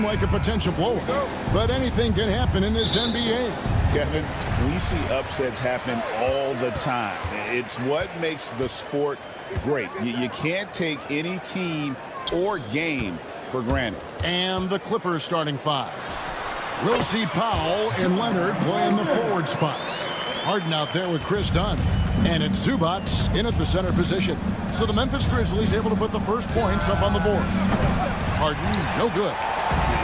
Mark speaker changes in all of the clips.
Speaker 1: like a potential blowout, but anything can happen in this NBA.
Speaker 2: Kevin, we see upsets happen all the time. It's what makes the sport great. You can't take any team or game for granted.
Speaker 1: And the Clippers starting five. We'll see Powell and Leonard playing the forward spots. Harden out there with Chris Dunn. And it's Zubac in at the center position. So the Memphis Grizzlies able to put the first points up on the board. Harden, no good.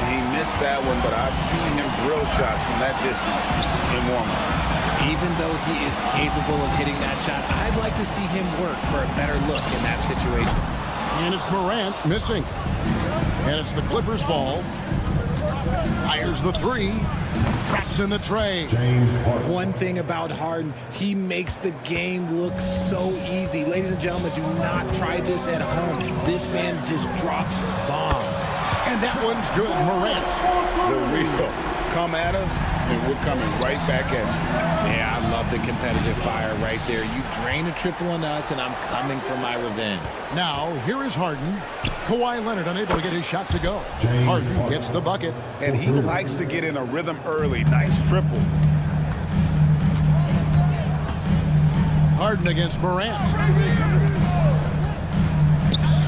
Speaker 2: He missed that one, but I've seen him drill shots from that distance in warm-up.
Speaker 3: Even though he is capable of hitting that shot, I'd like to see him work for a better look in that situation.
Speaker 1: And it's Morant missing. And it's the Clippers ball. Fires the three. Traps in the tray.
Speaker 3: One thing about Harden, he makes the game look so easy. Ladies and gentlemen, do not try this at home. This man just drops bombs.
Speaker 1: And that one's good, Morant.
Speaker 2: The real. Come at us, and we're coming right back at you.
Speaker 3: Yeah, I love the competitive fire right there. You drain a triple on us, and I'm coming for my revenge.
Speaker 1: Now, here is Harden. Kawhi Leonard unable to get his shot to go. Harden gets the bucket.
Speaker 2: And he likes to get in a rhythm early. Nice triple.
Speaker 1: Harden against Morant.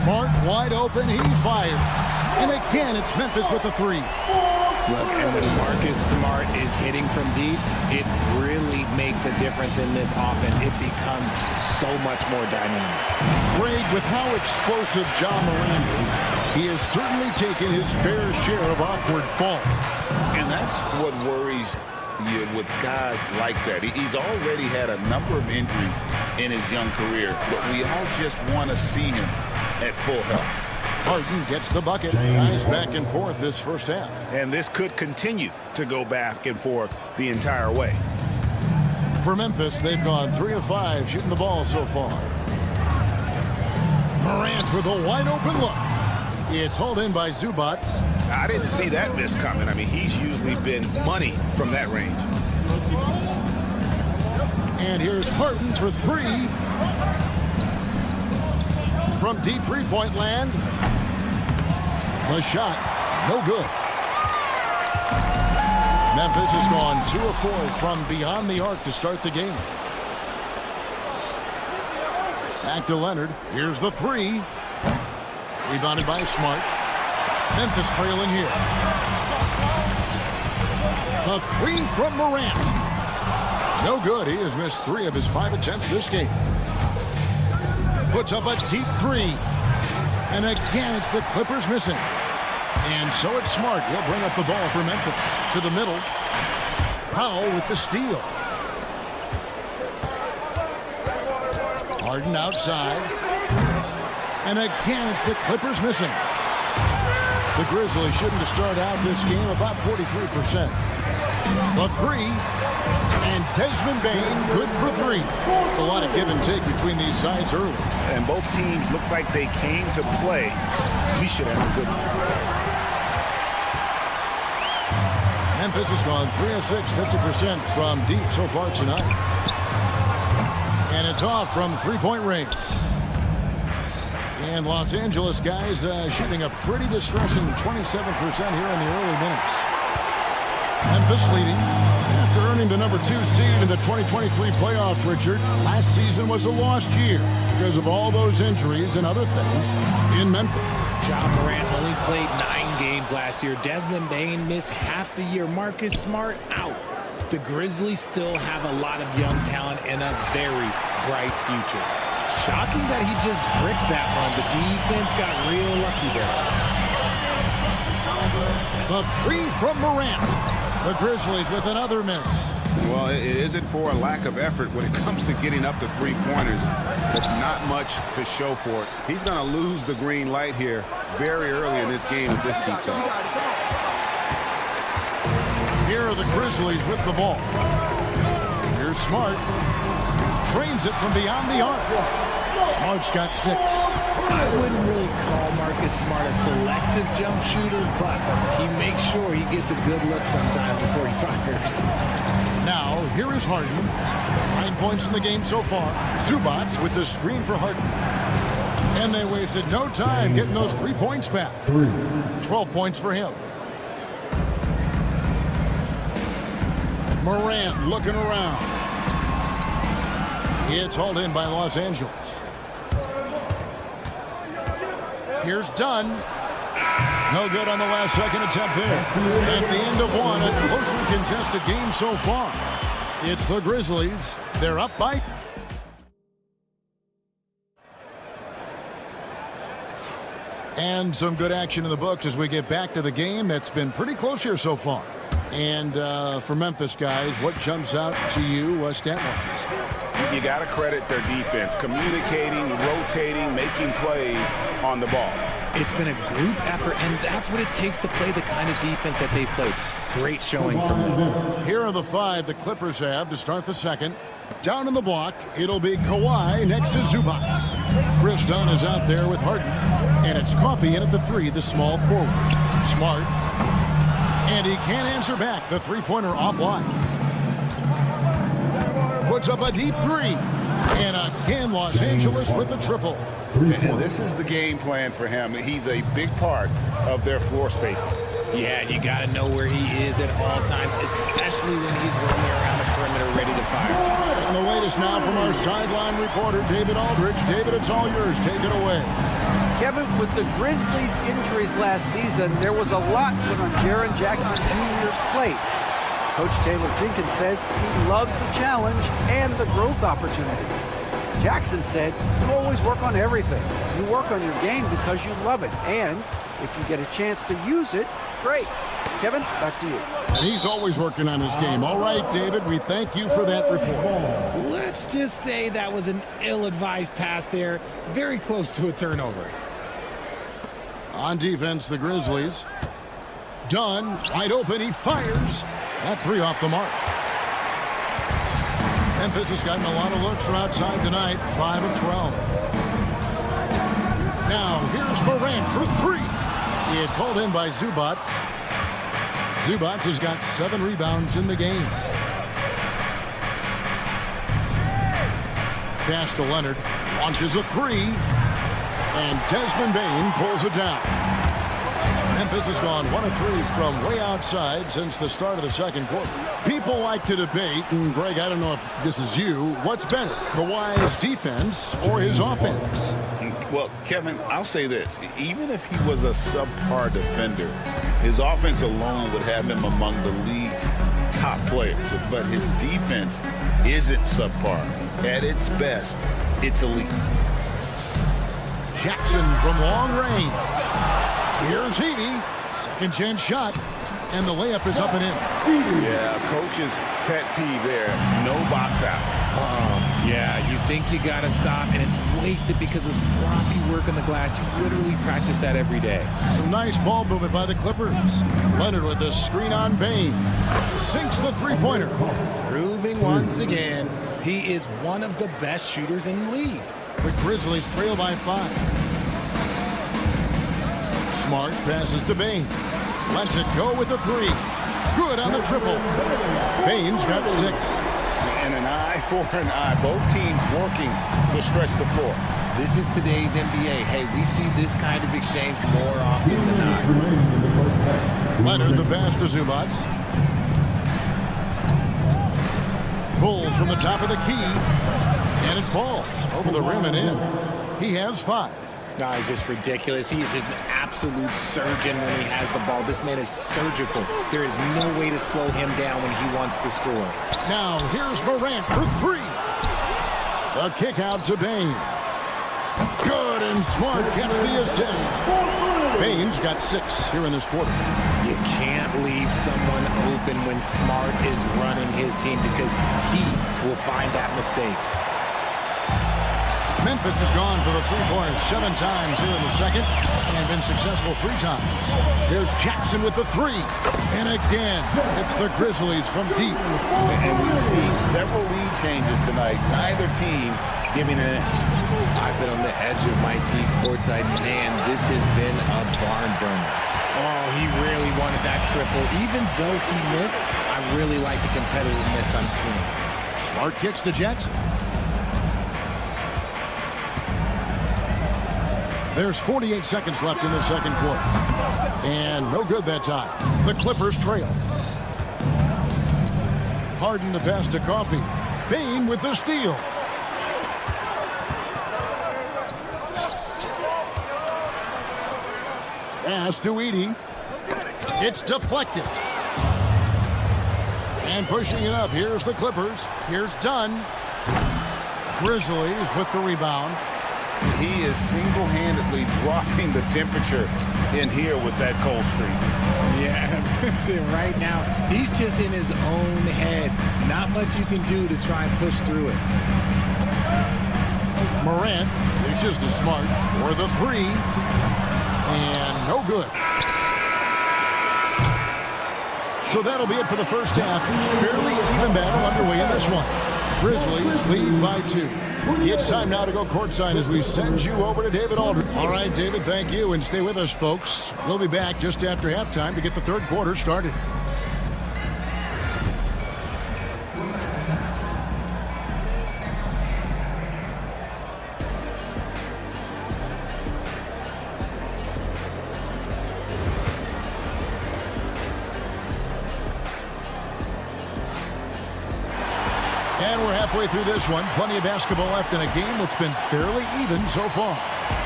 Speaker 1: Smart, wide open, he fires. And again, it's Memphis with the three.
Speaker 3: Look, and when Marcus Smart is hitting from deep, it really makes a difference in this offense. It becomes so much more dynamic.
Speaker 1: Greg, with how explosive John Morant is, he has certainly taken his fair share of awkward falls.
Speaker 2: And that's what worries you with guys like that. He's already had a number of injuries in his young career, but we all just want to see him at full health.
Speaker 1: Harden gets the bucket. Guys back and forth this first half.
Speaker 2: And this could continue to go back and forth the entire way.
Speaker 1: For Memphis, they've gone 3 of 5 shooting the ball so far. Morant with a wide open look. It's hauled in by Zubac.
Speaker 2: I didn't see that miss coming. I mean, he's usually been money from that range.
Speaker 1: And here's Harden for three. From deep three-point land. The shot, no good. Memphis has gone 2 of 4 from beyond the arc to start the game. Back to Leonard. Here's the three. Rebounded by Smart. Memphis trailing here. The three from Morant. No good. He has missed 3 of his 5 attempts this game. Puts up a deep three. And again, it's the Clippers missing. And so it's Smart. He'll bring up the ball for Memphis. To the middle. Powell with the steal. Harden outside. And again, it's the Clippers missing. The Grizzlies shouldn't have started out this game about 43%. The three. And Desmond Bane good for 3. A lot of give and take between these sides early.
Speaker 2: And both teams look like they came to play. We should have a good one.
Speaker 1: Memphis has gone 3 of 6, 50% from deep so far tonight. And it's off from three-point range. And Los Angeles guys shooting a pretty distressing 27% here in the early minutes. Memphis leading after earning the number 2 seed in the 2023 playoffs, Richard. Last season was a lost year because of all those injuries and other things in Memphis.
Speaker 3: John Morant only played 9 games last year. Desmond Bane missed half the year. Marcus Smart out. The Grizzlies still have a lot of young talent and a very bright future. Shocking that he just bricked that one. The defense got real lucky there.
Speaker 1: The three from Morant. The Grizzlies with another miss.
Speaker 2: Well, it isn't for a lack of effort when it comes to getting up to three-pointers. There's not much to show for it. He's going to lose the green light here very early in this game if this keeps up.
Speaker 1: Here are the Grizzlies with the ball. Here's Smart. Trains it from beyond the arc. Smart's got 6.
Speaker 3: I wouldn't really call Marcus Smart a selective jump shooter, but he makes sure he gets a good look sometimes before he fires.
Speaker 1: Now, here is Harden. 9 points in the game so far. Zubac with the screen for Harden. And they wasted no time getting those 3 points back. 12 points for him. Morant looking around. It's hauled in by Los Angeles. Here's Dunn. No good on the last second attempt there. At the end of one, a closely contested game so far. It's the Grizzlies. They're up by... And some good action in the books as we get back to the game that's been pretty close here so far. And for Memphis, guys, what jumps out to you stat-wise?
Speaker 2: You got to credit their defense, communicating, rotating, making plays on the ball.
Speaker 3: It's been a group effort, and that's what it takes to play the kind of defense that they've played. Great showing from them.
Speaker 1: Here are the 5 the Clippers have to start the second. Down in the block, it'll be Kawhi next to Zubac. Chris Dunn is out there with Harden. And it's Coffey in at the 3, the small forward. Smart. And he can't answer back. The three-pointer offline. Puts up a deep 3. And again, Los Angeles with the triple.
Speaker 2: And this is the game plan for him. He's a big part of their floor spacing.
Speaker 3: Yeah, you got to know where he is at all times, especially when he's roaming around the perimeter ready to fire.
Speaker 1: And the latest now from our sideline reporter, David Aldridge. David, it's all yours. Take it away.
Speaker 4: Kevin, with the Grizzlies' injuries last season, there was a lot put on Jaren Jackson Jr.'s plate. Coach Taylor Jenkins says he loves the challenge and the growth opportunity. Jackson said, you always work on everything. You work on your game because you love it. And if you get a chance to use it, great. Kevin, back to you.
Speaker 1: And he's always working on his game. All right, David, we thank you for that report.
Speaker 3: Let's just say that was an ill-advised pass there. Very close to a turnover.
Speaker 1: On defense, the Grizzlies. Dunn, wide open, he fires. That 3 off the mark. Memphis has gotten a lot of looks from outside tonight, 5 of 12. Now, here's Morant for 3. It's hauled in by Zubac. Zubac has got 7 rebounds in the game. Pass to Leonard, launches a 3. And Desmond Bane pulls it down. Memphis has gone 1 of 3 from way outside since the start of the second quarter. People like to debate, and Greg, I don't know if this is you, what's better, Kawhi's defense or his offense?
Speaker 2: Well, Kevin, I'll say this. Even if he was a subpar defender, his offense alone would have him among the league's top players. But his defense isn't subpar. At its best, it's elite.
Speaker 1: Jackson from long range. Here's Heaney. Second chance shot. And the layup is up and in.
Speaker 2: Yeah, coach's pet peeve there. No box out.
Speaker 3: Yeah, you think you got to stop, and it's wasted because of sloppy work on the glass. You literally practice that every day.
Speaker 1: Some nice ball movement by the Clippers. Leonard with a screen on Bane. Sinks the three-pointer.
Speaker 3: Proving once again, he is one of the best shooters in the league.
Speaker 1: The Grizzlies trail by 5. Smart passes to Bane. Lets it go with the 3. Good on the triple. Bane's got 6.
Speaker 2: And an eye for an eye. Both teams working to stretch the floor.
Speaker 3: This is today's NBA. Hey, we see this kind of exchange more often than not.
Speaker 1: Leonard the pass to Zubac. Pulls from the top of the key. And it falls over the rim and in. He has 5.
Speaker 3: No, he's just ridiculous. He is just an absolute surgeon when he has the ball. This man is surgical. There is no way to slow him down when he wants to score.
Speaker 1: Now, here's Morant for 3. A kick out to Bane. Good, and Smart gets the assist. Bane's got 6 here in this quarter.
Speaker 3: You can't leave someone open when Smart is running his team because he will find that mistake.
Speaker 1: Memphis has gone for the 3-pointers 7 times here in the second and been successful 3 times. There's Jackson with the 3. And again, it's the Grizzlies from deep.
Speaker 2: And we've seen several lead changes tonight. Neither team giving an inch.
Speaker 3: I've been on the edge of my seat courtside. Man, this has been a barn burner. Oh, he really wanted that triple. Even though he missed, I really like the competitiveness I'm seeing.
Speaker 1: Smart kicks to Jackson. There's 48 seconds left in the second quarter. And no good that time. The Clippers trail. Harden the pass to Coffee. Bane with the steal. Pass to Edey. It's deflected. And pushing it up. Here's the Clippers. Here's Dunn. Grizzlies with the rebound.
Speaker 2: He is single-handedly dropping the temperature in here with that cold streak.
Speaker 3: Yeah, right now, he's just in his own head. Not much you can do to try and push through it.
Speaker 1: Morant reaches to Smart for the three. And no good. So that'll be it for the first half. Fairly even battle underway in this one. Grizzlies lead by 2. It's time now to go courtside as we send you over to David Aldridge. All right, David, thank you, and stay with us, folks. We'll be back just after halftime to get the third quarter started. And we're halfway through this one. Plenty of basketball left in a game that's been fairly even so far.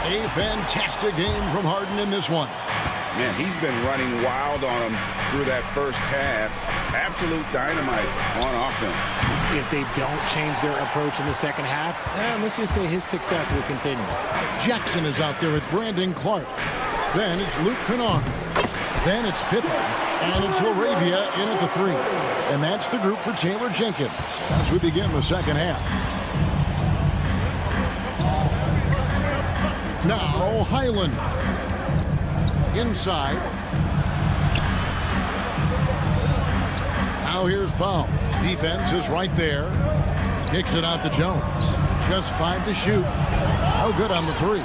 Speaker 1: A fantastic game from Harden in this one.
Speaker 2: Man, he's been running wild on him through that first half. Absolute dynamite on offense.
Speaker 3: If they don't change their approach in the second half, let's just say his success will continue.
Speaker 1: Jackson is out there with Brandon Clark. Then it's Luke Kennard. Then it's Pippen. And it's LaRavia in at the 3. And that's the group for Taylor Jenkins as we begin the second half. Now Highland. Inside. Now here's Powell. Defense is right there. Kicks it out to Jones. Just 5 to shoot. No good on the 3.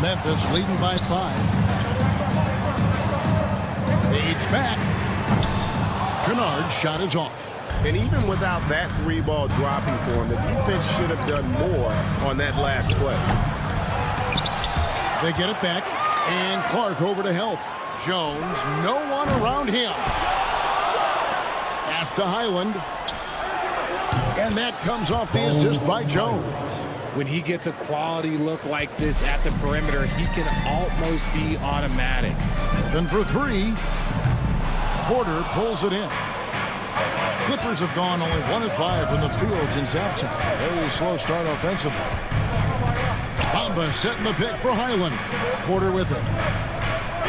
Speaker 1: Memphis leading by 5. Fades back. Kennard's shot is off.
Speaker 2: And even without that 3-ball dropping for him, the defense should have done more on that last play.
Speaker 1: They get it back. And Clark over to help. Jones, no one around him. Pass to Highland. And that comes off the assist by Jones.
Speaker 3: When he gets a quality look like this at the perimeter, he can almost be automatic.
Speaker 1: Then for 3, Porter pulls it in. Clippers have gone only 1 of 5 from the field since halftime. Very slow start offensively. Bamba setting the pick for Highland. Porter with it.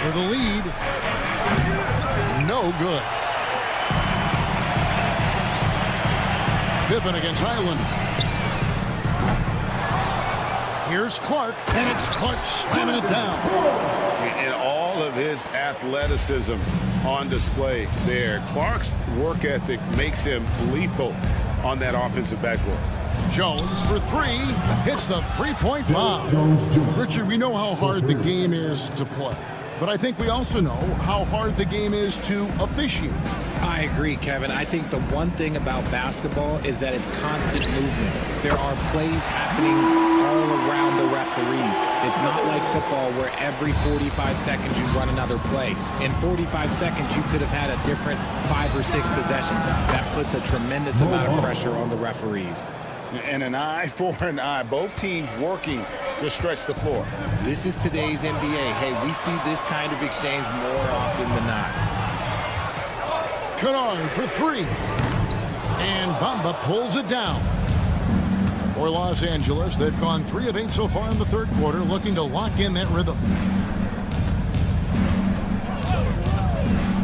Speaker 1: For the lead. No good. Pippen against Highland. Here's Clark, and it's Clark slamming it down.
Speaker 2: And all of his athleticism on display there. Clark's work ethic makes him lethal on that offensive backboard.
Speaker 1: Jones for 3. Hits the three-point bomb. Richard, we know how hard the game is to play. But I think we also know how hard the game is to officiate.
Speaker 3: I agree, Kevin. I think the one thing about basketball is that it's constant movement. There are plays happening all around the referees. It's not like football where every 45 seconds you run another play. In 45 seconds, you could have had a different 5 or 6 possessions. That puts a tremendous amount of pressure on the referees.
Speaker 2: And an eye for an eye. Both teams working to stretch the floor.
Speaker 3: This is today's NBA. Hey, we see this kind of exchange more often than not.
Speaker 1: Kennard for 3. And Bamba pulls it down. For Los Angeles, they've gone 3 of 8 so far in the third quarter, looking to lock in that rhythm.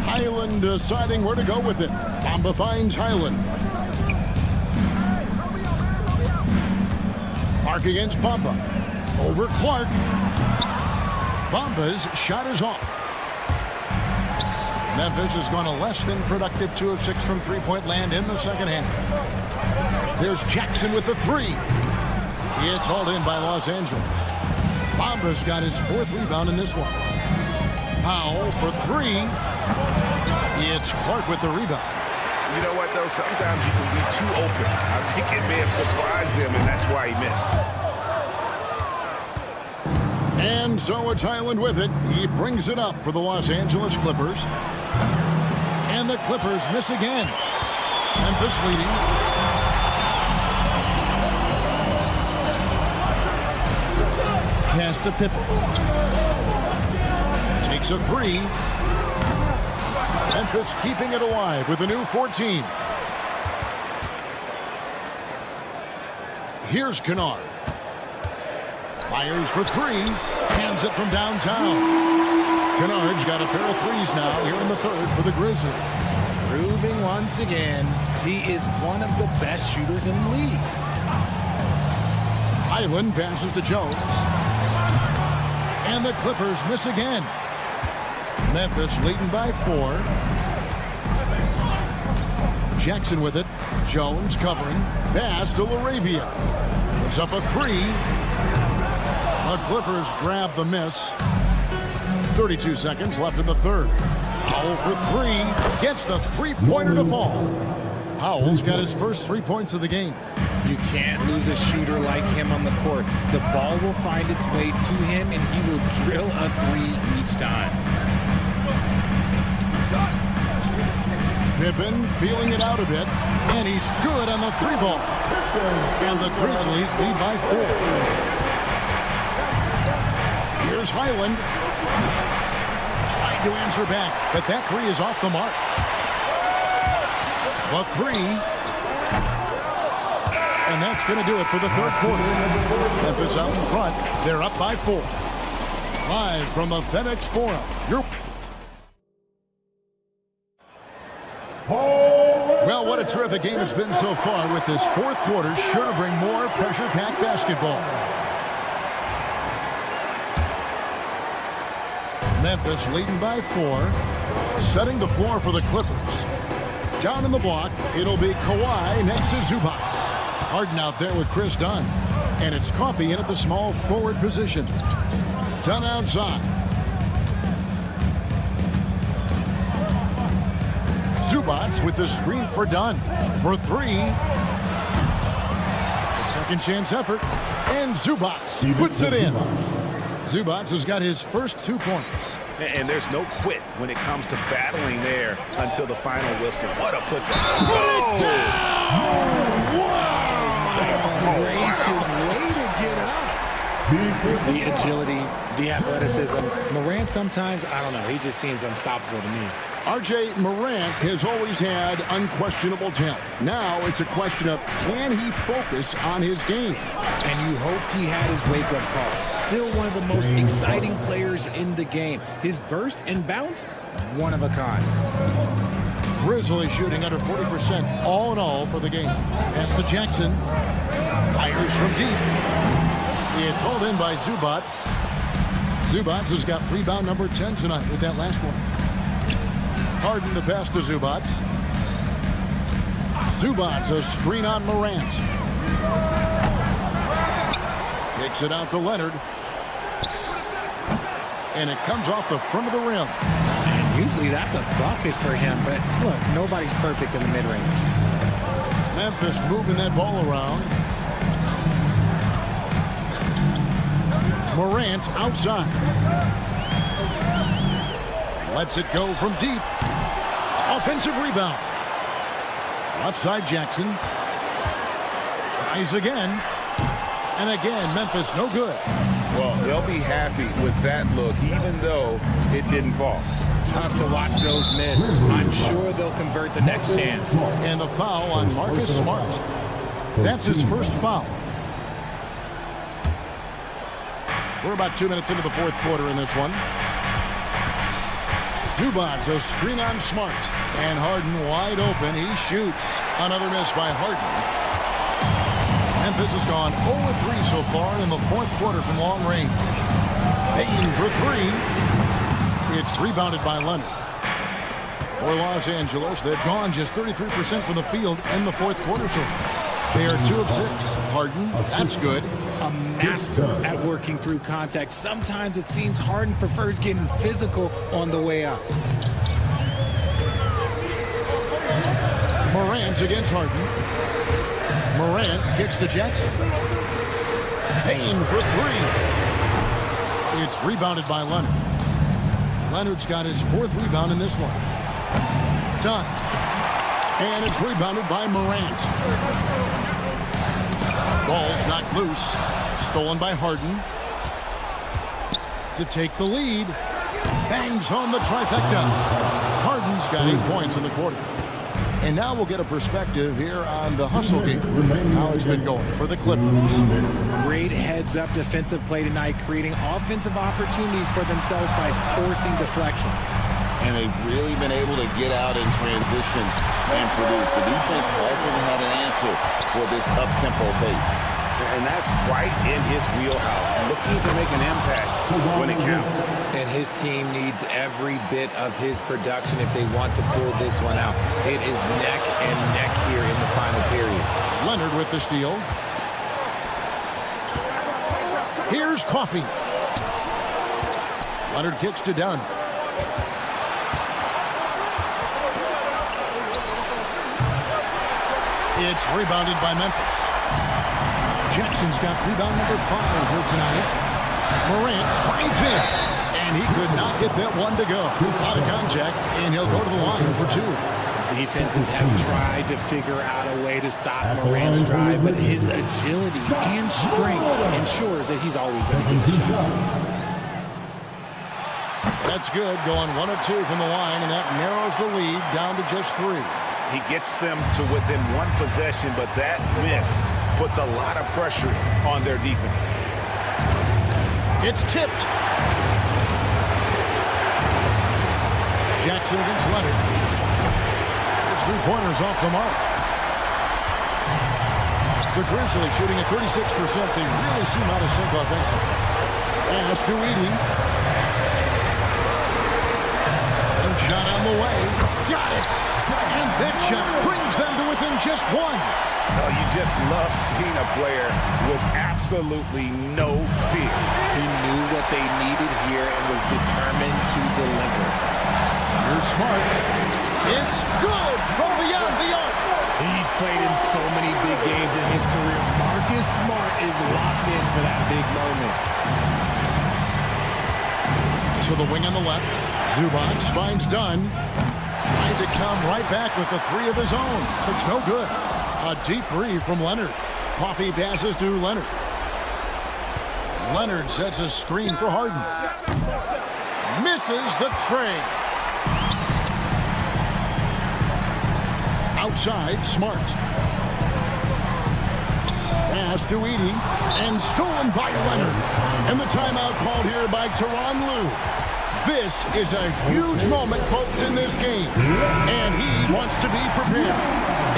Speaker 1: Highland deciding where to go with it. Bamba finds Highland. Clark against Bamba. Over Clark. Bamba's shot is off. Memphis has gone a less than productive 2 of 6 from three-point land in the second half. There's Jackson with the 3. It's hauled in by Los Angeles. Bamba's got his 4th rebound in this one. Powell for 3. It's Clark with the rebound.
Speaker 2: You know what, though? Sometimes you can be too open. I think it may have surprised him, and that's why he missed.
Speaker 1: And so it's Highland with it. He brings it up for the Los Angeles Clippers. And And the Clippers miss again. Memphis leading. Pass to Pippen. Takes a three. Memphis keeping it alive with a new 14. Here's Kennard. Fires for three. Hands it from downtown. Kennard's got a pair of threes now here in the third for the Grizzlies.
Speaker 3: Proving once again, he is one of the best shooters in the league.
Speaker 1: Highland passes to Jones. And the Clippers miss again. Memphis leading by 4. Jackson with it. Jones covering. Pass to LaRavia. Puts up a 3. The Clippers grab the miss. 32 seconds left in the third. Powell for 3. Gets the three-pointer to fall. Powell's got his first 3 points of the game.
Speaker 3: You can't lose a shooter like him on the court. The ball will find its way to him, and he will drill a 3 each time.
Speaker 1: Pippen feeling it out a bit, and he's good on the 3-ball. And the Grizzlies lead by 4. Here's Highland. Trying to answer back, but that 3 is off the mark. The 3. And that's going to do it for the third quarter. Memphis out in front. They're up by 4. Live from the FedEx Forum. Well, what a terrific game it's been so far, with this fourth quarter sure to bring more pressure-packed basketball. Memphis leading by 4, setting the floor for the Clippers. Down in the block, it'll be Kawhi next to Zubac. Harden out there with Chris Dunn. And it's Coffey in at the small forward position. Dunn outside. Zubac with the screen for Dunn. For 3. A second chance effort. And Zubac puts it in. Zubac has got his first 2 points.
Speaker 2: And there's no quit when it comes to battling there until the final whistle. What a putback.
Speaker 3: Put it down! Wow! Gracious, way to get up. The agility, the athleticism. Morant sometimes, I don't know, he just seems unstoppable to me.
Speaker 1: R.J. Morant has always had unquestionable talent. Now it's a question of, can he focus on his game?
Speaker 3: And you hope he had his wake-up call. Still one of the most exciting players in the game. His burst and bounce, one of a kind.
Speaker 1: Grizzlies shooting under 40% all in all for the game. Pass to Jackson. Fires from deep. It's hauled in by Zubac. Zubac has got rebound number 10 tonight with that last one. Harden the pass to Zubac. Zubac a screen on Morant. Takes it out to Leonard. And it comes off the front of the rim.
Speaker 3: And usually that's a bucket for him, but look, nobody's perfect in the mid-range.
Speaker 1: Memphis moving that ball around. Morant outside. Lets it go from deep. Offensive rebound. Left side Jackson. Tries again. And again, Memphis no good.
Speaker 2: Well, they'll be happy with that look, even though it didn't fall.
Speaker 3: Tough to watch those miss. I'm sure they'll convert the next chance.
Speaker 1: And the foul on Marcus Smart. That's his first foul. We're about 2 minutes into the fourth quarter in this one. Zubac a screen on Smart. And Harden wide open. He shoots. Another miss by Harden. Memphis has gone 0-3 so far in the fourth quarter from long range. Payton for 3. It's rebounded by Leonard. For Los Angeles, they've gone just 33% from the field in the fourth quarter so far. They are 2 of 6. Harden, that's good.
Speaker 3: A master at working through contact. Sometimes it seems Harden prefers getting physical on the way up.
Speaker 1: Morant against Harden. Morant kicks to Jackson. Payne for 3. It's rebounded by Leonard. Leonard's got his 4th rebound in this one. done. And it's rebounded by Morant. Ball's knocked loose. Stolen by Harden. To take the lead. Bangs home the trifecta. Harden's got 8 points in the quarter. And now we'll get a perspective here on the hustle game. How it's been going for the Clippers.
Speaker 3: Great heads-up defensive play tonight, creating offensive opportunities for themselves by forcing deflections.
Speaker 2: And they've really been able to get out in transition and produce. The defense hasn't had an answer for this up-tempo pace. And that's right in his wheelhouse, looking to make an impact when it counts.
Speaker 3: And his team needs every bit of his production if they want to pull this one out. It is neck and neck here in the final period.
Speaker 1: Leonard with the steal. Here's Coffee. Leonard kicks to Dunn. It's rebounded by Memphis. Jackson's got rebound number 5 here tonight. Morant drives in, and he could not get that one to go. Out of contact, and he'll go to the line for 2.
Speaker 3: Defenses have tried to figure out a way to stop Morant's drive, but his agility and strength ensures that he's always going to get the shot.
Speaker 1: That's good, going 1 of 2 from the line, and that narrows the lead down to just 3.
Speaker 2: He gets them to within 1 possession, but that miss puts a lot of pressure on their defense.
Speaker 1: It's tipped. Jackson against Leonard. His 3-pointers off the mark. The Grizzlies shooting at 36%. They really seem out of sync offensively. Pass to Edey. And shot on the way. Got it. And that shot brings them to within just 1.
Speaker 2: Oh, you just love seeing a player with absolutely no fear.
Speaker 3: He knew what they needed here and was determined to deliver.
Speaker 1: Here's Smart. It's good from beyond the arc.
Speaker 3: He's played in so many big games in his career. Marcus Smart is locked in for that big moment.
Speaker 1: To the wing on the left. Zubac finds Dunn. Trying to come right back with the 3 of his own. It's no good. A deep 3 from Leonard. Coffee passes to Leonard. Leonard sets a screen for Harden. Misses the tray. Outside, Smart. Pass to Edey. And stolen by Leonard. And the timeout called here by Tyronn Lue. This is a huge moment, folks, in this game. And he wants to be prepared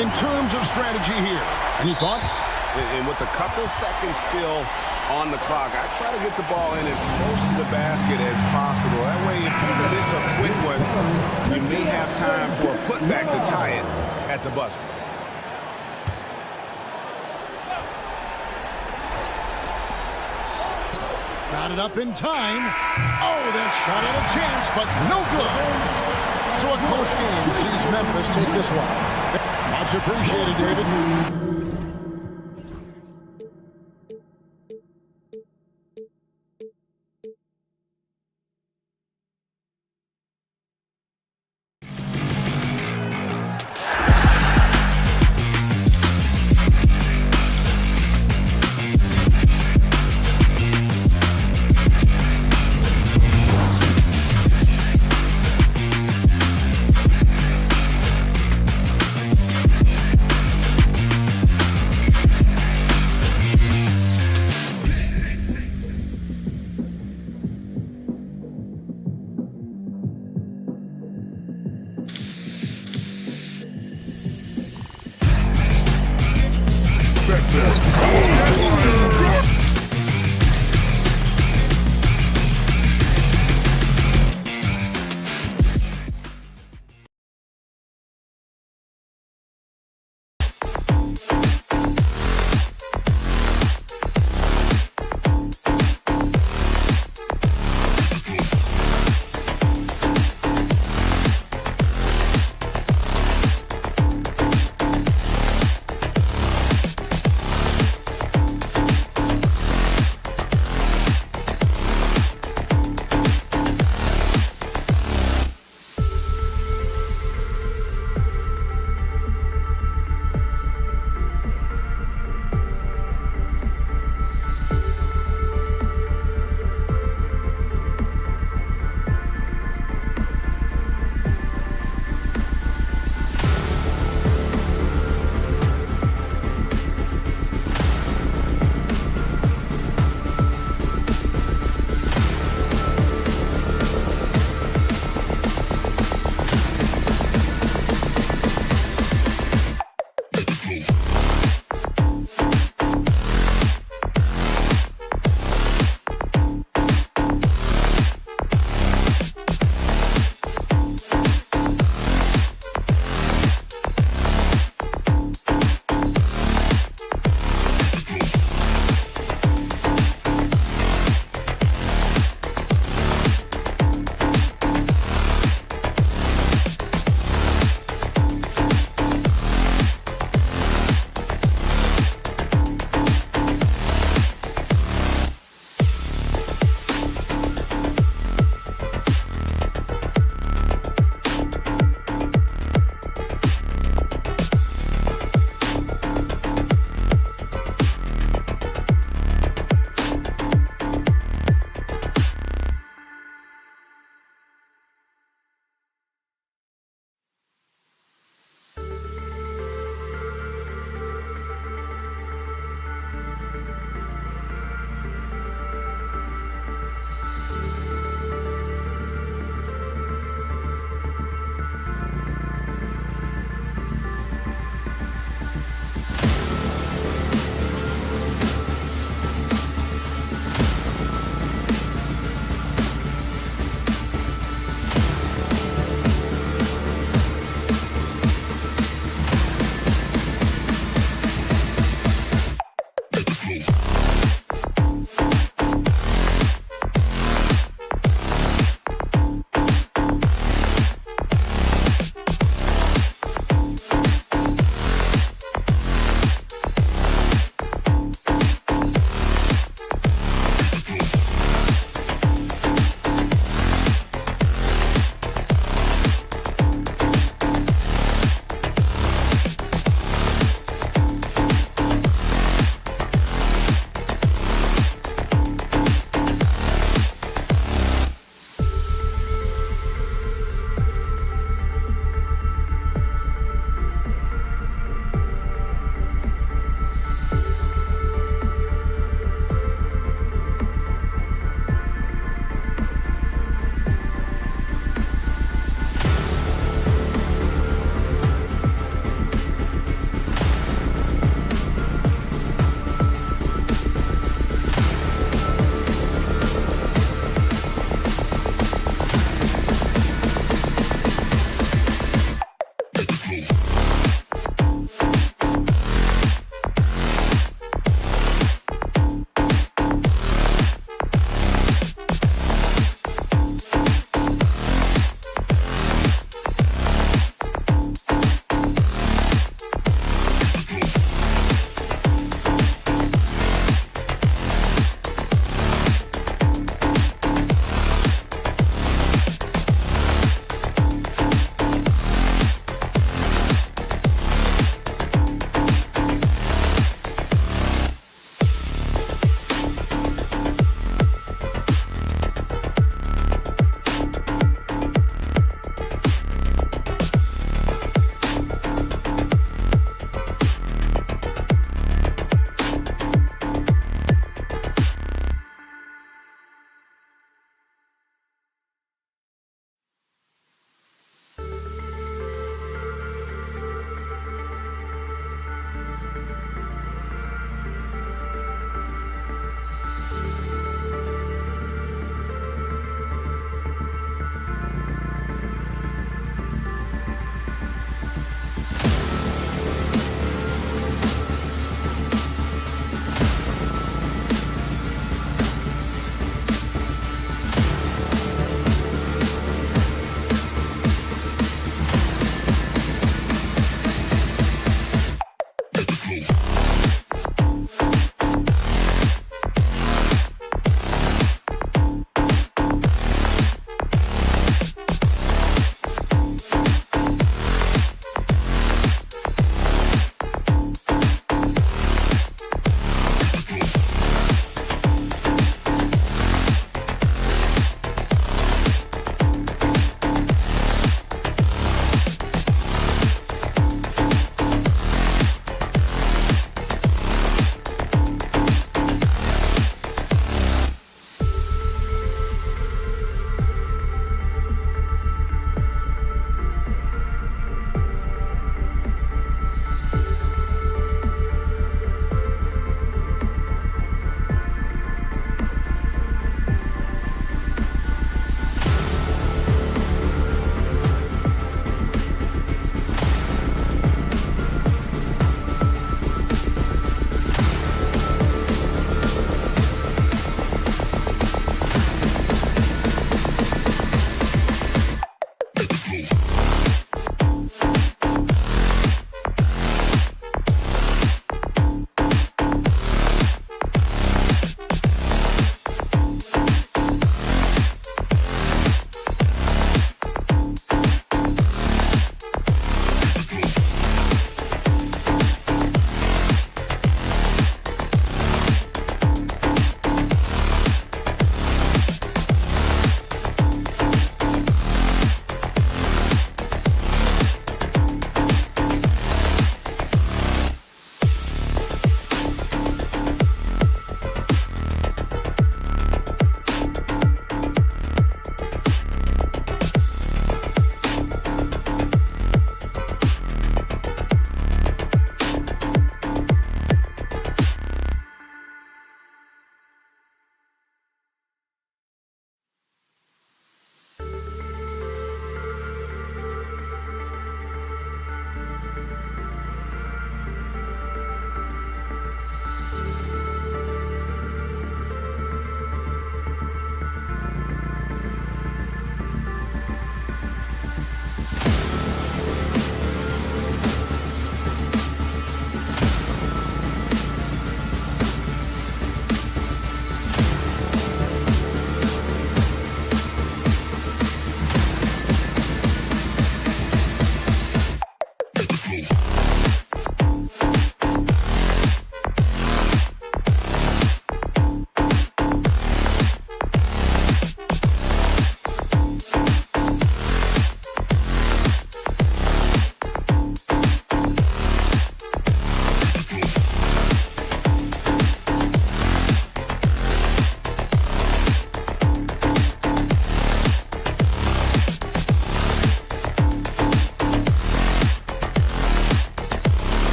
Speaker 1: in terms of strategy here. Any thoughts?
Speaker 2: And with a couple seconds still on the clock, I try to get the ball in as close to the basket as possible. That way, if you miss a quick one, you may have time for a putback to tie it at the buzzer.
Speaker 1: Got it up in time. Oh, that shot had a chance, but no good. So a close game sees Memphis take this one. Much appreciated, David.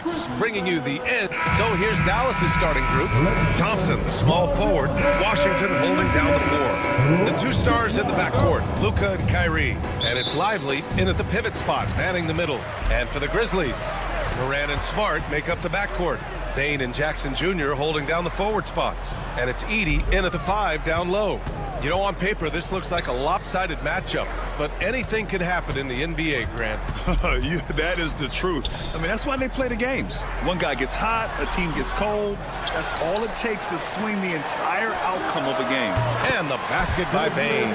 Speaker 5: Sports, bringing you the end. So here's Dallas's starting group. Thompson, the small forward. Washington holding down the floor. The two stars in the backcourt, Luka and Kyrie. And it's Lively in at the pivot spot, manning the middle. And for the Grizzlies, Morant and Smart make up the backcourt. Bane and Jackson Jr. holding down the forward spots. And it's Edey in at the 5 down low. You know, on paper, this looks like a lopsided matchup, but anything can happen in the NBA, Grant.
Speaker 6: That is the truth. I mean, that's why they play the games. One guy gets hot, a team gets cold. That's all it takes to swing the entire outcome of a game.
Speaker 5: And the basket by Bane.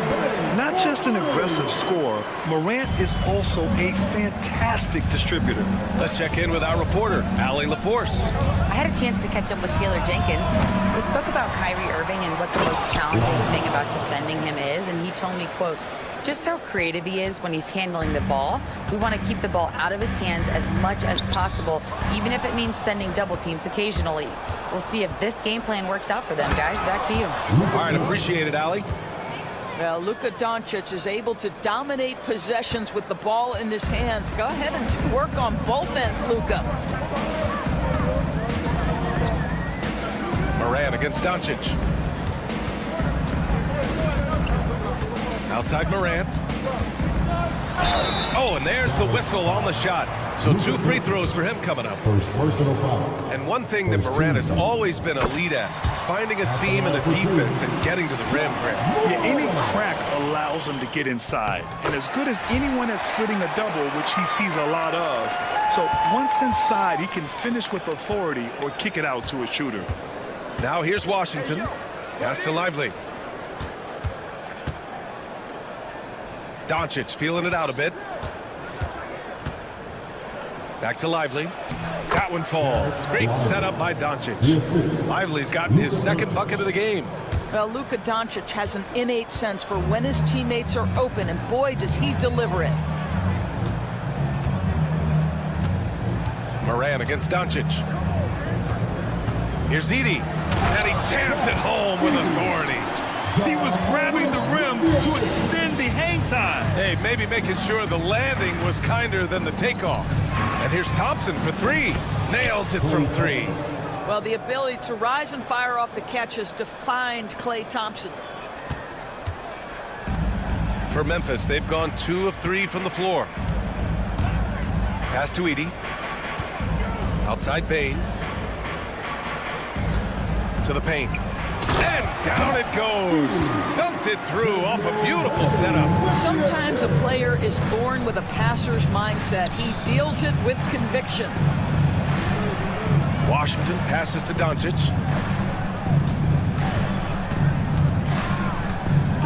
Speaker 6: Not just an aggressive scorer, Morant is also a fantastic distributor.
Speaker 5: Let's check in with our reporter, Allie LaForce.
Speaker 7: I had a chance to catch up with Taylor Jenkins. We spoke about Kyrie Irving and what the most challenging thing about defending him is, and he told me, quote, just how creative he is when he's handling the ball. We want to keep the ball out of his hands as much as possible, even if it means sending double teams occasionally. We'll see if this game plan works out for them, guys. Back to you.
Speaker 5: All right, appreciate it, Allie.
Speaker 8: Well, Luka Doncic is able to dominate possessions with the ball in his hands. Go ahead and do work on both ends, Luka.
Speaker 5: Morant against Doncic. Outside Morant. Oh, and there's the whistle on the shot. So 2 free throws for him coming up.
Speaker 1: First personal foul.
Speaker 5: And one thing that Morant has always been elite at, finding a seam in the defense and getting to the rim, Grant.
Speaker 6: Yeah, any crack allows him to get inside. And as good as anyone at splitting a double, which he sees a lot of. So once inside, he can finish with authority or kick it out to a shooter.
Speaker 5: Now here's Washington. Pass to Lively. Doncic feeling it out a bit. Back to Lively. That one falls. Great setup by Doncic. Lively's gotten his second bucket of the game.
Speaker 8: Well, Luka Doncic has an innate sense for when his teammates are open, and boy, does he deliver it.
Speaker 5: Morant against Doncic. Here's Edey. And he jams it home with authority.
Speaker 6: He was grabbing the rim to extend the hang time.
Speaker 5: Hey, maybe making sure the landing was kinder than the takeoff. And here's Thompson for 3. Nails it from 3.
Speaker 8: Well, the ability to rise and fire off the catch has defined Klay Thompson.
Speaker 5: For Memphis, they've gone 2 of 3 from the floor. Pass to Edey. Outside Bane. To the paint. And down it goes. Dumped it through off a beautiful setup.
Speaker 8: Sometimes a player is born with a passer's mindset. He deals it with conviction.
Speaker 5: Washington passes to Doncic.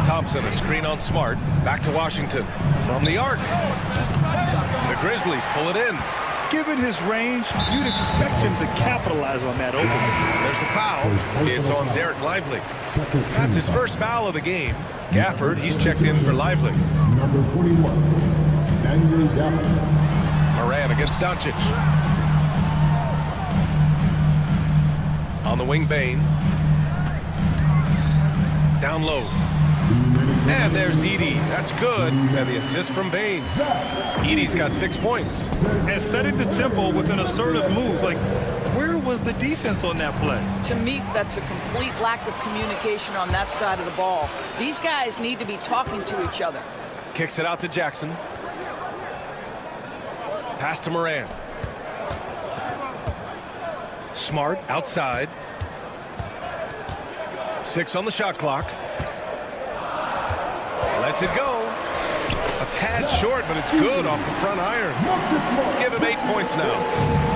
Speaker 5: Thompson, a screen on Smart. Back to Washington. From the arc. The Grizzlies pull it in.
Speaker 6: Given his range, you'd expect him to capitalize on that opening.
Speaker 5: There's the foul. It's on Derek Lively. That's his first foul of the game. Gafford, he's checked in for Lively.
Speaker 1: Number 21, Daniel Gafford.
Speaker 5: Morant against Doncic. On the wing, Bane. Down low. And there's Edey. That's good. And the assist from Bane. Edey's got 6 points.
Speaker 6: And setting the tempo with an assertive move. Like, where was the defense on that play?
Speaker 8: To me, that's a complete lack of communication on that side of the ball. These guys need to be talking to each other.
Speaker 5: Kicks it out to Jackson. Pass to Morant. Smart outside. 6 on the shot clock. Lets it go. A tad short, but it's good off the front iron. Give him 8 points now.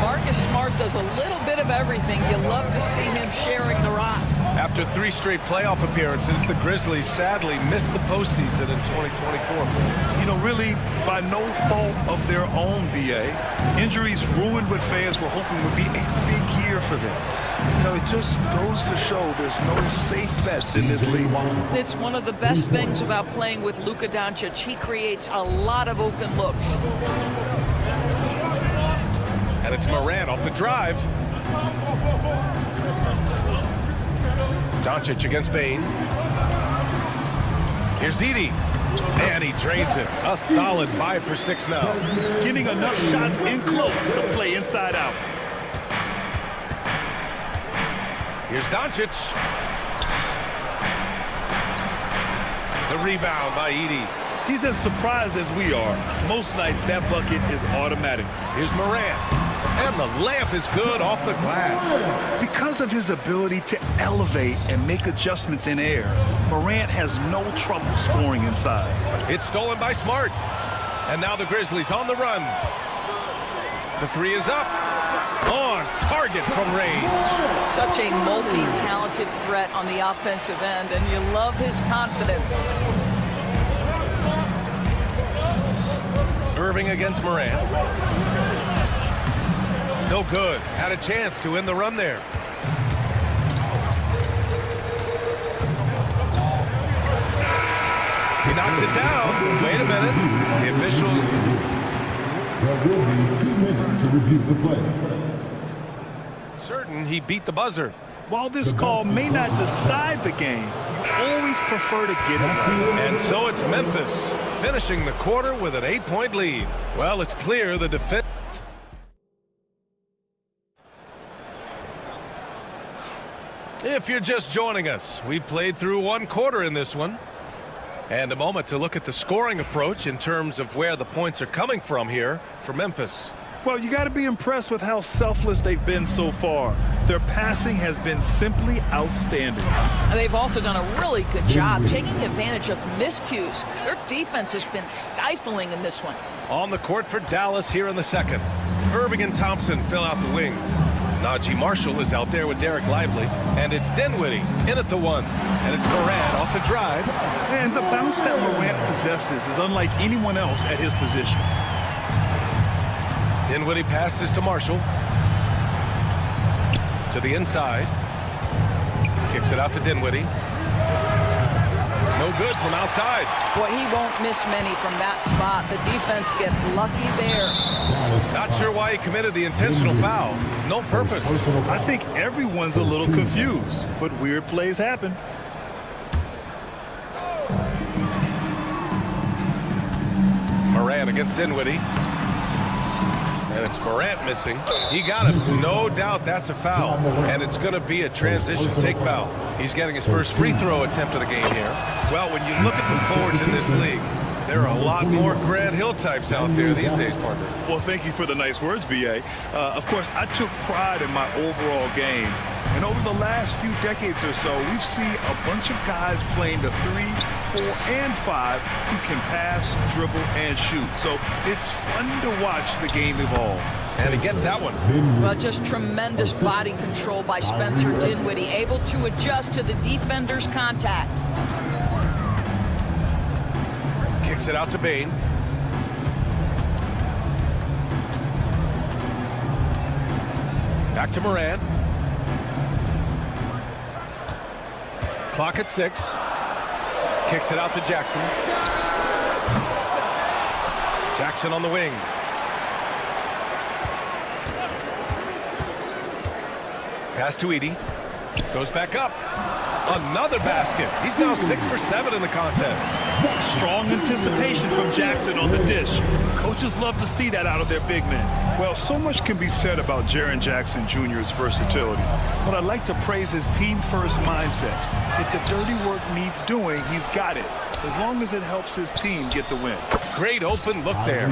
Speaker 8: Marcus Smart does a little bit of everything. You love to see him sharing the rock.
Speaker 5: After 3 straight playoff appearances, the Grizzlies sadly missed the postseason in 2024.
Speaker 6: You know, really, by no fault of their own, BA. Injuries ruined what fans were hoping would be a big year for them. You know, it just goes to show there's no safe bets in this league.
Speaker 8: It's one of the best things about playing with Luka Doncic. He creates a lot of open looks.
Speaker 5: And it's Morant off the drive. Doncic against Bane. Here's Edey. And he drains it. A solid 5 for 6 now.
Speaker 6: Getting enough shots in close to play inside out.
Speaker 5: Here's Doncic. The rebound by Edey.
Speaker 6: He's as surprised as we are. Most nights, that bucket is automatic.
Speaker 5: Here's Morant. And the layup is good off the glass.
Speaker 6: Because of his ability to elevate and make adjustments in air, Morant has no trouble scoring inside.
Speaker 5: It's stolen by Smart. And now the Grizzlies on the run. The three is up. On target from range.
Speaker 8: Such a multi-talented threat on the offensive end, and you love his confidence.
Speaker 5: Irving against Morant. No good. Had a chance to end the run there. He knocks it down. Wait a minute. The officials.
Speaker 1: There will be suspended to review the play.
Speaker 5: Certain he beat the buzzer.
Speaker 6: While this call may not decide the game, you always prefer to get it right.
Speaker 5: And so it's Memphis finishing the quarter with an 8-point lead. Well, it's clear the defense. If you're just joining us, we played through one quarter in this one. And a moment to look at the scoring approach in terms of where the points are coming from here for Memphis.
Speaker 6: Well, you got to be impressed with how selfless they've been so far. Their passing has been simply outstanding.
Speaker 8: And they've also done a really good job taking advantage of miscues. Their defense has been stifling in this one.
Speaker 5: On the court for Dallas here in the second. Irving and Thompson fill out the wings. Najee Marshall is out there with Derek Lively. And it's Dinwiddie in at the one. And it's Morant off the drive.
Speaker 6: And the bounce that Morant possesses is unlike anyone else at his position.
Speaker 5: Dinwiddie passes to Marshall. To the inside. Kicks it out to Dinwiddie. No good from outside.
Speaker 8: Boy, he won't miss many from that spot. The defense gets lucky there.
Speaker 5: Not sure why he committed the intentional foul. No purpose.
Speaker 6: I think everyone's a little confused, but weird plays happen.
Speaker 5: Morant against Dinwiddie. And it's Morant missing. He got it. No doubt that's a foul. And it's going to be a transition take foul. He's getting his first free throw attempt of the game here. Well, when you look at the forwards in this league, there are a lot more Grant Hill types out there these days, partner.
Speaker 6: Well, thank you for the nice words, B.A. Of course, I took pride in my overall game. And over the last few decades or so, we've seen a bunch of guys playing the 3, 4, and 5 who can pass, dribble, and shoot. So it's fun to watch the game evolve.
Speaker 5: And he gets that one.
Speaker 8: Well, just tremendous body control by Spencer Dinwiddie, able to adjust to the defender's contact.
Speaker 5: Kicks it out to Bane. Back to Morant. Clock at 6. Kicks it out to Jackson. Jackson on the wing. Pass to Edey. Goes back up. Another basket. He's now 6 for 7 in the contest.
Speaker 6: Strong anticipation from Jackson on the dish. Coaches love to see that out of their big men. Well, so much can be said about Jaren Jackson Jr.'s versatility, but I'd like to praise his team-first mindset. If the dirty work needs doing, he's got it, as long as it helps his team get the win.
Speaker 5: Great open look there.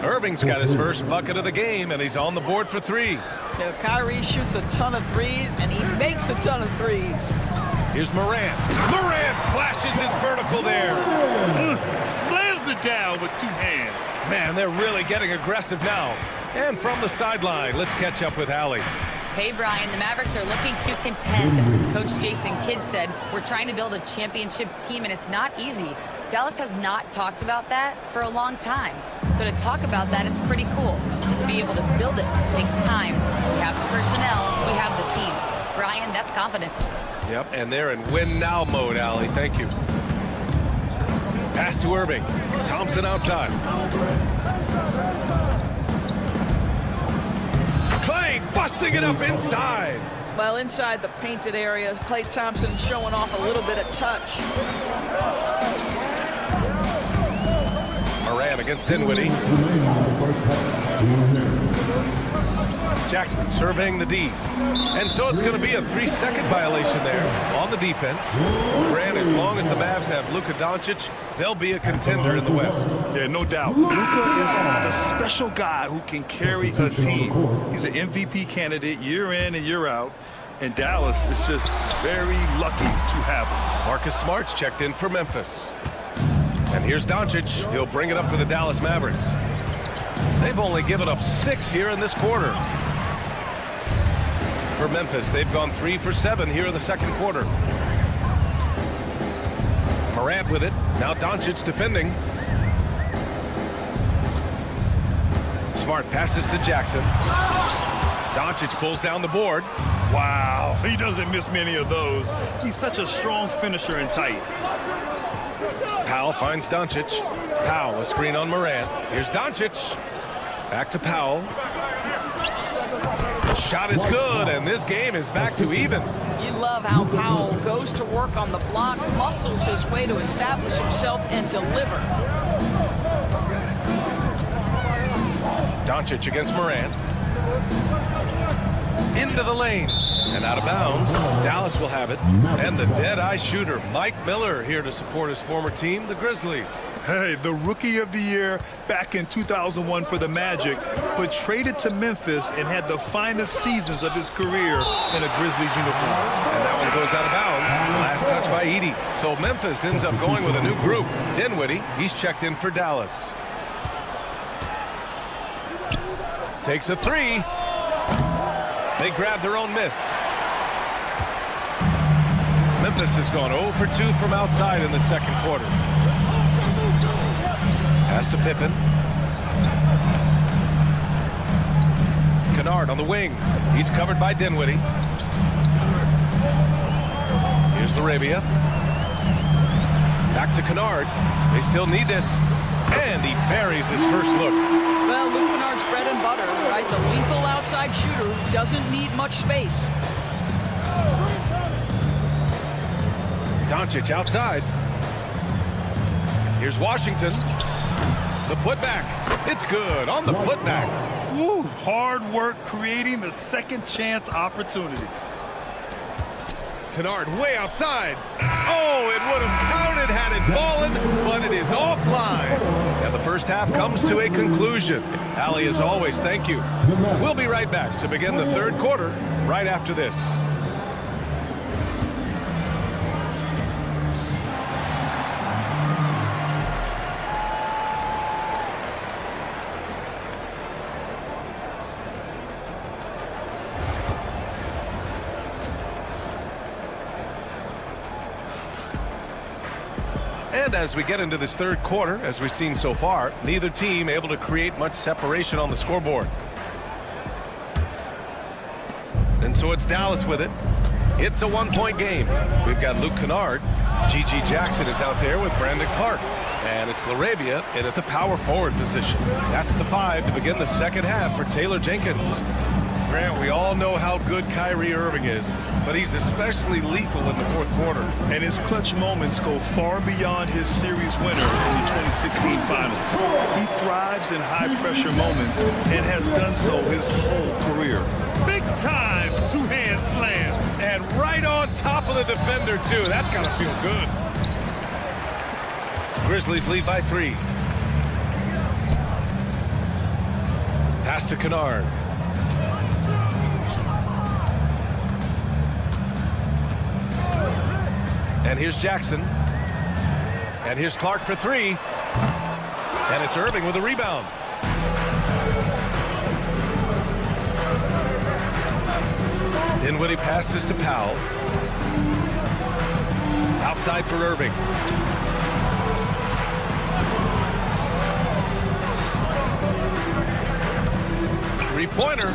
Speaker 5: Irving's got his first bucket of the game, and he's on the board for 3.
Speaker 8: You know, Kyrie shoots a ton of threes, and he makes a ton of threes.
Speaker 5: Here's Morant. Morant flashes his vertical there.
Speaker 6: Slams it down with 2 hands.
Speaker 5: Man, they're really getting aggressive now. And from the sideline, let's catch up with Allie.
Speaker 7: Hey, Brian, the Mavericks are looking to contend. Coach Jason Kidd said, we're trying to build a championship team, and it's not easy. Dallas has not talked about that for a long time. So to talk about that, it's pretty cool. To be able to build it takes time. We have the personnel, we have the team. Brian, that's confidence.
Speaker 5: Yep, and they're in win-now mode, Allie. Thank you. Pass to Irving. Thompson outside. Clay busting it up inside.
Speaker 8: Well, inside the painted areas, Klay Thompson showing off a little bit of touch.
Speaker 5: Moran against Dinwiddie. Jackson surveying the D. And so it's going to be a 3-second violation there on the defense. Grant, as long as the Mavs have Luka Doncic, they'll be a contender in the West.
Speaker 6: Yeah, no doubt. Luka is the special guy who can carry a team. He's an MVP candidate year in and year out. And Dallas is just very lucky to have him.
Speaker 5: Marcus Smart's checked in for Memphis. And here's Doncic. He'll bring it up for the Dallas Mavericks. They've only given up 6 here in this quarter. For Memphis, they've gone 3 for 7 here in the second quarter. Morant with it. Now Doncic defending. Smart passes to Jackson. Doncic pulls down the board.
Speaker 6: Wow, he doesn't miss many of those. He's such a strong finisher and tight.
Speaker 5: Powell finds Doncic. Powell, a screen on Morant. Here's Doncic. Back to Powell. The shot is good, and this game is back to even.
Speaker 8: You love how Powell goes to work on the block, muscles his way to establish himself and deliver.
Speaker 5: Doncic against Morant. Into the lane and out of bounds. Dallas will have it. And the dead-eye shooter, Mike Miller, here to support his former team, the Grizzlies.
Speaker 6: Hey, the Rookie of the Year back in 2001 for the Magic, but traded to Memphis and had the finest seasons of his career in a Grizzlies uniform.
Speaker 5: And that one goes out of bounds. Last touch by Edey. So Memphis ends up going with a new group. Dinwiddie, he's checked in for Dallas. Takes a 3. They grab their own miss. Memphis has gone 0 for 2 from outside in the second quarter. Pass to Pippen. Kennard on the wing. He's covered by Dinwiddie. Here's Laravia. Back to Kennard. They still need this. And he buries his first look.
Speaker 8: Well, Luke Kennard's bread and butter, right? The lethal outside shooter who doesn't need much space.
Speaker 5: Doncic outside. Here's Washington. The putback. It's good on the putback.
Speaker 6: Woo, hard work creating the second chance opportunity.
Speaker 5: Kennard way outside. Oh, it would have counted had it fallen, but it is offline. And the first half comes to a conclusion. Allie, as always, thank you. We'll be right back to begin the third quarter right after this. And as we get into this third quarter, as we've seen so far, neither team able to create much separation on the scoreboard. And so it's Dallas with it. It's a one-point game. We've got Luke Kennard. G.G. Jackson is out there with Brandon Clark. And it's Laravia in at the power forward position. That's the 5 to begin the second half for Taylor Jenkins. Grant, we all know how good Kyrie Irving is, but he's especially lethal in the fourth quarter.
Speaker 6: And his clutch moments go far beyond his series winner in the 2016 finals. He thrives in high-pressure moments and has done so his whole career. Big time two-hand slam.
Speaker 5: And right on top of the defender, too. That's got to feel good. Grizzlies lead by 3. Pass to Kennard. And here's Jackson. And here's Clark for 3. And it's Irving with a rebound. Dinwiddie passes to Powell. Outside for Irving. Three-pointer.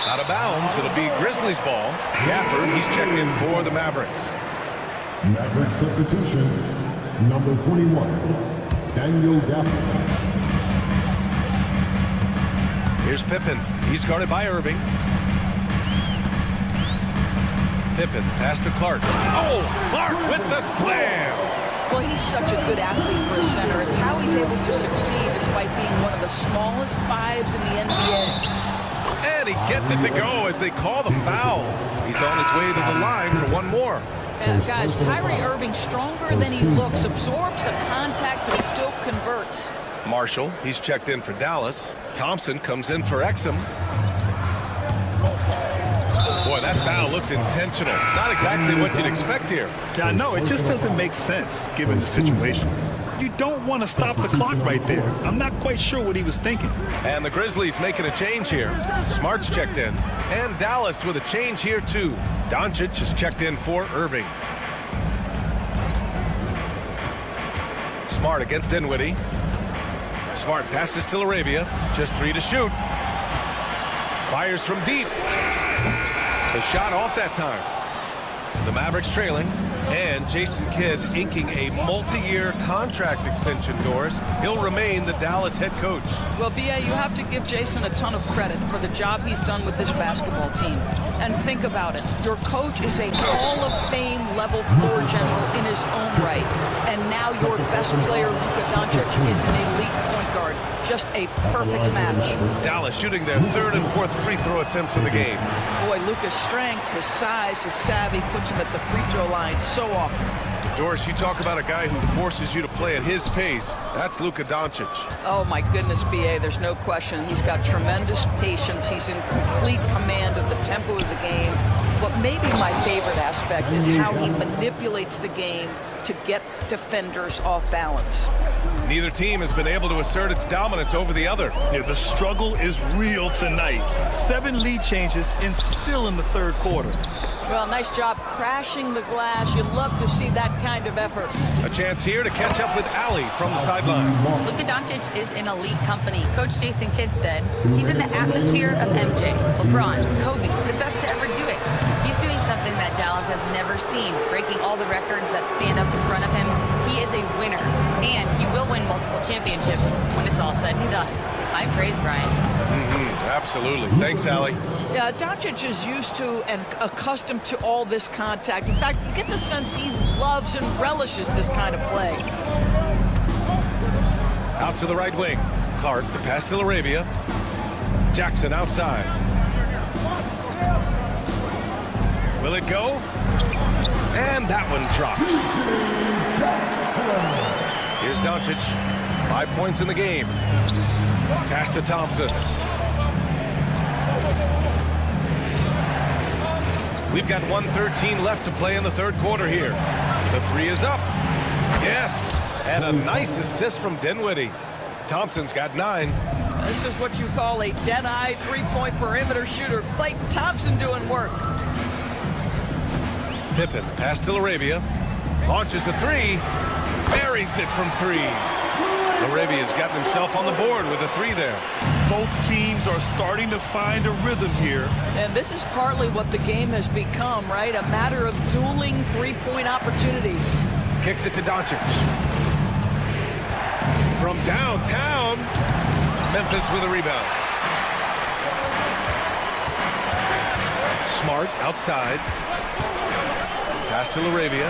Speaker 5: Out of bounds. It'll be Grizzlies ball. Gafford, he's checked in for the Mavericks.
Speaker 9: Mavericks substitution, number 21, Daniel Gafford.
Speaker 5: Here's Pippen. He's guarded by Irving. Pippen, pass to Clark. Oh, Clark with the slam.
Speaker 8: Well, he's such a good athlete for a center. It's how he's able to succeed despite being one of the smallest fives in the NBA.
Speaker 5: And he gets it to go as they call the foul. He's on his way to the line for one more.
Speaker 8: Guys, Kyrie Irving, stronger than he looks, absorbs the contact and still converts.
Speaker 5: Marshall, he's checked in for Dallas. Thompson comes in for Exum. Boy, that foul looked intentional. Not exactly what you'd expect here.
Speaker 6: Yeah, I know. It just doesn't make sense given the situation. You don't want to stop the clock right there. I'm not quite sure what he was thinking.
Speaker 5: And the Grizzlies making a change here. Smart's checked in. And Dallas with a change here, too. Doncic is checked in for Irving. Smart against Dinwiddie. Smart passes to Laravia. Just 3 to shoot. Fires from deep. The shot off that time. The Mavericks trailing. And Jason Kidd inking a multi-year contract extension, Doris. He'll remain the Dallas head coach.
Speaker 8: Well, B.A., you have to give Jason a ton of credit for the job he's done with this basketball team. And think about it. Your coach is a Hall of Fame level floor general in his own right. And now your best player, Luka Doncic, is an elite point guard. Just a perfect match.
Speaker 5: Dallas shooting their 3rd and 4th free throw attempts in the game.
Speaker 8: Boy, Luka's strength, his size, his savvy puts him at the free throw line so often.
Speaker 5: Doris, you talk about a guy who forces you to play at his pace. That's Luka Doncic.
Speaker 8: Oh, my goodness, B.A., there's no question. He's got tremendous patience. He's in complete command of the tempo of the game. But maybe my favorite aspect is how he manipulates the game to get defenders off balance.
Speaker 5: Neither team has been able to assert its dominance over the other.
Speaker 6: Yeah, the struggle is real tonight. 7 lead changes and still in the 3rd quarter.
Speaker 8: Well, nice job crashing the glass. You'd love to see that kind of effort.
Speaker 5: A chance here to catch up with Allie from the sideline.
Speaker 7: Luka Doncic is in elite company. Coach Jason Kidd said he's in the atmosphere of MJ, LeBron, Kobe, the best to ever do it. He's doing something that Dallas has never seen, breaking all the records that stand up in front of him. He is a winner, and he will win multiple championships when it's all said and done. High praise, Brian.
Speaker 5: Absolutely. Thanks, Allie.
Speaker 8: Yeah, Doncic is used to and accustomed to all this contact. In fact, you get the sense he loves and relishes this kind of play.
Speaker 5: Out to the right wing. Clark, the pass to Laravia. Jackson outside. Will it go? And that one drops. Here's Doncic. 5 points in the game. Pass to Thompson. We've got 1:13 left to play in the 3rd quarter here. The 3 is up. Yes. And a nice assist from Dinwiddie. Thompson's got 9.
Speaker 8: This is what you call a dead-eye three-point perimeter shooter. Clayton Thompson doing work.
Speaker 5: Pippen, pass to Laravia. Launches a 3. Buries it from 3. Laravia's gotten himself on the board with a 3 there.
Speaker 6: Both teams are starting to find a rhythm here.
Speaker 8: And this is partly what the game has become, right? A matter of dueling three-point opportunities.
Speaker 5: Kicks it to Doncic. From downtown, Memphis with a rebound. Smart outside. Pass to Laravia.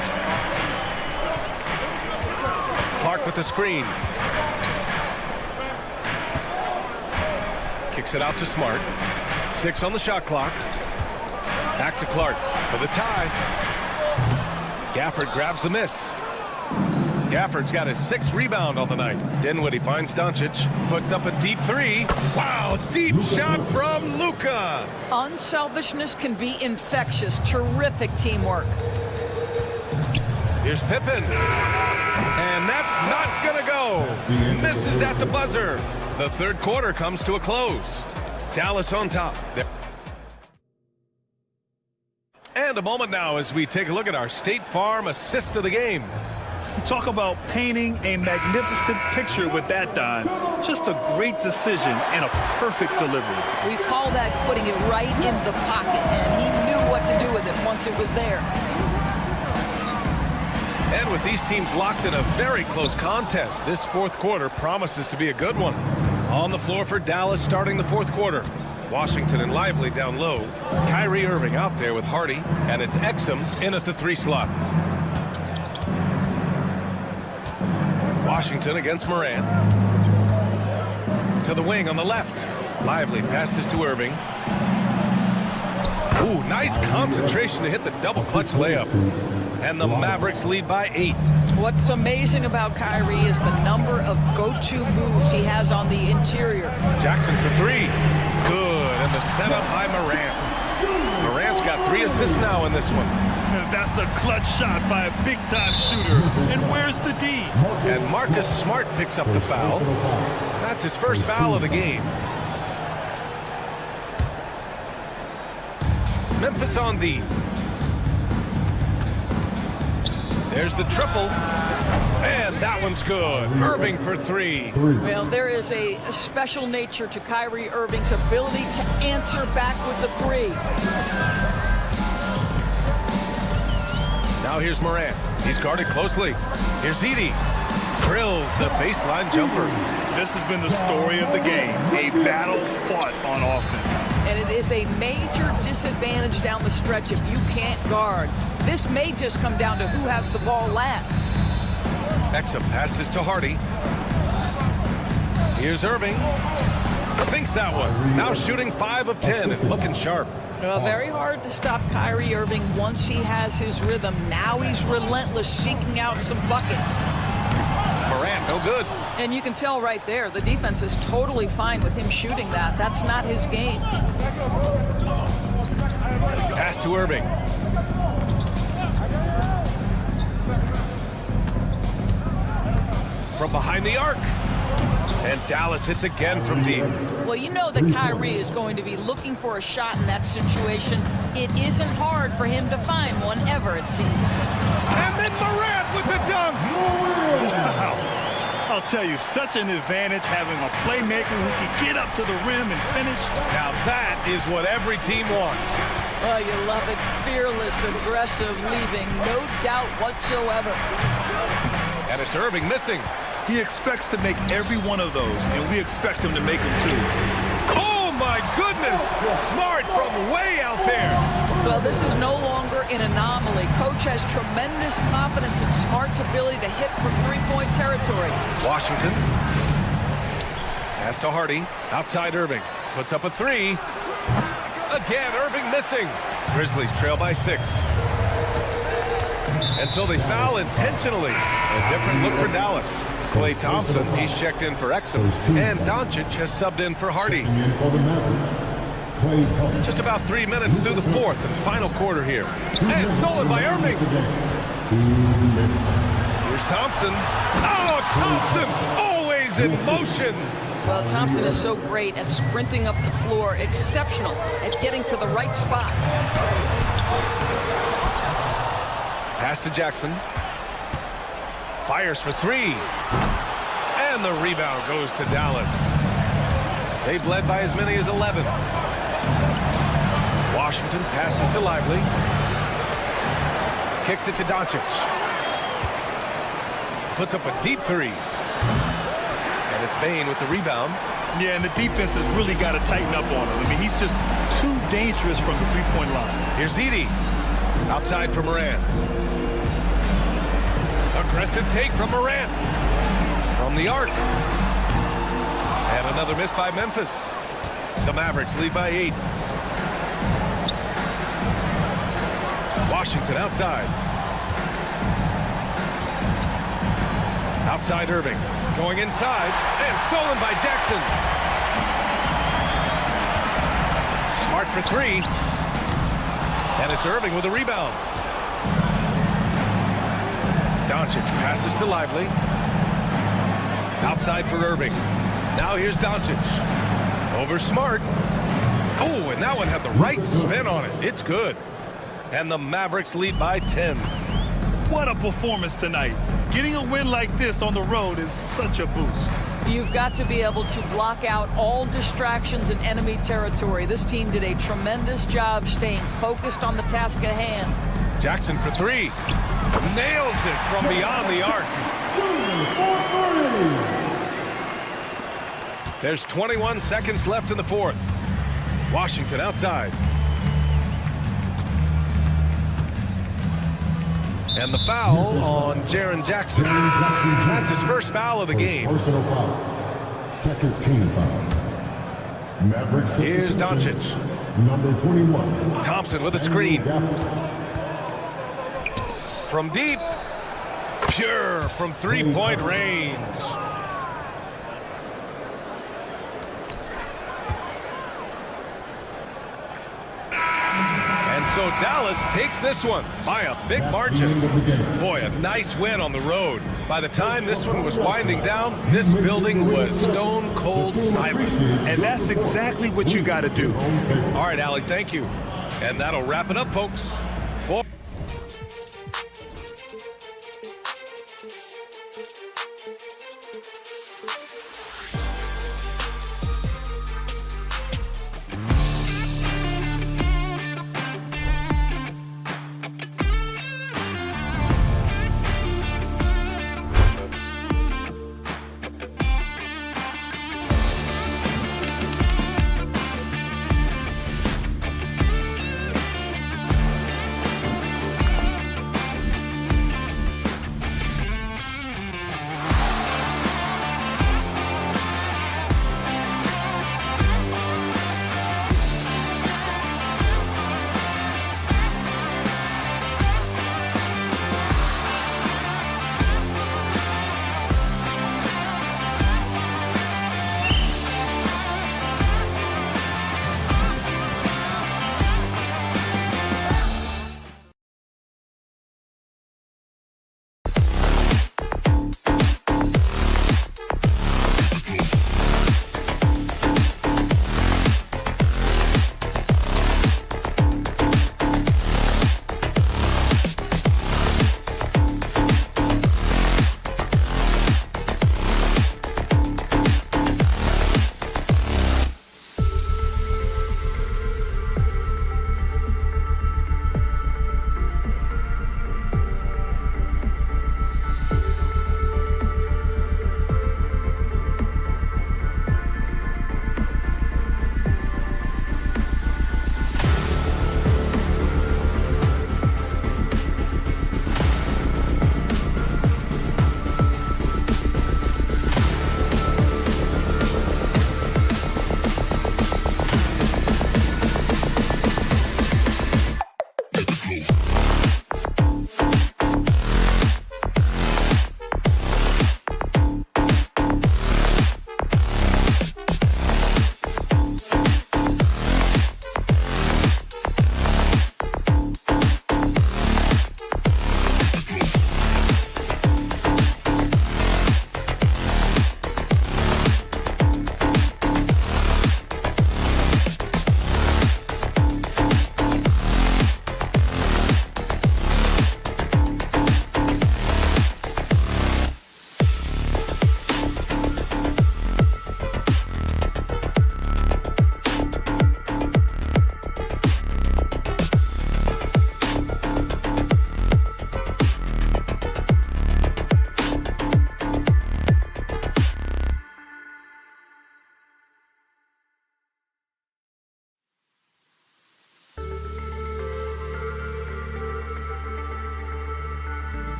Speaker 5: Clark with the screen. Kicks it out to Smart. 6 on the shot clock. Back to Clark for the tie. Gafford grabs the miss. Gafford's got his 6th rebound on the night. Dinwiddie finds Doncic, puts up a deep 3. Wow, deep shot from Luka.
Speaker 8: Unselfishness can be infectious. Terrific teamwork.
Speaker 5: Here's Pippen. And that's not gonna go. Misses at the buzzer. The 3rd quarter comes to a close. Dallas on top. And a moment now as we take a look at our State Farm assist of the game.
Speaker 6: You talk about painting a magnificent picture with that, Don. Just a great decision and a perfect delivery.
Speaker 8: We call that putting it right in the pocket, and he knew what to do with it once it was there.
Speaker 5: And with these teams locked in a very close contest, this 4th quarter promises to be a good one. On the floor for Dallas starting the 4th quarter. Washington and Lively down low. Kyrie Irving out there with Hardy, and it's Exum in at the 3 slot. Washington against Morant. To the wing on the left. Lively passes to Irving. Ooh, nice concentration to hit the double clutch layup. And the Mavericks lead by 8.
Speaker 8: What's amazing about Kyrie is the number of go-to moves he has on the interior.
Speaker 5: Jackson for 3. Good, and the setup by Morant. Morant's got 3 assists now in this one.
Speaker 6: That's a clutch shot by a big-time shooter. And where's the D?
Speaker 5: And Marcus Smart picks up the foul. That's his first foul of the game. Memphis on D. There's the triple. And that one's good. Irving for 3.
Speaker 8: Well, there is a special nature to Kyrie Irving's ability to answer back with the 3.
Speaker 5: Now here's Morant. He's guarded closely. Here's Edey. Drills the baseline jumper.
Speaker 6: This has been the story of the game. A battle fought on offense.
Speaker 8: And it is a major disadvantage down the stretch if you can't guard. This may just come down to who has the ball last.
Speaker 5: Exum passes to Hardy. Here's Irving. Sinks that one. Now shooting 5 of 10 and looking sharp.
Speaker 8: Well, very hard to stop Kyrie Irving once he has his rhythm. Now he's relentless, seeking out some buckets.
Speaker 5: Morant, no good.
Speaker 8: And you can tell right there, the defense is totally fine with him shooting that. That's not his game.
Speaker 5: Pass to Irving. From behind the arc. And Dallas hits again from deep.
Speaker 8: Well, you know that Kyrie is going to be looking for a shot in that situation. It isn't hard for him to find one ever, it seems.
Speaker 5: And then Morant with the dunk.
Speaker 6: Wow. I'll tell you, such an advantage having a playmaker who can get up to the rim and finish.
Speaker 5: Now that is what every team wants.
Speaker 8: Oh, you love it. Fearless, aggressive, leaving no doubt whatsoever.
Speaker 5: And it's Irving missing.
Speaker 6: He expects to make every one of those, and we expect him to make them too.
Speaker 5: Oh my goodness! Smart from way out there.
Speaker 8: Well, this is no longer an anomaly. Coach has tremendous confidence in Smart's ability to hit from three-point territory.
Speaker 5: Washington. Pass to Hardy. Outside Irving. Puts up a 3. Again, Irving missing. Grizzlies trail by 6. And so they foul intentionally. A different look for Dallas. Klay Thompson, he's checked in for Exum. And Doncic has subbed in for Hardy. Just about 3 minutes through the 4th and final quarter here. And stolen by Irving. Here's Thompson. Oh, Thompson always in motion.
Speaker 8: Well, Thompson is so great at sprinting up the floor, exceptional at getting to the right spot.
Speaker 5: Pass to Jackson. Fires for 3. And the rebound goes to Dallas. They've led by as many as 11. Washington passes to Lively. Kicks it to Doncic. Puts up a deep 3. And it's Bane with the rebound.
Speaker 6: Yeah, and the defense has really got to tighten up on him. I mean, he's just too dangerous from the three-point line.
Speaker 5: Here's Edey. Outside for Morant. Aggressive take from Morant. From the arc. And another miss by Memphis. The Mavericks lead by 8. Washington outside. Outside Irving. Going inside. And stolen by Jackson. Smart for 3. And it's Irving with a rebound. Doncic passes to Lively. Outside for Irving. Now here's Doncic. Over Smart. Oh, and that one had the right spin on it. It's good. And the Mavericks lead by 10.
Speaker 6: What a performance tonight. Getting a win like this on the road is such a boost.
Speaker 8: You've got to be able to block out all distractions in enemy territory. This team did a tremendous job staying focused on the task at hand.
Speaker 5: Jackson for 3. Nails it from beyond the arc. There's 21 seconds left in the 4th. Washington outside. And the foul on Jaren Jackson. That's his first foul of the game.
Speaker 9: Personal foul. Second team foul. Mavericks.
Speaker 5: Here's
Speaker 9: substitution,
Speaker 5: Doncic.
Speaker 9: Number 21.
Speaker 5: Thompson with a screen.
Speaker 9: Gafford.
Speaker 5: From deep. Pure from three-point range. And so Dallas takes this one by a big margin. Boy, a nice win on the road. By the time this one was winding down, this building was stone cold silent.
Speaker 6: And that's exactly what you got to do.
Speaker 5: All right, Allie, thank you. And that'll wrap it up, folks.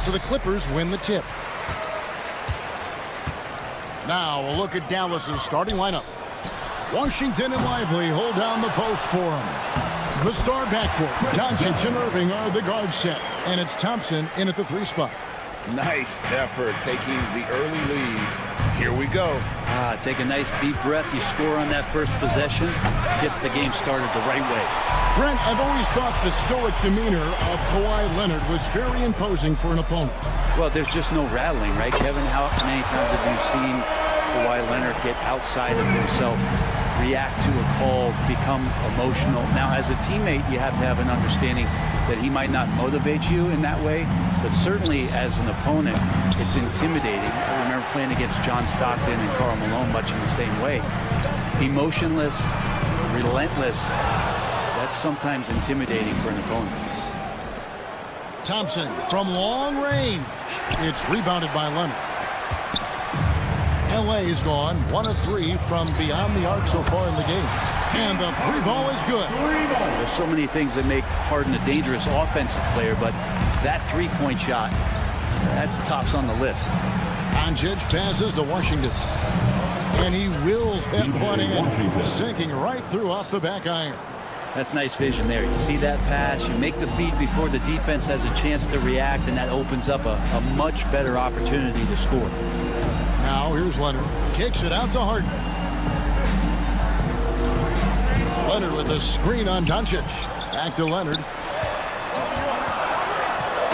Speaker 1: so the Clippers win the tip. Now a look at Dallas's starting lineup. Washington and Lively hold down the post for him. The star backcourt, Doncic and Irving are the guard set, and it's Thompson in at the 3 spot.
Speaker 2: Nice effort taking the early lead. Here we go.
Speaker 4: Take a nice deep breath. You score on that first possession. Gets the game started the right way.
Speaker 1: Brent, I've always thought the stoic demeanor of Kawhi Leonard was very imposing for an opponent.
Speaker 4: Well, there's just no rattling, right, Kevin? How many times have you seen Kawhi Leonard get outside of himself, react to a call, become emotional? Now, as a teammate, you have to have an understanding that he might not motivate you in that way, but certainly as an opponent, it's intimidating. I remember playing against John Stockton and Karl Malone much in the same way. Emotionless, relentless. That's sometimes intimidating for an opponent.
Speaker 1: Thompson from long range. It's rebounded by Leonard. CLA is gone 1 of 3 from beyond the arc so far in the game. And the 3 ball is good.
Speaker 4: There's so many things that make Harden a dangerous offensive player, but that 3-point shot, that's tops on the list.
Speaker 1: Doncic passes to Washington. And he wills that one in, sinking right through off the back iron.
Speaker 4: That's nice vision there. You see that pass, you make the feed before the defense has a chance to react, and that opens up a much better opportunity to score.
Speaker 1: Now here's Leonard. Kicks it out to Harden. Leonard with a screen on Doncic. Back to Leonard.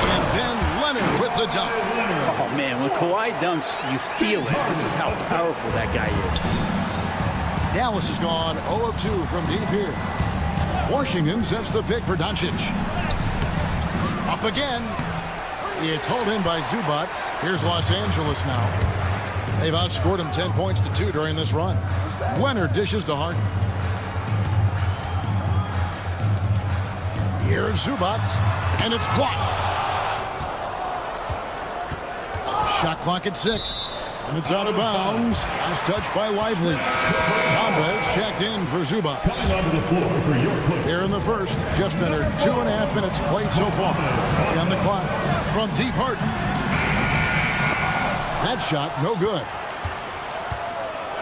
Speaker 1: And then Leonard with the dunk.
Speaker 4: Oh, man, when Kawhi dunks, you feel it. This is how powerful that guy is.
Speaker 1: Dallas is gone 0 of 2 from deep here. Washington sets the pick for Doncic. Up again. It's hauled in by Zubac. Here's Los Angeles now. They've outscored him 10 points to 2 during this run. Leonard dishes to Harden. Here's Zubac, and it's blocked. Shot clock at 6, and it's out of bounds. Last touch by Lively. Bombas checked in for Zubac. Here in the first, just under 2.5 minutes played so far. On the clock from deep Harden. That shot, no good.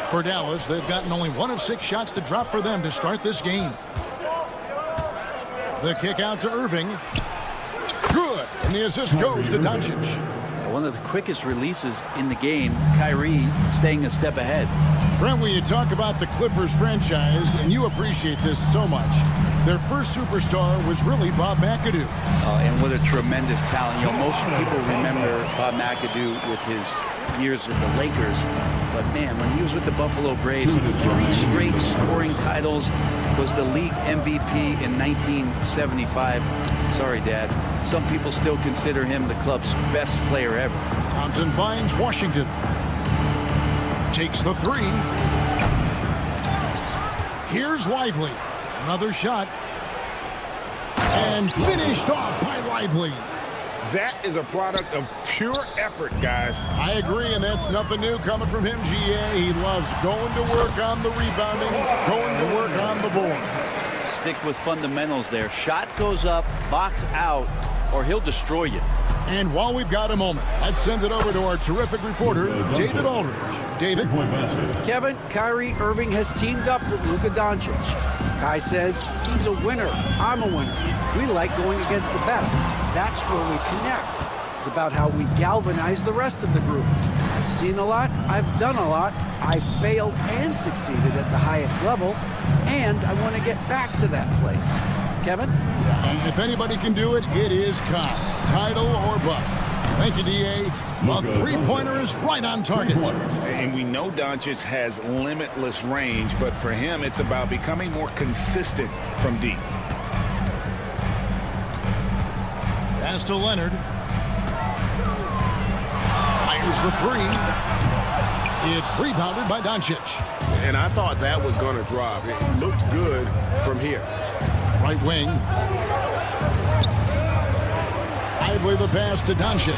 Speaker 1: For Dallas, they've gotten only 1 of 6 shots to drop for them to start this game. The kick out to Irving. Good. And the assist goes to Doncic.
Speaker 4: One of the quickest releases in the game. Kyrie staying a step ahead.
Speaker 1: Brent, when you talk about the Clippers franchise, and you appreciate this so much, their first superstar was really Bob McAdoo.
Speaker 4: And what a tremendous talent. You know, most people remember Bob McAdoo with his years with the Lakers. But, man, when he was with the Buffalo Braves, 3 straight scoring titles, was the league MVP in 1975. Sorry, Dad. Some people still consider him the club's best player ever.
Speaker 1: Thompson finds Washington. Takes the 3. Here's Lively. Another shot. And finished off by Lively.
Speaker 2: That is a product of pure effort, guys.
Speaker 1: I agree, and that's nothing new coming from him, GA. He loves going to work on the rebounding, going to work on the board.
Speaker 4: Stick with fundamentals there. Shot goes up, box out, or he'll destroy you.
Speaker 1: And while we've got a moment, let's send it over to our terrific reporter, David Aldridge. David?
Speaker 4: Kevin,
Speaker 10: Kyrie Irving has teamed up with Luka Doncic. Kai says he's a winner. I'm a winner. We like going against the best. That's where we connect. It's about how we galvanize the rest of the group. I've seen a lot. I've done a lot. I've failed and succeeded at the highest level. And I want to get back to that place. Kevin?
Speaker 1: And if anybody can do it, it is Kai. Title or bust. Thank you, D.A. A three-pointer is right on target.
Speaker 2: And we know Doncic has limitless range, but for him, it's about becoming more consistent from deep.
Speaker 1: Pass to Leonard. Fires the 3. It's rebounded by Doncic.
Speaker 11: And I thought that was going to drop. It looked good from here.
Speaker 1: Right wing. Lively the pass to Doncic.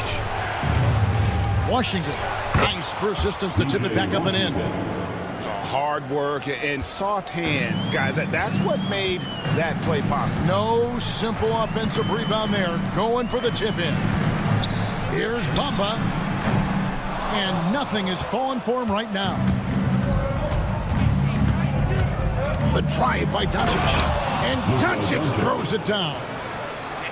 Speaker 1: Washington. Nice persistence to tip it back up and in.
Speaker 11: Hard work and soft hands, guys. That's what made that play possible.
Speaker 1: No simple offensive rebound there. Going for the tip in. Here's Bamba. And nothing is falling for him right now. The drive by Doncic. And Doncic throws it down.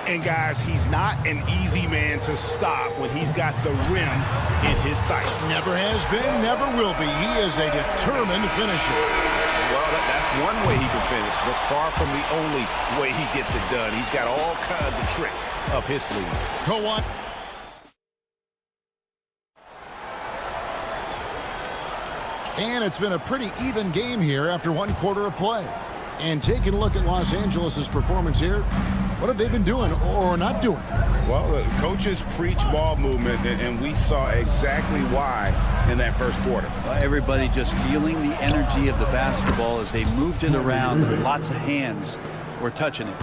Speaker 11: And guys, he's not an easy man to stop when he's got the rim in his sights.
Speaker 1: Never has been, never will be. He is a determined finisher.
Speaker 11: Well, that's one way he can finish, but far from the only way he gets it done. He's got all kinds of tricks up his sleeve.
Speaker 1: Go on. And it's been a pretty even game here after one quarter of play. And taking a look at Los Angeles' performance here, what have they been doing or not doing?
Speaker 11: Well, the coaches preach ball movement, and we saw exactly why in that first quarter.
Speaker 4: Everybody just feeling the energy of the basketball as they moved it around, and lots of hands were touching it.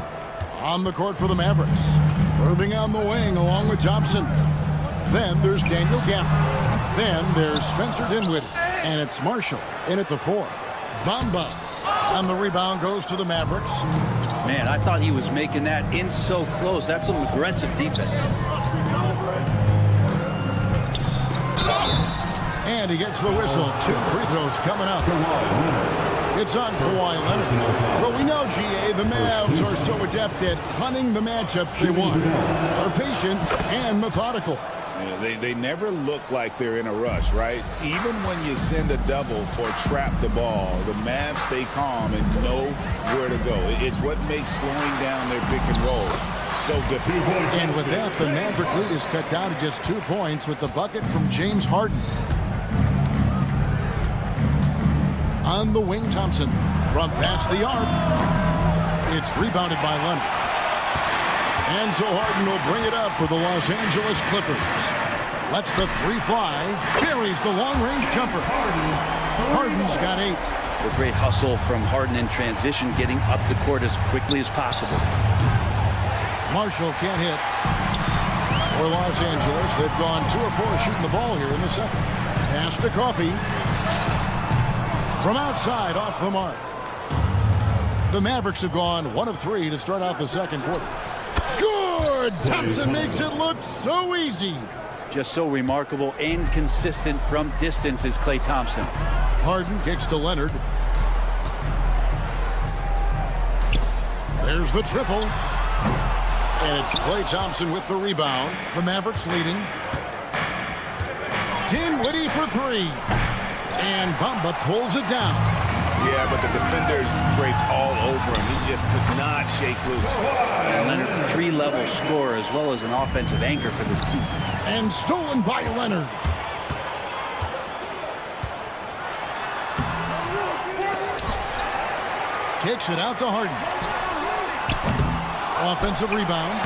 Speaker 1: On the court for the Mavericks. Moving on the wing along with Thompson. Then there's Daniel Gafford. Then there's Spencer Dinwiddie. And it's Marshall in at the 4. Bamba on the rebound goes to the Mavericks.
Speaker 4: Man, I thought he was making that in so close. That's some aggressive defense.
Speaker 1: And he gets the whistle. 2 free throws coming up. It's on Kawhi Leonard. Well, we know, GA, the Mavs are so adept at hunting the matchups they want. They're patient and methodical.
Speaker 2: Yeah, they never look like they're in a rush, right? Even when you send a double or trap the ball, the Mavs stay calm and know where to go. It's what makes slowing down their pick and roll so difficult.
Speaker 1: And with that, the Maverick lead is cut down to just 2 points with the bucket from James Harden. On the wing, Thompson from past the arc. It's rebounded by Leonard. And so Harden will bring it up for the Los Angeles Clippers. Lets the 3 fly. Carries the long-range jumper. Harden's got 8.
Speaker 4: A great hustle from Harden in transition, getting up the court as quickly as possible.
Speaker 1: Marshall can't hit. For Los Angeles, they've gone 2 of 4 shooting the ball here in the second. Pass to Coffey. From outside, off the mark. The Mavericks have gone 1 of 3 to start out the second quarter. Good! Thompson makes it look so easy.
Speaker 4: Just so remarkable and consistent from distance is Klay Thompson.
Speaker 1: Harden kicks to Leonard. There's the triple. And it's Klay Thompson with the rebound. The Mavericks leading. Dinwiddie for 3. And Bamba pulls it down.
Speaker 2: Yeah, but the defenders draped all over him. He just could not shake loose.
Speaker 4: And Leonard, 3-level scorer as well as an offensive anchor for this team.
Speaker 1: And stolen by Leonard. Kicks it out to Harden. Offensive rebound.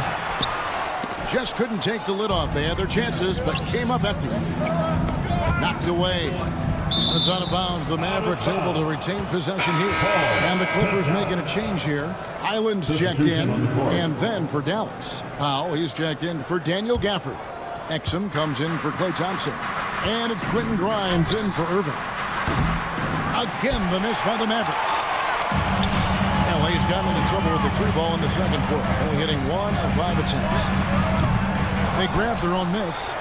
Speaker 1: Just couldn't take the lid off. They had their chances, but came up empty. Knocked away. It's out of bounds. The Mavericks able to retain possession here. And the Clippers making a change here. Highland's checked in. And then for Dallas. Powell, he's checked in for Daniel Gafford. Exum comes in for Klay Thompson. And it's Quentin Grimes in for Irving. Again, the miss by the Mavericks. LA's gotten into trouble with the 3 ball in the second quarter. Only hitting 1 of 5 attempts. They grabbed their own miss.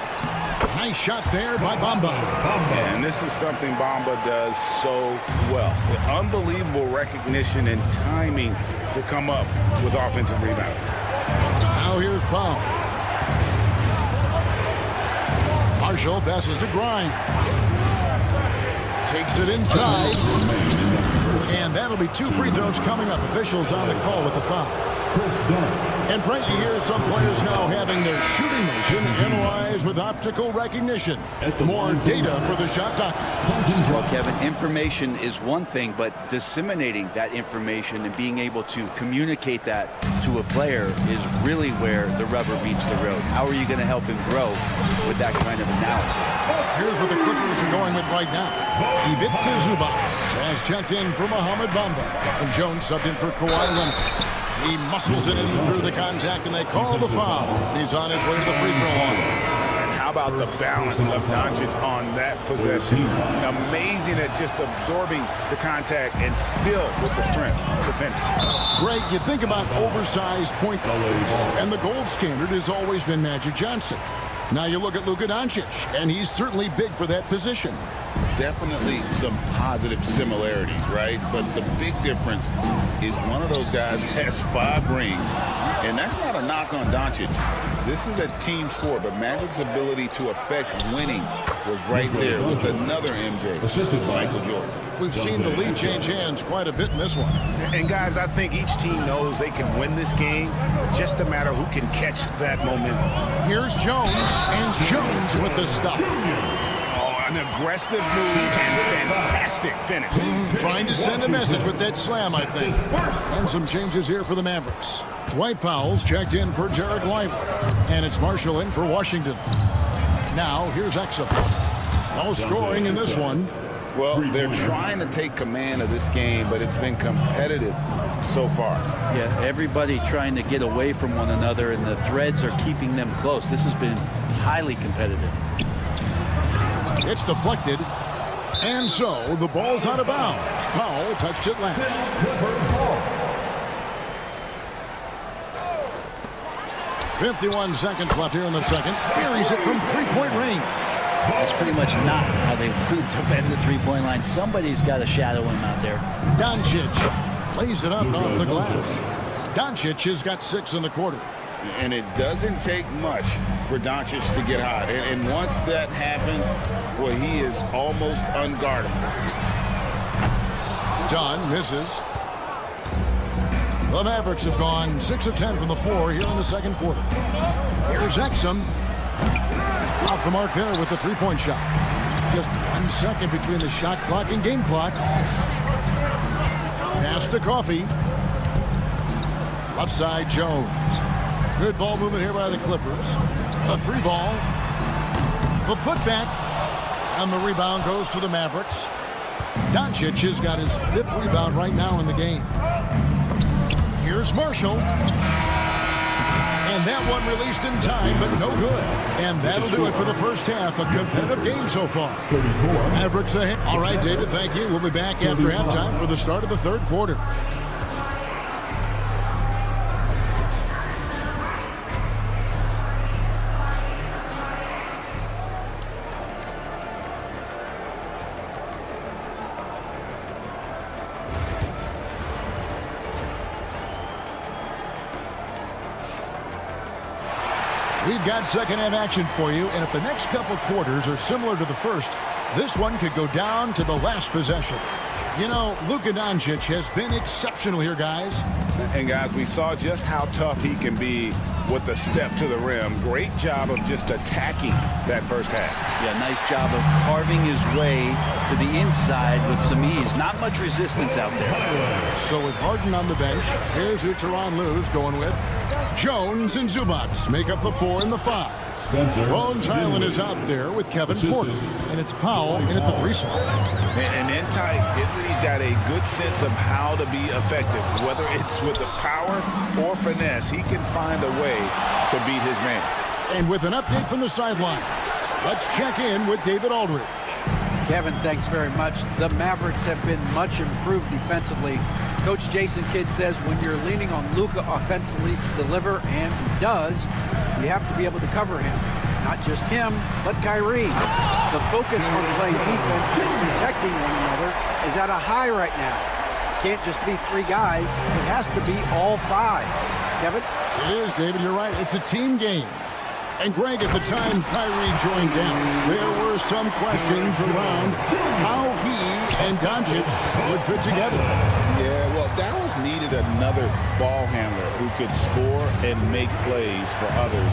Speaker 1: Nice shot there by Bamba.
Speaker 2: And this is something Bamba does so well. The unbelievable recognition and timing to come up with offensive rebounds.
Speaker 1: Now here's Powell. Marshall passes to Grimes. Takes it inside. And that'll be 2 free throws coming up. Officials on the call with the foul. And Frank, you hear some players now having their shooting motion analyzed with optical recognition. More data for the shot doctor.
Speaker 4: Well, Kevin, information is one thing, but disseminating that information and being able to communicate that to a player is really where the rubber meets the road. How are you going to help him grow with that kind of analysis?
Speaker 1: Here's what the Clippers are going with right now. Ivica Zubac has checked in for Mohamed Bamba. And Jones subbed in for Kawhi Leonard. He muscles it in through the contact, and they call the foul. He's on his way to the free throw line.
Speaker 2: And how about the balance of Doncic on that possession? Amazing at just absorbing the contact and still with the strength to finish.
Speaker 1: Greg, you think about oversized point guards, and the gold standard has always been Magic Johnson. Now you look at Luka Doncic, and he's certainly big for that position.
Speaker 2: Definitely some positive similarities, right? But the big difference is one of those guys has 5 rings, and that's not a knock on Doncic. This is a team sport, but Magic's ability to affect winning was right there with another MJ, Michael Jordan.
Speaker 1: We've seen the lead change hands quite a bit in this one.
Speaker 11: And guys, I think each team knows they can win this game, just a matter who can catch that momentum.
Speaker 1: Here's Jones, and Jones with the stop.
Speaker 11: An aggressive move and fantastic finish.
Speaker 1: Trying to send a message with that slam, I think. And some changes here for the Mavericks. Dwight Powell's checked in for Derek Lively. And it's Marshall in for Washington. Now, here's Exum. No scoring in this one.
Speaker 2: Well, they're trying to take command of this game, but it's been competitive so far.
Speaker 4: Yeah, everybody trying to get away from one another, and the threads are keeping them close. This has been highly competitive.
Speaker 1: It's deflected, and so the ball's out of bounds. Powell touched it last. 51 seconds left here in the second. Buries it from three-point range.
Speaker 4: That's pretty much not how they want to defend the three-point line. Somebody's got to shadow him out there.
Speaker 1: Doncic lays it up off the glass. Doncic has got 6 in the quarter.
Speaker 2: And it doesn't take much for Doncic to get hot. And once that happens, boy, he is almost unguardable.
Speaker 1: John misses. The Mavericks have gone 6 of 10 from the floor here in the second quarter. Here's Exum. Off the mark there with the three-point shot. Just 1 second between the shot clock and game clock. Pass to Coffee. Left side, Jones. Good ball movement here by the Clippers. A 3-ball. The putback. And the rebound goes to the Mavericks. Doncic has got his 5th rebound right now in the game. Here's Marshall. And that one released in time, but no good. And that'll do it for the first half. A competitive game so far. Mavericks ahead. All right, David, thank you. We'll be back after halftime for the start of the third quarter. We've got second half action for you, and if the next couple quarters are similar to the first, this one could go down to the last possession. You know, Luka Doncic has been exceptional here, guys.
Speaker 2: And guys, we saw just how tough he can be with the step to the rim. Great job of just attacking that first half.
Speaker 4: Yeah, nice job of carving his way to the inside with some ease. Not much resistance out there.
Speaker 1: So with Harden on the bench, here's who Tyronn Lue's going with. Jones and Zubac make up the 4 and the 5. Bones Highland is out there with Kevin Porter, and it's Powell in at the 3 slot.
Speaker 2: And in tight, he's got a good sense of how to be effective. Whether it's with the power or finesse, he can find a way to beat his man.
Speaker 1: And with an update from the sideline, let's check in with David Aldridge.
Speaker 10: Kevin, thanks very much. The Mavericks have been much improved defensively. Coach Jason Kidd says when you're leaning on Luka offensively to deliver, and he does, you have to be able to cover him. Not just him, but Kyrie. The focus on playing defense and protecting one another is at a high right now. It can't just be 3 guys. It has to be all 5. Kevin?
Speaker 1: It is, David. You're right. It's a team game. And Greg, at the time Kyrie joined Dallas, there were some questions around how he and Doncic would fit together.
Speaker 2: Yeah, well, Dallas needed another ball handler who could score and make plays for others.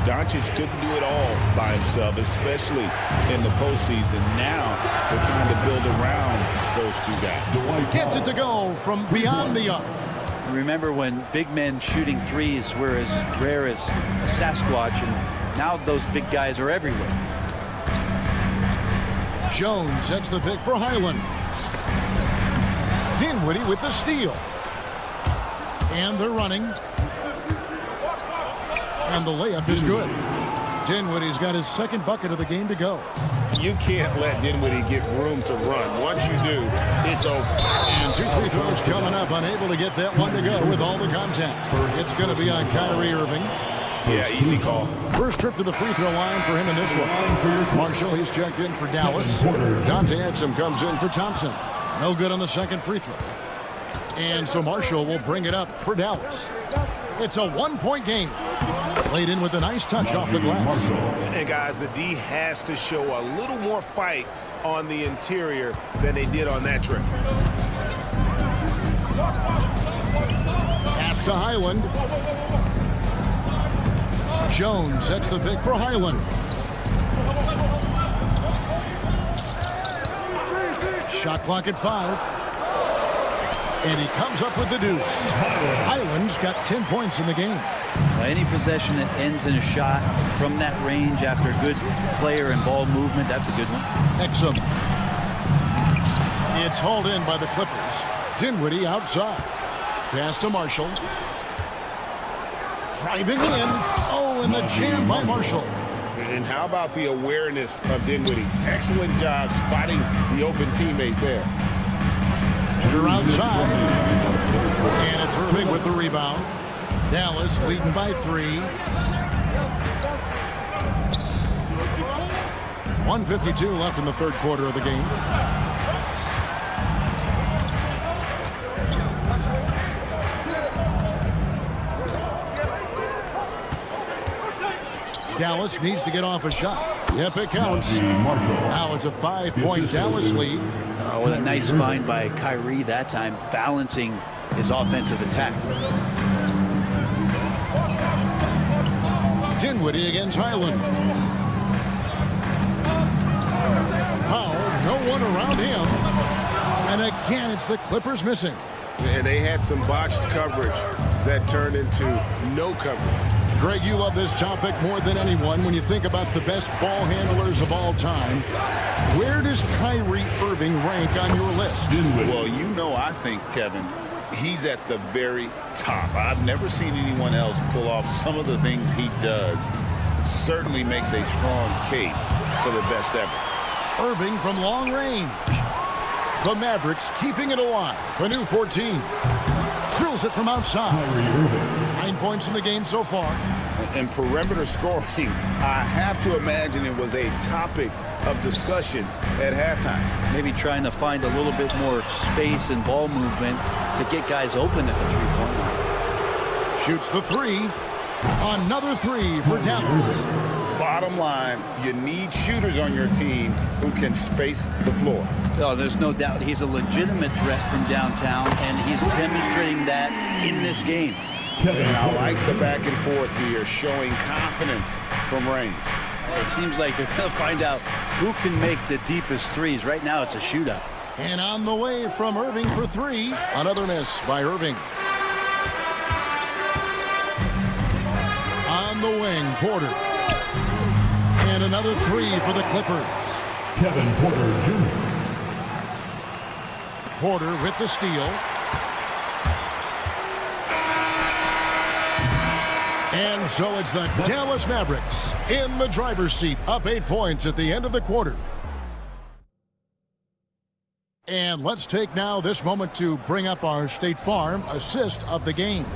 Speaker 2: Doncic couldn't do it all by himself, especially in the postseason. Now they're trying to build around those 2 guys.
Speaker 1: Gets it to go from beyond the arc.
Speaker 4: Remember when big men shooting threes were as rare as a Sasquatch, and now those big guys are everywhere.
Speaker 1: Jones sets the pick for Highland. Dinwiddie with the steal. And they're running. And the layup is good. Dinwiddie's got his 2nd bucket of the game to go.
Speaker 2: You can't let Dinwiddie get room to run. Once you do, it's over.
Speaker 1: And 2 free throws coming up. Unable to get that one to go with all the contact. It's going to be on Kyrie Irving.
Speaker 11: Yeah, easy call.
Speaker 1: First trip to the free throw line for him in this one. Marshall, he's checked in for Dallas. Dante Exum comes in for Thompson. No good on the second free throw. And so Marshall will bring it up for Dallas. It's a one-point game. Laid in with a nice touch off the glass.
Speaker 11: And guys, the D has to show a little more fight on the interior than they did on that trip.
Speaker 1: Pass to Highland. Jones sets the pick for Highland. Shot clock at 5. And he comes up with the deuce. Highland's got 10 points in the game.
Speaker 4: Any possession that ends in a shot from that range after a good player and ball movement, that's a good one.
Speaker 1: Exum. It's hauled in by the Clippers. Dinwiddie outside. Pass to Marshall. Driving in. Oh, and the jam by Marshall.
Speaker 11: And how about the awareness of Dinwiddie? Excellent job spotting the open teammate there.
Speaker 1: They're outside. And it's Irving with the rebound. Dallas leading by 3. 1:52 left in the third quarter of the game. Dallas needs to get off a shot. Yep, it counts. Now it's a 5-point Dallas lead.
Speaker 4: Oh, what a nice find by Kyrie that time, balancing his offensive attack.
Speaker 1: Dinwiddie against Highland. Powell, no one around him. And again, it's the Clippers missing.
Speaker 11: And they had some botched coverage that turned into no coverage.
Speaker 1: Greg, you love this topic more than anyone when you think about the best ball handlers of all time. Where does Kyrie Irving rank on your list?
Speaker 2: Well, you know, I think, Kevin, he's at the very top. I've never seen anyone else pull off some of the things he does. Certainly makes a strong case for the best ever.
Speaker 1: Irving from long range. The Mavericks keeping it alive. The new 14. Drills it from outside. 9 points in the game so far.
Speaker 2: And perimeter scoring, I have to imagine it was a topic of discussion at halftime.
Speaker 4: Maybe trying to find a little bit more space and ball movement to get guys open at the three-point line.
Speaker 1: Shoots the 3. Another 3 for Dallas.
Speaker 2: Bottom line, you need shooters on your team who can space the floor.
Speaker 4: Oh, there's no doubt he's a legitimate threat from downtown, and he's demonstrating that in this game.
Speaker 2: And I like the back and forth here, showing confidence from range.
Speaker 4: It seems like they're going to find out who can make the deepest threes. Right now, it's a shootout.
Speaker 1: And on the way from Irving for 3. Another miss by Irving. On the wing, Porter. And another 3 for the Clippers.
Speaker 9: Kevin Porter Jr.
Speaker 1: Porter with the steal. And so it's the Dallas Mavericks in the driver's seat, up 8 points at the end of the quarter. And let's take now this moment to bring up our State Farm assist of the game.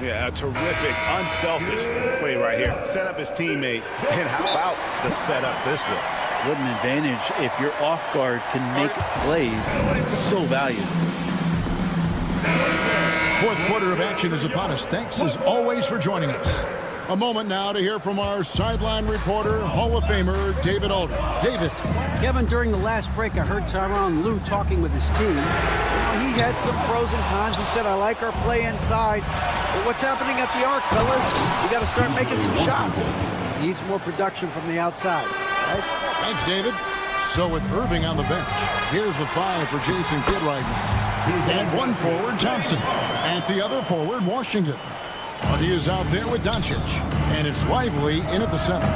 Speaker 11: Yeah, a terrific, unselfish play right here. Set up his teammate, and how about the setup this was?
Speaker 4: What an advantage if your off guard can make plays so valuable.
Speaker 1: Fourth quarter of action is upon us. Thanks as always for joining us. A moment now to hear from our sideline reporter, Hall of Famer David Aldridge. David.
Speaker 10: Kevin, during the last break, I heard Tyronn Lue talking with his team. He had some pros and cons. He said, I like our play inside. But what's happening at the arc, fellas? We got to start making some shots. Needs more production from the outside. Guys?
Speaker 1: Thanks, David. So with Irving on the bench, here's the 5 for Jason Kidd right now. And one forward, Thompson. And the other forward, Washington. But he is out there with Doncic. And it's Lively in at the center.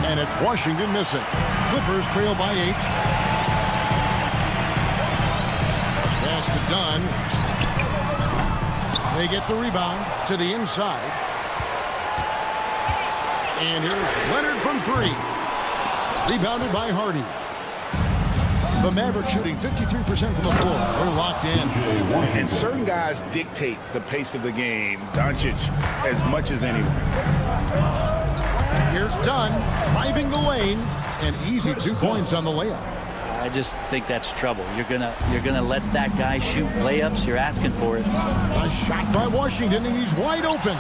Speaker 1: And it's Washington missing. Clippers trail by 8. Pass to Dunn. They get the rebound to the inside. And here's Leonard from 3. Rebounded by Hardy. The Mavericks shooting 53% from the floor. They're locked in.
Speaker 11: And certain guys dictate the pace of the game. Doncic as much as anyone.
Speaker 1: Here's Dunn driving the lane. An easy 2 points on the layup.
Speaker 12: I just think that's trouble. You're gonna let that guy shoot layups. You're asking for it.
Speaker 1: A shot by Washington, and he's wide open.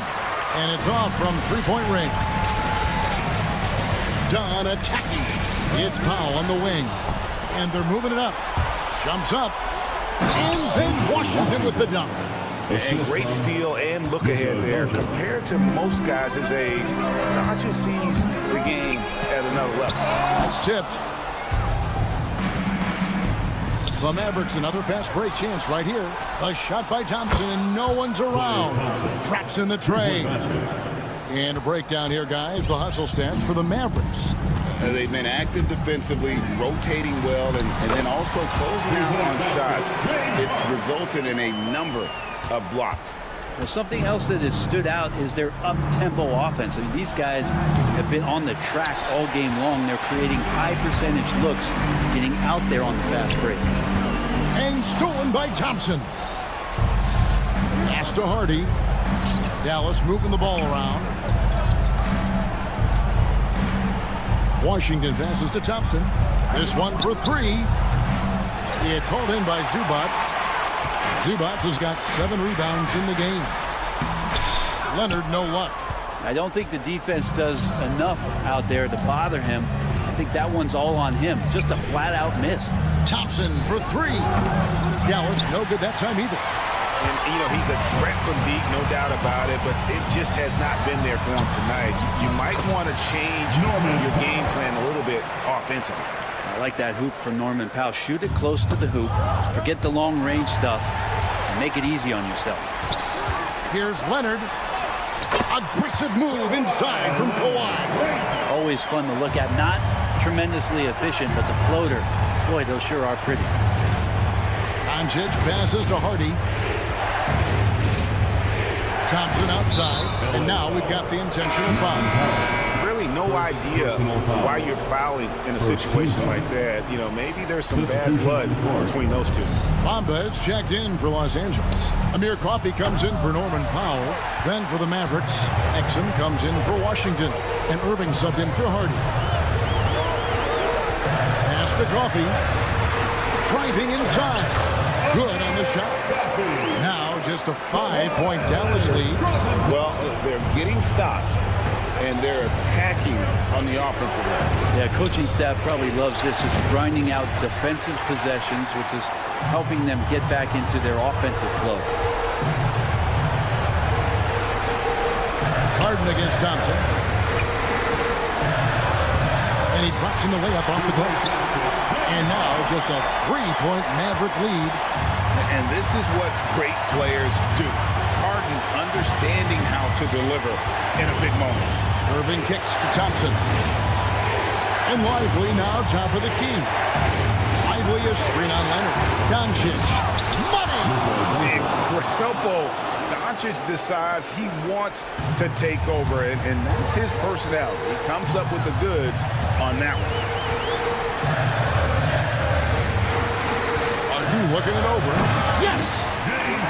Speaker 1: And it's off from three-point range. Dunn attacking. It's Powell on the wing. And they're moving it up. Jumps up. And then Washington with the dunk.
Speaker 11: And great steal and look ahead there. Compared to most guys his age, Doncic sees the game at another level.
Speaker 1: That's tipped. The Mavericks another fast break chance right here. A shot by Thompson and no one's around. Traps in the tray. And a breakdown here, guys. The hustle stats for the Mavericks.
Speaker 2: They've been active defensively, rotating well, and then also closing out on shots. It's resulted in a number of blocks.
Speaker 12: Well, something else that has stood out is their up-tempo offense. I mean, these guys have been on the track all game long. They're creating high-percentage looks, getting out there on the fast break.
Speaker 1: And stolen by Thompson. Pass to Hardy. Dallas moving the ball around. Washington passes to Thompson. This one for three. It's hauled in by Zubats. Zubats has got 7 rebounds in the game. Leonard, no luck.
Speaker 12: I don't think the defense does enough out there to bother him. I think that one's all on him. Just a flat-out miss.
Speaker 1: Thompson for three. Dallas, no good that time either.
Speaker 11: And, you know, he's a threat from deep, no doubt about it, but it just has not been there for him tonight. You might want to change your game plan a little bit offensively.
Speaker 12: I like that hoop from Norman Powell. Shoot it close to the hoop. Forget the long-range stuff. And make it easy on yourself.
Speaker 1: Here's Leonard. Aggressive move inside from Kawhi.
Speaker 12: Always fun to look at. Not tremendously efficient, but the floater, boy, those sure are pretty.
Speaker 1: Doncic passes to Hardy. Thompson outside, and now we've got the intentional foul.
Speaker 11: Really no idea why you're fouling in a situation like that. You know, maybe there's some bad blood between those two.
Speaker 1: Bamba is checked in for Los Angeles. Amir Coffey comes in for Norman Powell. Then for the Mavericks, Exum comes in for Washington, and Irving subbed in for Hardy. Pass to Coffey. Driving inside. Good on the shot. Now just a 5-point Dallas lead.
Speaker 11: Well, they're getting stops, and they're attacking on the offensive end.
Speaker 12: Yeah, coaching staff probably loves this, just grinding out defensive possessions, which is helping them get back into their offensive flow.
Speaker 1: Harden against Thompson. And he drops in the layup off the glass. And now just a 3-point Maverick lead.
Speaker 11: And this is what great players do. Harden understanding how to deliver in a big moment.
Speaker 1: Irving kicks to Thompson. And Lively now top of the key. Lively a screen on Leonard. Doncic. Money!
Speaker 11: Incredible. Doncic decides he wants to take over, and that's his personality. He comes up with the goods on that one.
Speaker 1: Looking it over. Yes!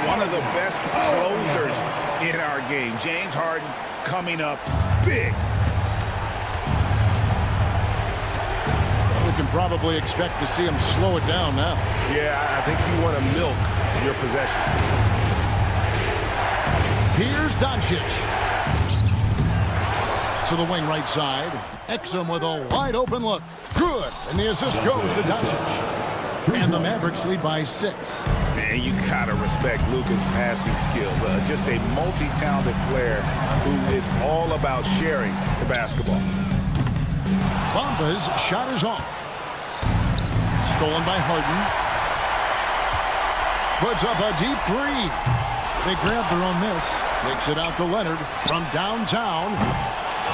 Speaker 11: One of the best closers in our game. James Harden coming up big.
Speaker 1: We can probably expect to see him slow it down now.
Speaker 11: Yeah, I think you want to milk your possession.
Speaker 1: Here's Doncic. To the wing right side. Exum with a wide open look. Good. And the assist goes to Doncic. And the Mavericks lead by 6.
Speaker 11: Man, you gotta respect Luka's passing skills. Just a multi-talented player who is all about sharing the basketball.
Speaker 1: Bamba's shot is off. Stolen by Harden. Puts up a deep three. They grab their own miss. Takes it out to Leonard from downtown.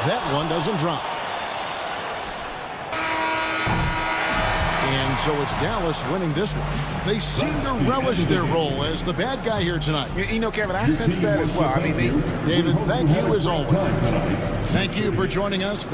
Speaker 1: That one doesn't drop. And so it's Dallas winning this one. They seem to relish their role as the bad guy here tonight.
Speaker 11: You know, Kevin, I sense that as well. I mean,
Speaker 1: David, thank you as always. Thank you for joining us.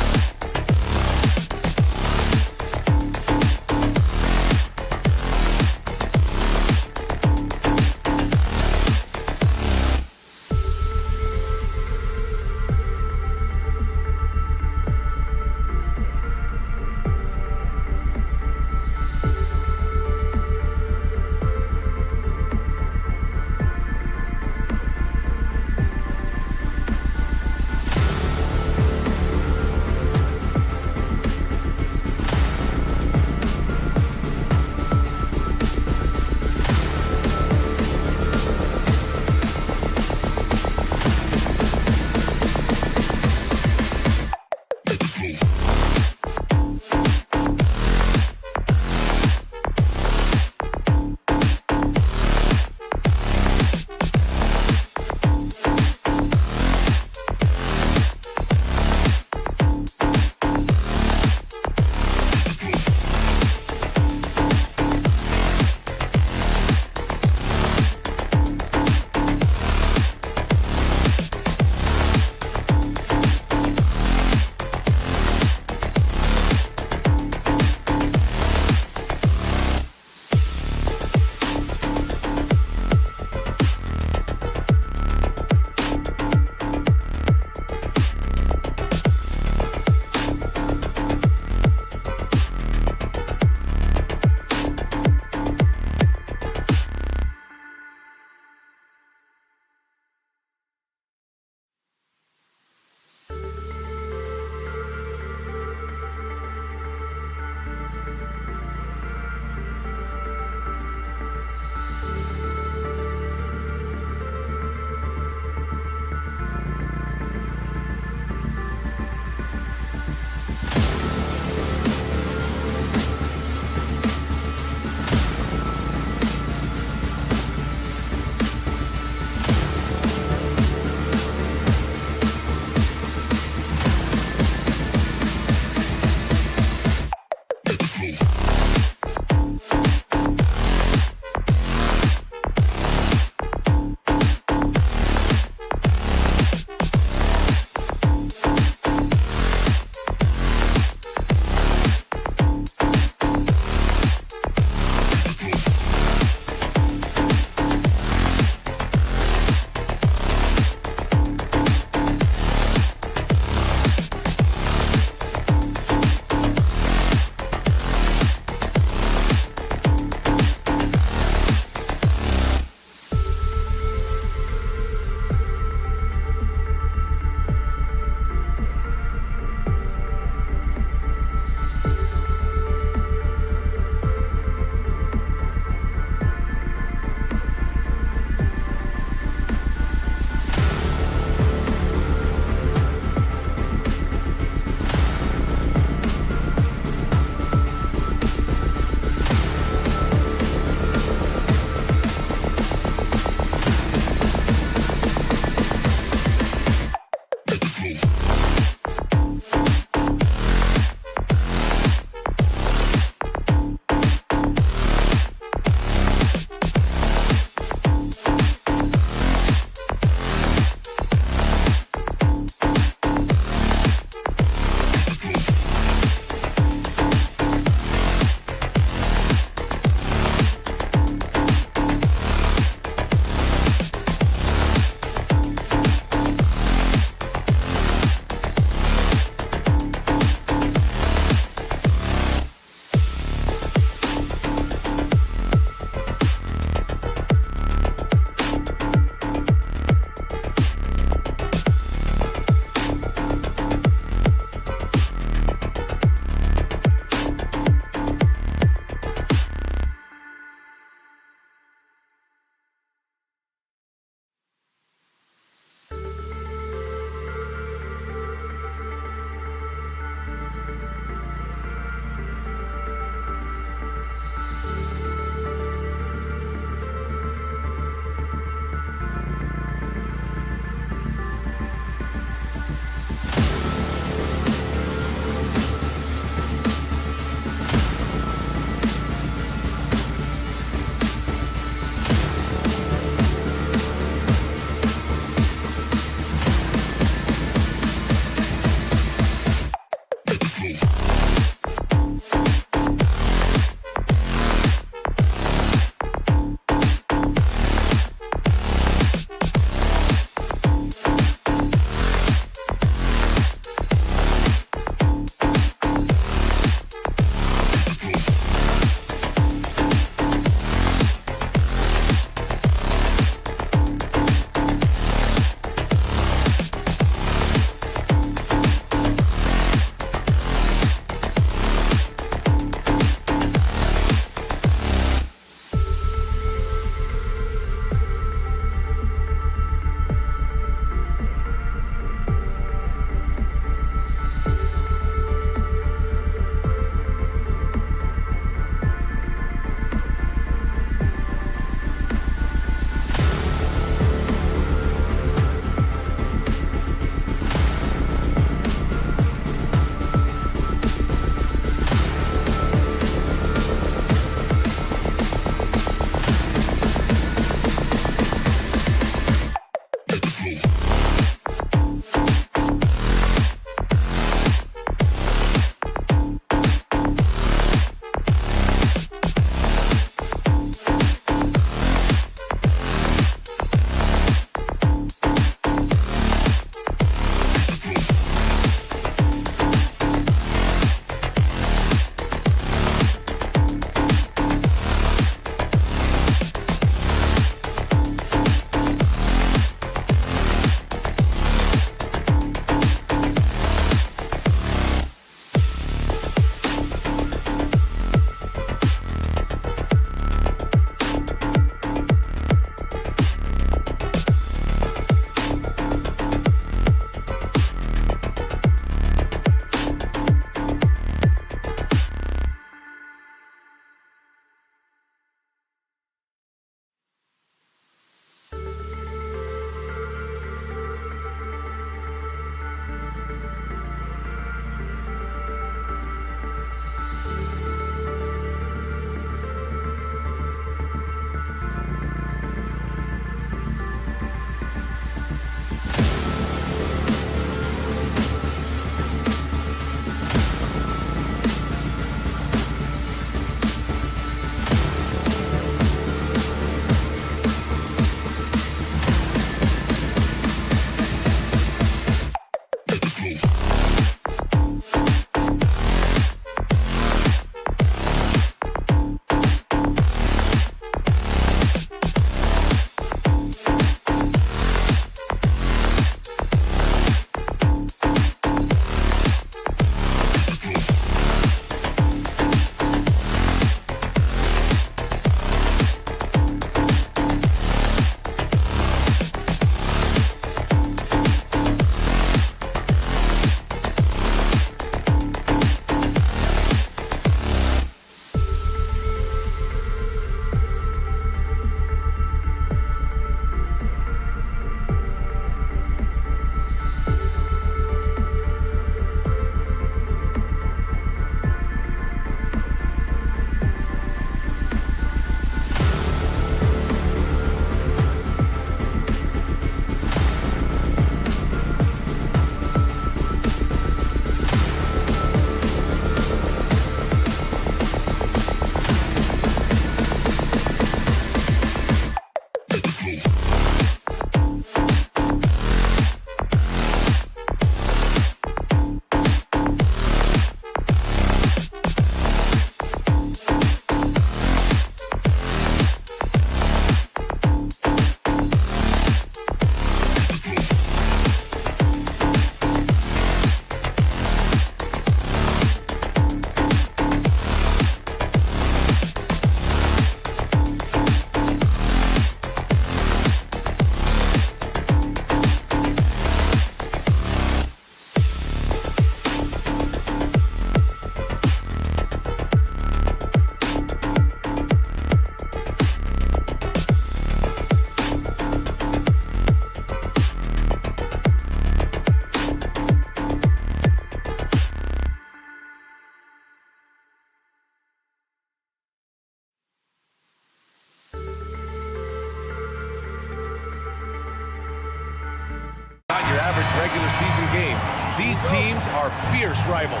Speaker 5: regular season game. These teams are fierce rivals.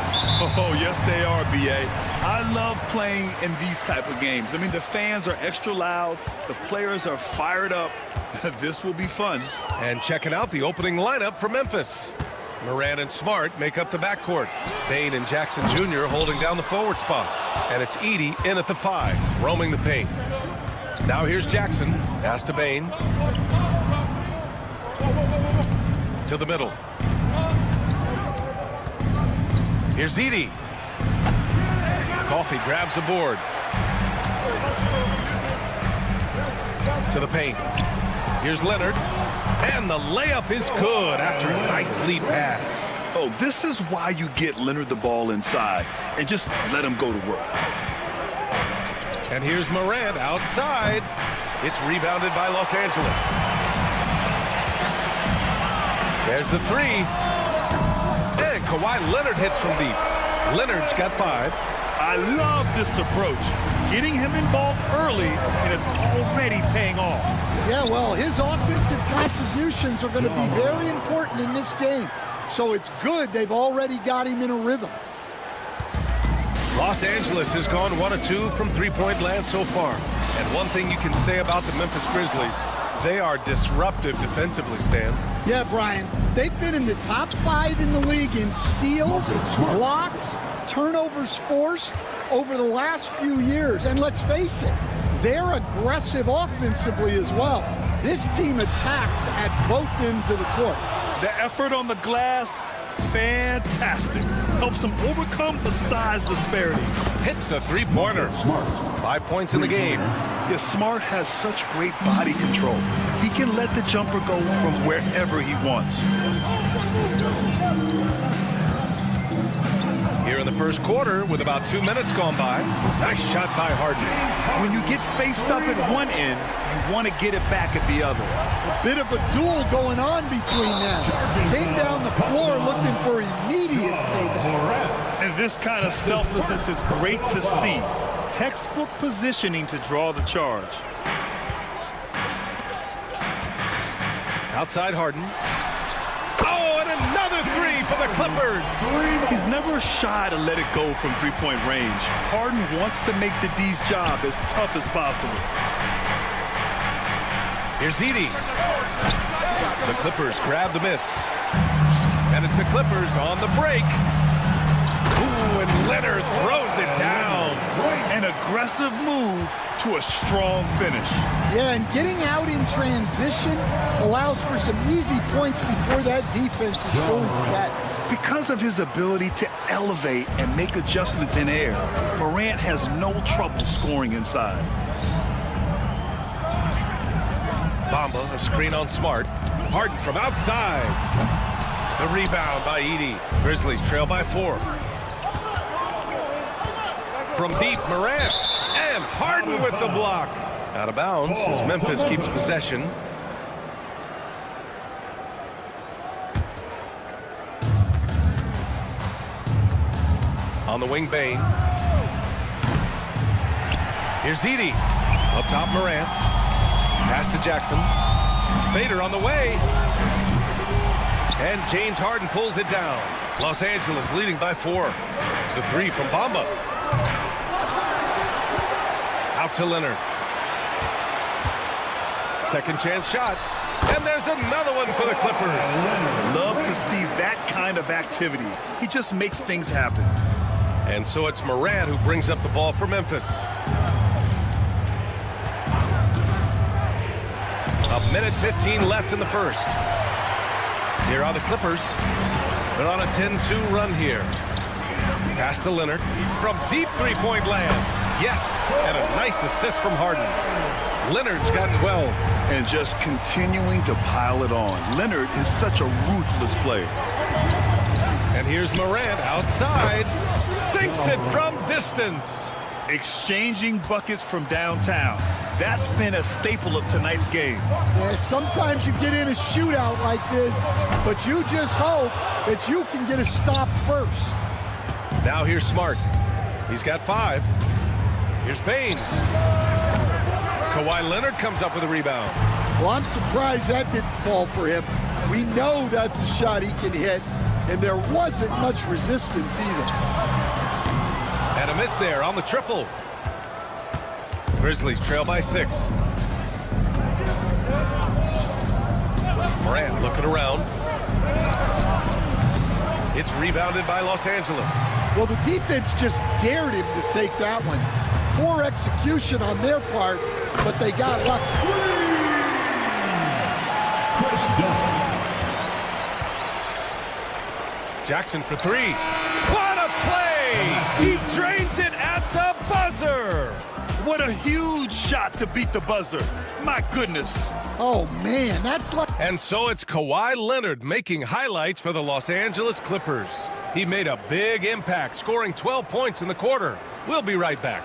Speaker 6: Oh, yes, they are, B.A. I love playing in these type of games. I mean, the fans are extra loud. The players are fired up. This will be fun.
Speaker 5: And checking out the opening lineup for Memphis. Morant and Smart make up the backcourt. Bane and Jackson Jr. holding down the forward spots. And it's Edey in at the 5, roaming the paint. Now here's Jackson. Pass to Bane. To the middle. Here's Edey. Coffey grabs the board. To the paint. Here's Leonard. And the layup is good after a nice lead pass.
Speaker 6: Oh, this is why you get Leonard the ball inside and just let him go to work.
Speaker 5: And here's Morant outside. It's rebounded by Los Angeles. There's the 3. And Kawhi Leonard hits from deep. Leonard's got 5.
Speaker 6: I love this approach. Getting him involved early, and it's already paying off.
Speaker 13: Yeah, well, his offensive contributions are going to be very important in this game. So it's good they've already got him in a rhythm.
Speaker 5: Los Angeles has gone 1 of 2 from three-point land so far. And one thing you can say about the Memphis Grizzlies, they are disruptive defensively, Stan.
Speaker 13: Yeah, Brian, they've been in the top 5 in the league in steals, blocks, turnovers forced over the last few years. And let's face it, they're aggressive offensively as well. This team attacks at both ends of the court.
Speaker 6: The effort on the glass, fantastic. Helps them overcome the size disparity.
Speaker 5: Hits the three-pointer. 5 points in the game.
Speaker 6: Yeah, Smart has such great body control. He can let the jumper go from wherever he wants.
Speaker 5: Here in the first quarter, with about 2 minutes gone by, nice shot by Harden.
Speaker 6: When you get faced up at one end, you want to get it back at the other.
Speaker 13: A bit of a duel going on between them. Came down the floor looking for immediate payback.
Speaker 6: And this kind of selflessness is great to see. Textbook positioning to draw the charge.
Speaker 5: Outside Harden. Oh, and another 3 for the Clippers.
Speaker 6: He's never shy to let it go from three-point range. Harden wants to make the D's job as tough as possible.
Speaker 5: Here's Edey. The Clippers grab the miss. And it's the Clippers on the break. Ooh, and Leonard throws it down.
Speaker 6: An aggressive move to a strong finish.
Speaker 13: Yeah, and getting out in transition allows for some easy points before that defense is fully set.
Speaker 6: Because of his ability to elevate and make adjustments in air, Morant has no trouble scoring inside.
Speaker 5: Bamba, a screen on Smart. Harden from outside. The rebound by Edey. Grizzlies trail by 4. From deep, Morant. And Harden with the block. Out of bounds as Memphis keeps possession. On the wing, Bane. Here's Edey. Up top, Morant. Pass to Jackson. Fader on the way. And James Harden pulls it down. Los Angeles leading by 4. The 3 from Bamba. Out to Leonard. Second chance shot. And there's another one for the Clippers.
Speaker 6: Love to see that kind of activity. He just makes things happen.
Speaker 5: And so it's Morant who brings up the ball for Memphis. A minute 15 left in the first. Here are the Clippers. They're on a 10-2 run here. Pass to Leonard from deep three-point land. Yes, and a nice assist from Harden. Leonard's got 12.
Speaker 6: And just continuing to pile it on. Leonard is such a ruthless player.
Speaker 5: And here's Morant outside. Sinks it from distance.
Speaker 6: Exchanging buckets from downtown. That's been a staple of tonight's game.
Speaker 13: Yeah, sometimes you get in a shootout like this, but you just hope that you can get a stop first.
Speaker 5: Now here's Smart. He's got 5. Here's Bane. Kawhi Leonard comes up with a rebound.
Speaker 13: Well, I'm surprised that didn't fall for him. We know that's a shot he can hit, and there wasn't much resistance either.
Speaker 5: And a miss there on the triple. Grizzlies trail by 6. Morant looking around. It's rebounded by Los Angeles.
Speaker 13: Well, the defense just dared him to take that one. Poor execution on their part, but they got lucky.
Speaker 5: Jackson for 3. What a play! He drains it at the buzzer!
Speaker 6: What a huge shot to beat the buzzer. My goodness.
Speaker 13: Oh, man, that's like...
Speaker 5: And so it's Kawhi Leonard making highlights for the Los Angeles Clippers. He made a big impact, scoring 12 points in the quarter. We'll be right back.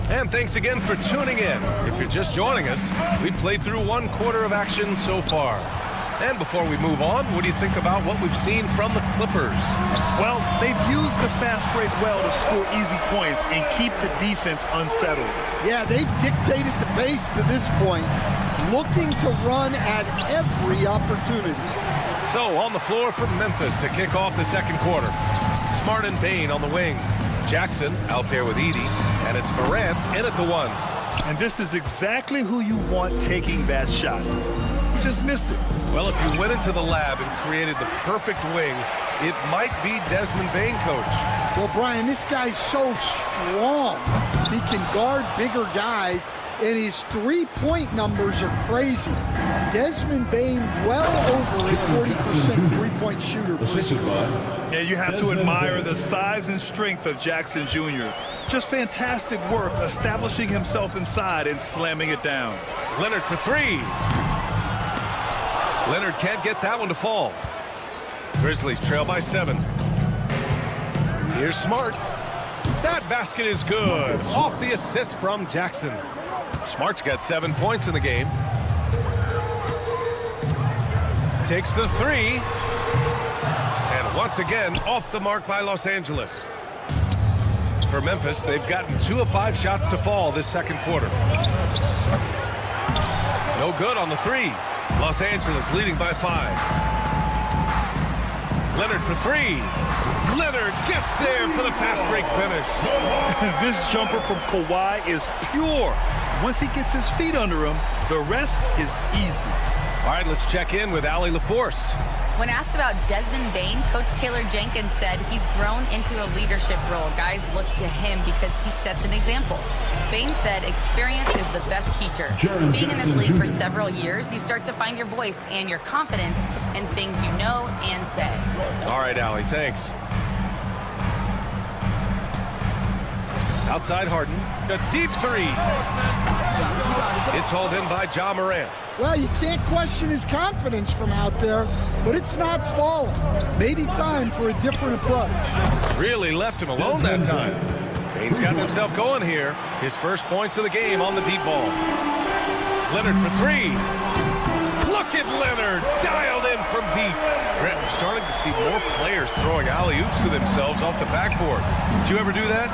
Speaker 5: And thanks again for tuning in. If you're just joining us, we played through 1 quarter of action so far. And before we move on, what do you think about what we've seen from the Clippers?
Speaker 6: Well, they've used the fast break well to score easy points and keep the defense unsettled.
Speaker 13: Yeah, they've dictated the pace to this point, looking to run at every opportunity.
Speaker 5: So on the floor for Memphis to kick off the second quarter. Smart and Bane on the wing. Jackson out there with Edey, and it's Morant in at the 1.
Speaker 6: And this is exactly who you want taking that shot. He just missed it.
Speaker 5: Well, if you went into the lab and created the perfect wing, it might be Desmond Bane, coach.
Speaker 13: Well, Brian, this guy's so strong. He can guard bigger guys, and his three-point numbers are crazy. Desmond Bane well over a 40% three-point shooter.
Speaker 6: Yeah, you have to admire the size and strength of Jackson Jr. Just fantastic work establishing himself inside and slamming it down.
Speaker 5: Leonard for 3. Leonard can't get that one to fall. Grizzlies trail by 7. Here's Smart. That basket is good. Off the assist from Jackson. Smart's got 7 points in the game. Takes the 3. And once again, off the mark by Los Angeles. For Memphis, they've gotten 2 of 5 shots to fall this second quarter. No good on the 3. Los Angeles leading by 5. Leonard for 3. Leonard gets there for the fast break finish.
Speaker 6: This jumper from Kawhi is pure. Once he gets his feet under him, the rest is easy.
Speaker 5: All right, let's check in with Allie LaForce.
Speaker 7: When asked about Desmond Bane, Coach Taylor Jenkins said he's grown into a leadership role. Guys look to him because he sets an example. Bane said experience is the best teacher. Being in this league for several years, you start to find your voice and your confidence in things you know and say.
Speaker 5: All right, Allie, thanks. Outside Harden, a deep 3. It's hauled in by Ja Morant.
Speaker 13: Well, you can't question his confidence from out there, but it's not falling. Maybe time for a different approach.
Speaker 5: Really left him alone that time. Bane's gotten himself going here. His first points of the game on the deep ball. Leonard for 3. Look at Leonard, dialed in from deep. Brett, we're starting to see more players throwing alley-oops to themselves off the backboard. Did you ever do that?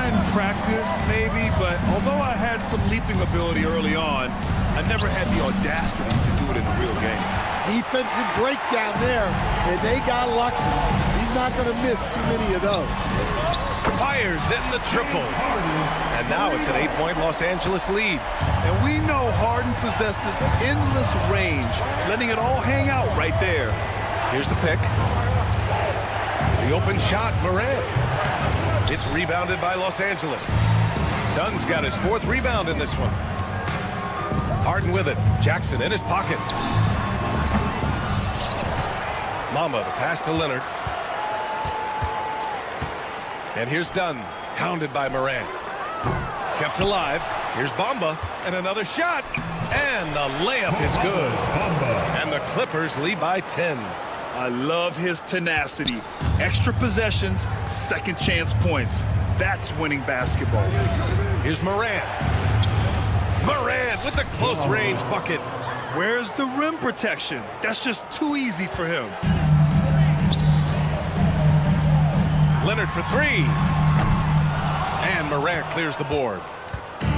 Speaker 6: In practice, maybe, but although I had some leaping ability early on, I never had the audacity to do it in a real game.
Speaker 13: Defensive breakdown there, and they got lucky. He's not going to miss too many of those.
Speaker 5: Fires in the triple. And now it's an 8-point Los Angeles lead.
Speaker 6: And we know Harden possesses endless range, letting it all hang out right there.
Speaker 5: Here's the pick. The open shot, Morant. It's rebounded by Los Angeles. Dunn's got his 4th rebound in this one. Harden with it. Jackson in his pocket. Mamba, the pass to Leonard. And here's Dunn, hounded by Morant. Kept alive. Here's Bamba, and another shot. And the layup is good. And the Clippers lead by 10.
Speaker 6: I love his tenacity. Extra possessions, second chance points. That's winning basketball.
Speaker 5: Here's Morant. Morant with the close range bucket.
Speaker 6: Where's the rim protection? That's just too easy for him.
Speaker 5: Leonard for 3. And Morant clears the board.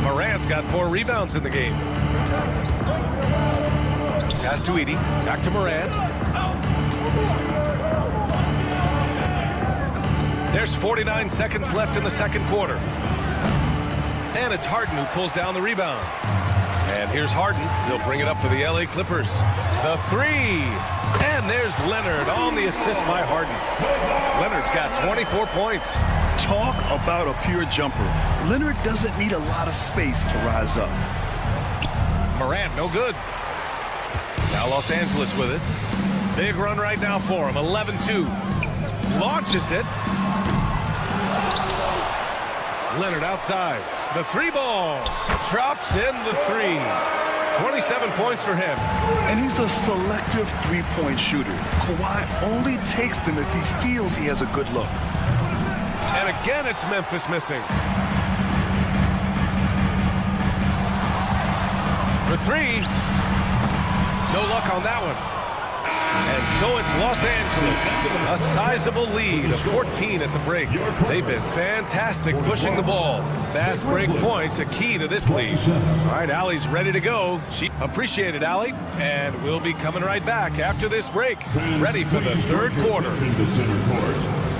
Speaker 5: Morant's got 4 rebounds in the game. Pass to Edie. Back to Morant. There's 49 seconds left in the second quarter. And it's Harden who pulls down the rebound. And here's Harden. He'll bring it up for the LA Clippers. The three. And there's Leonard on the assist by Harden. Leonard's got 24 points.
Speaker 6: Talk about a pure jumper. Leonard doesn't need a lot of space to rise up.
Speaker 5: Morant, no good. Now Los Angeles with it. Big run right now for him. 11-2. Launches it. Leonard outside. The three ball. Drops in the three. 27 points for him.
Speaker 6: And he's a selective three-point shooter. Kawhi only takes them if he feels he has a good look.
Speaker 5: And again, it's Memphis missing. For three. No luck on that one. And so it's Los Angeles. A sizable lead of 14 at the break. They've been fantastic pushing the ball. Fast break points, a key to this lead. All right, Allie's ready to go. She appreciated Allie. And we'll be coming right back after this break. Ready for the third quarter.
Speaker 9: In the center court.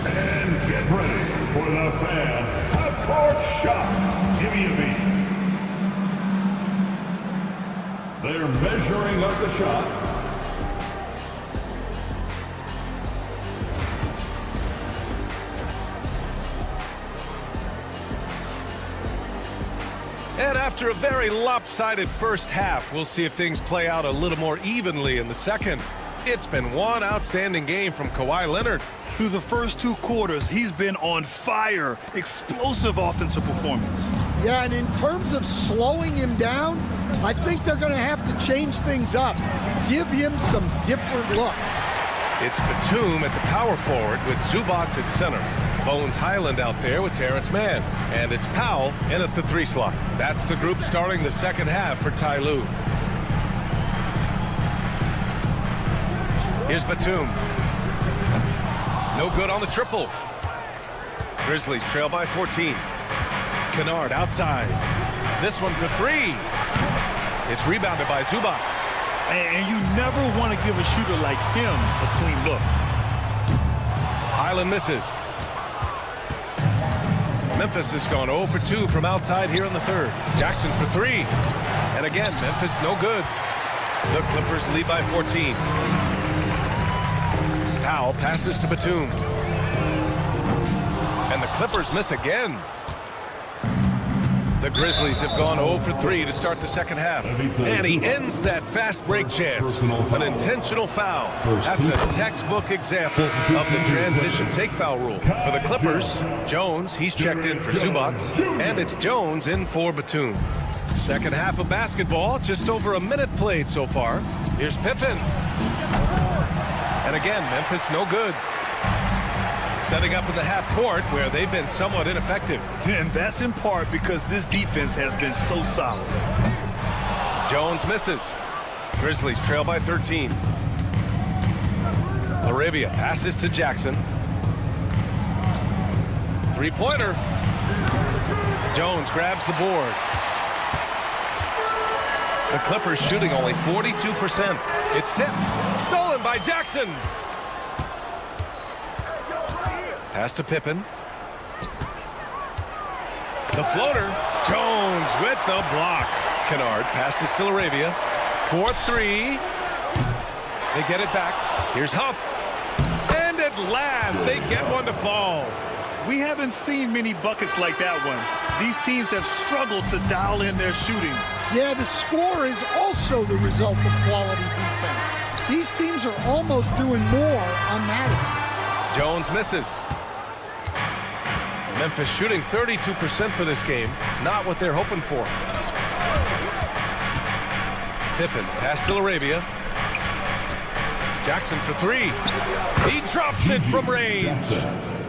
Speaker 9: And get ready for the fan half-court shot. Give me a beat. They're measuring up the shot.
Speaker 5: And after a very lopsided first half, we'll see if things play out a little more evenly in the second. It's been one outstanding game from Kawhi Leonard.
Speaker 6: Through the first two quarters, he's been on fire. Explosive offensive performance.
Speaker 13: Yeah, and in terms of slowing him down, I think they're going to have to change things up. Give him some different looks.
Speaker 5: It's Batum at the power forward with Zubac at center. Bones Highland out there with Terrence Mann. And it's Powell in at the three slot. That's the group starting the second half for Ty Lue. Here's Batum. No good on the triple. Grizzlies trail by 14. Kennard outside. This one for three. It's rebounded by Zubac.
Speaker 6: And you never want to give a shooter like him a clean look.
Speaker 5: Highland misses. Memphis has gone 0 for 2 from outside here in the third. Jackson for three. And again, Memphis no good. The Clippers lead by 14. Powell passes to Batum. And the Clippers miss again. The Grizzlies have gone 0 for 3 to start the second half. And he ends that fast break chance. An intentional foul. That's a textbook example of the transition take foul rule. For the Clippers, Jones, he's checked in for Zubac. And it's Jones in for Batum. Second half of basketball, just over a minute played so far. Here's Pippen. And again, Memphis no good. Setting up in the half court where they've been somewhat ineffective.
Speaker 6: And that's in part because this defense has been so solid.
Speaker 5: Jones misses. Grizzlies trail by 13. Laravia passes to Jackson. Three-pointer. Jones grabs the board. The Clippers shooting only 42%. It's tipped. Stolen by Jackson. Pass to Pippen. The floater. Jones with the block. Kennard passes to Laravia. 4-3. They get it back. Here's Huff. And at last, they get one to fall.
Speaker 6: We haven't seen many buckets like that one. These teams have struggled to dial in their shooting.
Speaker 13: Yeah, the score is also the result of quality defense. These teams are almost doing more on that end.
Speaker 5: Jones misses. Memphis shooting 32% for this game. Not what they're hoping for. Pippen, pass to Laravia. Jackson for three. He drops it from range.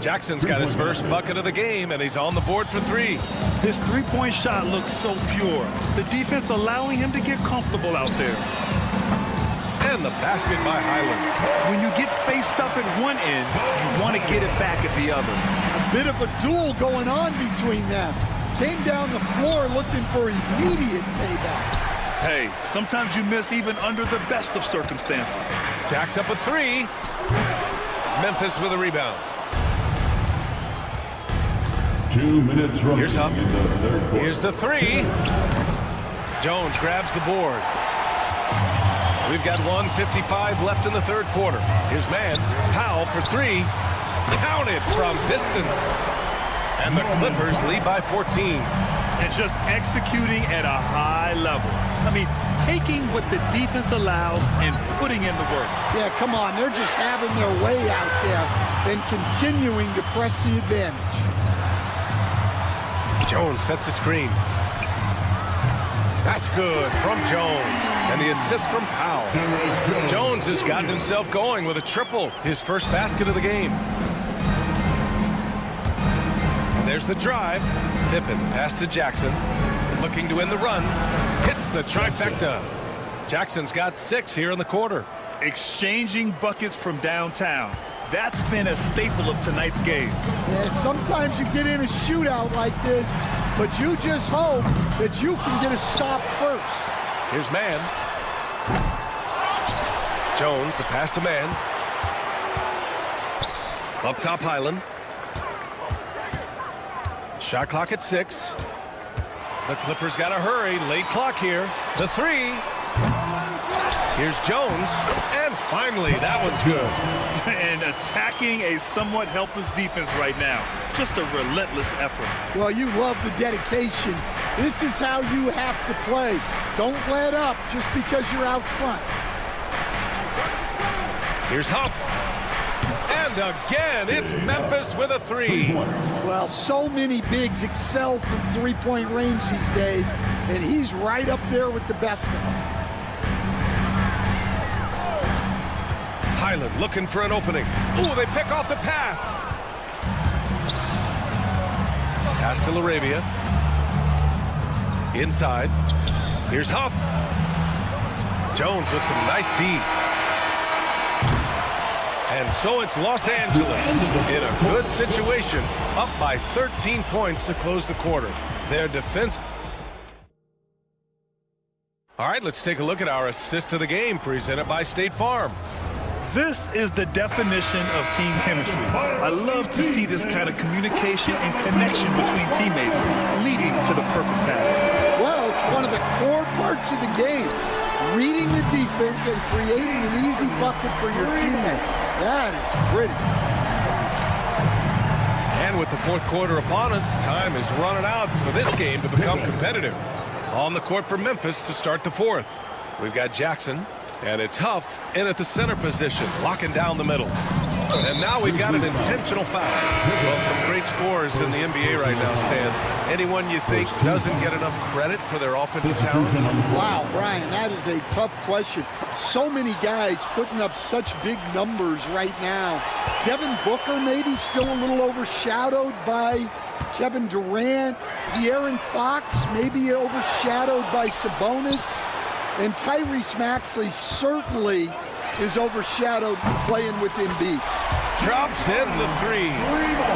Speaker 5: Jackson's got his first bucket of the game, and he's on the board for three.
Speaker 6: His three-point shot looks so pure. The defense allowing him to get comfortable out there.
Speaker 5: And the basket by Highland.
Speaker 6: When you get faced up at one end, you want to get it back at the other.
Speaker 13: A bit of a duel going on between them. Came down the floor looking for immediate payback.
Speaker 6: Hey, sometimes you miss even under the best of circumstances.
Speaker 5: Jack's up a 3. Memphis with a rebound.
Speaker 9: 2 minutes remaining
Speaker 5: Here's Huff.
Speaker 9: in the third quarter.
Speaker 5: Here's the 3. Jones grabs the board. We've got 1:55 left in the third quarter. Here's man. Powell for 3. Counted from distance. And the Clippers lead by 14.
Speaker 6: And just executing at a high level. I mean, taking what the defense allows and putting in the work.
Speaker 13: Yeah, come on. They're just having their way out there and continuing to press the advantage.
Speaker 5: Jones sets a screen. That's good from Jones. And the assist from Powell. Jones has gotten himself going with a triple. His first basket of the game. And there's the drive. Pippen pass to Jackson. Looking to win the run. Hits the trifecta. Jackson's got 6 here in the quarter.
Speaker 6: Exchanging buckets from downtown. That's been a staple of tonight's game.
Speaker 13: Yeah, sometimes you get in a shootout like this, but you just hope that you can get a stop first.
Speaker 5: Here's man. Jones, the pass to man. Up top, Highland. Shot clock at 6. The Clippers got to hurry. Late clock here. The 3. Here's Jones. And finally, that one's good.
Speaker 6: And attacking a somewhat helpless defense right now. Just a relentless effort.
Speaker 13: Well, you love the dedication. This is how you have to play. Don't let up just because you're out front.
Speaker 5: Here's Huff. And again, it's Memphis with a 3.
Speaker 13: Well, so many bigs excel from three-point range these days, and he's right up there with the best of them.
Speaker 5: Highland looking for an opening. Ooh, they pick off the pass. Pass to LaRavia. Inside. Here's Huff. Jones with some nice D. And so it's Los Angeles in a good situation, up by 13 points to close the quarter. Their defense. All right, let's take a look at our assist of the game presented by State Farm.
Speaker 6: This is the definition of team chemistry. I love to see this kind of communication and connection between teammates leading to the perfect pass.
Speaker 13: Well, it's one of the core parts of the game. Reading the defense and creating an easy bucket for your teammate. That is pretty.
Speaker 5: And with the fourth quarter upon us, time is running out for this game to become competitive. On the court for Memphis to start the fourth. We've got Jackson, and it's Huff in at the center position, locking down the middle. And now we've got an intentional foul. Well, some great scores in the NBA right now, Stan. Anyone you think doesn't get enough credit for their offensive talents?
Speaker 13: Wow, Brian, that is a tough question. So many guys putting up such big numbers right now. Devin Booker maybe still a little overshadowed by Kevin Durant. De'Aaron Fox maybe overshadowed by Sabonis. And Tyrese Maxey certainly is overshadowed playing with Embiid.
Speaker 5: Drops in the 3.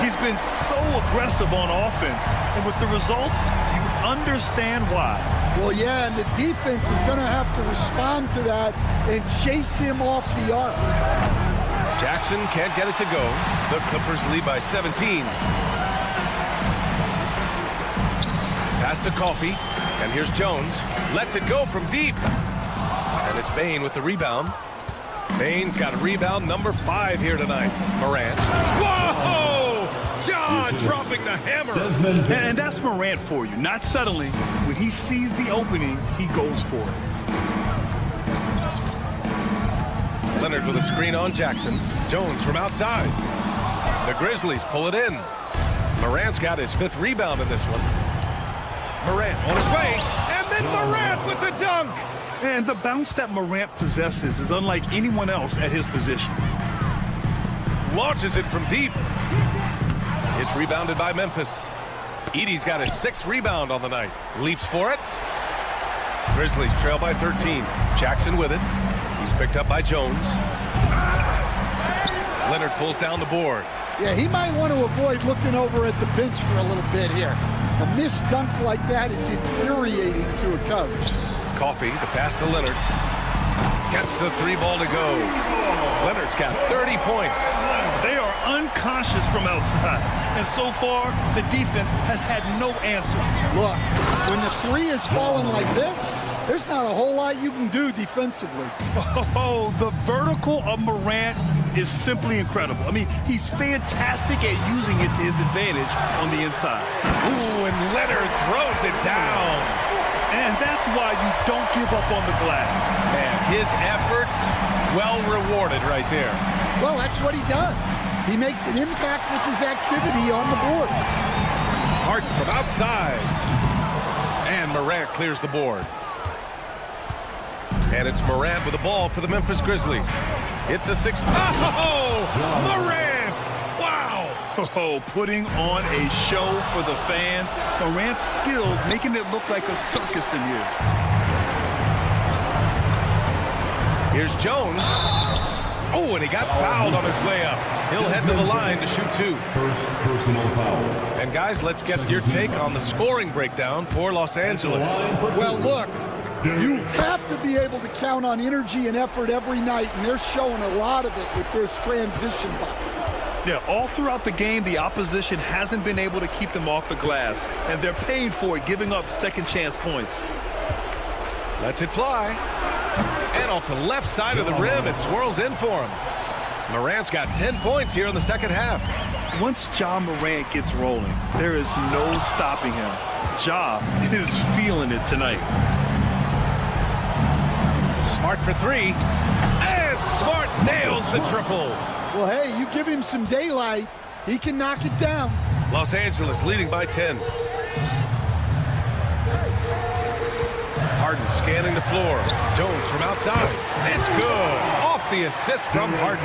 Speaker 6: He's been so aggressive on offense, and with the results, you understand why.
Speaker 13: Well, yeah, and the defense is going to have to respond to that and chase him off the arc.
Speaker 5: Jackson can't get it to go. The Clippers lead by 17. Pass to Coffey, and here's Jones. Lets it go from deep. And it's Bane with the rebound. Bane's got a rebound number 5 here tonight. Morant. Whoa! John dropping the hammer.
Speaker 6: And that's Morant for you. Not settling. When he sees the opening, he goes for it.
Speaker 5: Leonard with a screen on Jackson. Jones from outside. The Grizzlies pull it in. Morant's got his 5th rebound in this one. Morant on his way. And then Morant with the dunk.
Speaker 6: And the bounce that Morant possesses is unlike anyone else at his position.
Speaker 5: Launches it from deep. It's rebounded by Memphis. Edey's got his 6th rebound on the night. Leaps for it. Grizzlies trail by 13. Jackson with it. He's picked up by Jones. Leonard pulls down the board.
Speaker 13: Yeah, he might want to avoid looking over at the bench for a little bit here. A missed dunk like that is infuriating to a coach.
Speaker 5: Coffee, the pass to Leonard. Gets the 3 ball to go. Leonard's got 30 points.
Speaker 6: They are unconscious from outside. And so far, the defense has had no answer.
Speaker 13: Look, when the 3 is falling like this, there's not a whole lot you can do defensively.
Speaker 6: Oh, the vertical of Morant is simply incredible. I mean, he's fantastic at using it to his advantage on the inside.
Speaker 5: Ooh, and Leonard throws it down.
Speaker 6: And that's why you don't give up on the glass.
Speaker 5: Man, his efforts well rewarded right there.
Speaker 13: Well, that's what he does. He makes an impact with his activity on the board.
Speaker 5: Harden from outside. And Morant clears the board. And it's Morant with the ball for the Memphis Grizzlies. It's a 6. Oh, Morant! Wow!
Speaker 6: Oh, putting on a show for the fans. Morant's skills making it look like a circus in here.
Speaker 5: Here's Jones. Oh, and he got fouled on his way up. He'll head to the line to shoot 2.
Speaker 9: First personal foul.
Speaker 5: And guys, let's get your take on the scoring breakdown for Los Angeles.
Speaker 13: Well, look, you have to be able to count on energy and effort every night, and they're showing a lot of it with their transition buckets.
Speaker 6: Yeah, all throughout the game, the opposition hasn't been able to keep them off the glass, and they're paying for it, giving up second chance points.
Speaker 5: Lets it fly. And off the left side of the rim, it swirls in for him. Morant's got 10 points here in the second half.
Speaker 6: Once Ja Morant gets rolling, there is no stopping him. Ja is feeling it tonight.
Speaker 5: Smart for 3. And Smart nails the triple.
Speaker 13: Well, hey, you give him some daylight, he can knock it down.
Speaker 5: Los Angeles leading by 10. Harden scanning the floor. Jones from outside. It's good. Off the assist from Harden.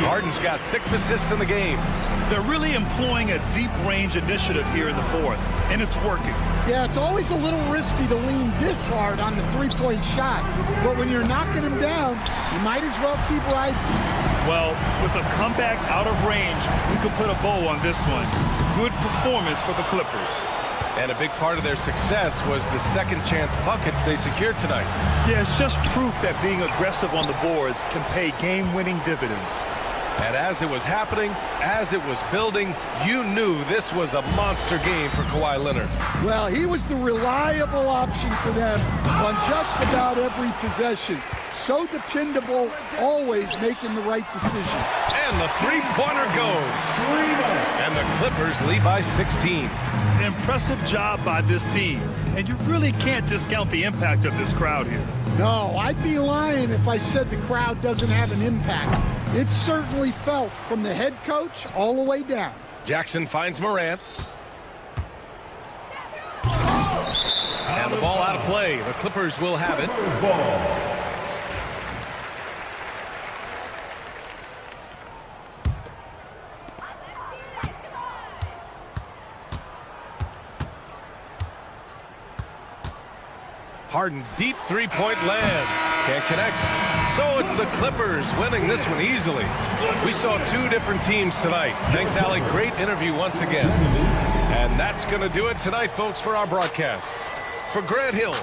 Speaker 5: Harden's got 6 assists in the game.
Speaker 6: They're really employing a deep range initiative here in the fourth, and it's working.
Speaker 13: Yeah, it's always a little risky to lean this hard on the three-point shot, but when you're knocking him down, you might as well keep riding.
Speaker 6: Well, with a comeback out of range, we can put a bow on this one. Good performance for the Clippers.
Speaker 5: And a big part of their success was the second chance buckets they secured tonight.
Speaker 6: Yeah, it's just proof that being aggressive on the boards can pay game-winning dividends.
Speaker 5: And as it was happening, as it was building, you knew this was a monster game for Kawhi Leonard.
Speaker 13: Well, he was the reliable option for them on just about every possession. So dependable, always making the right decision.
Speaker 5: And the three-pointer goes. And the Clippers lead by 16.
Speaker 6: An impressive job by this team. And you really can't discount the impact of this crowd here.
Speaker 13: No, I'd be lying if I said the crowd doesn't have an impact. It's certainly felt from the head coach all the way down.
Speaker 5: Jackson finds Morant. And the ball out of play. The Clippers will have it. Harden, deep three-point land. Can't connect. So it's the Clippers winning this one easily. We saw 2 different teams tonight. Thanks, Allie. Great interview once again. And that's going to do it tonight, folks, for our broadcast. For Grant Hill.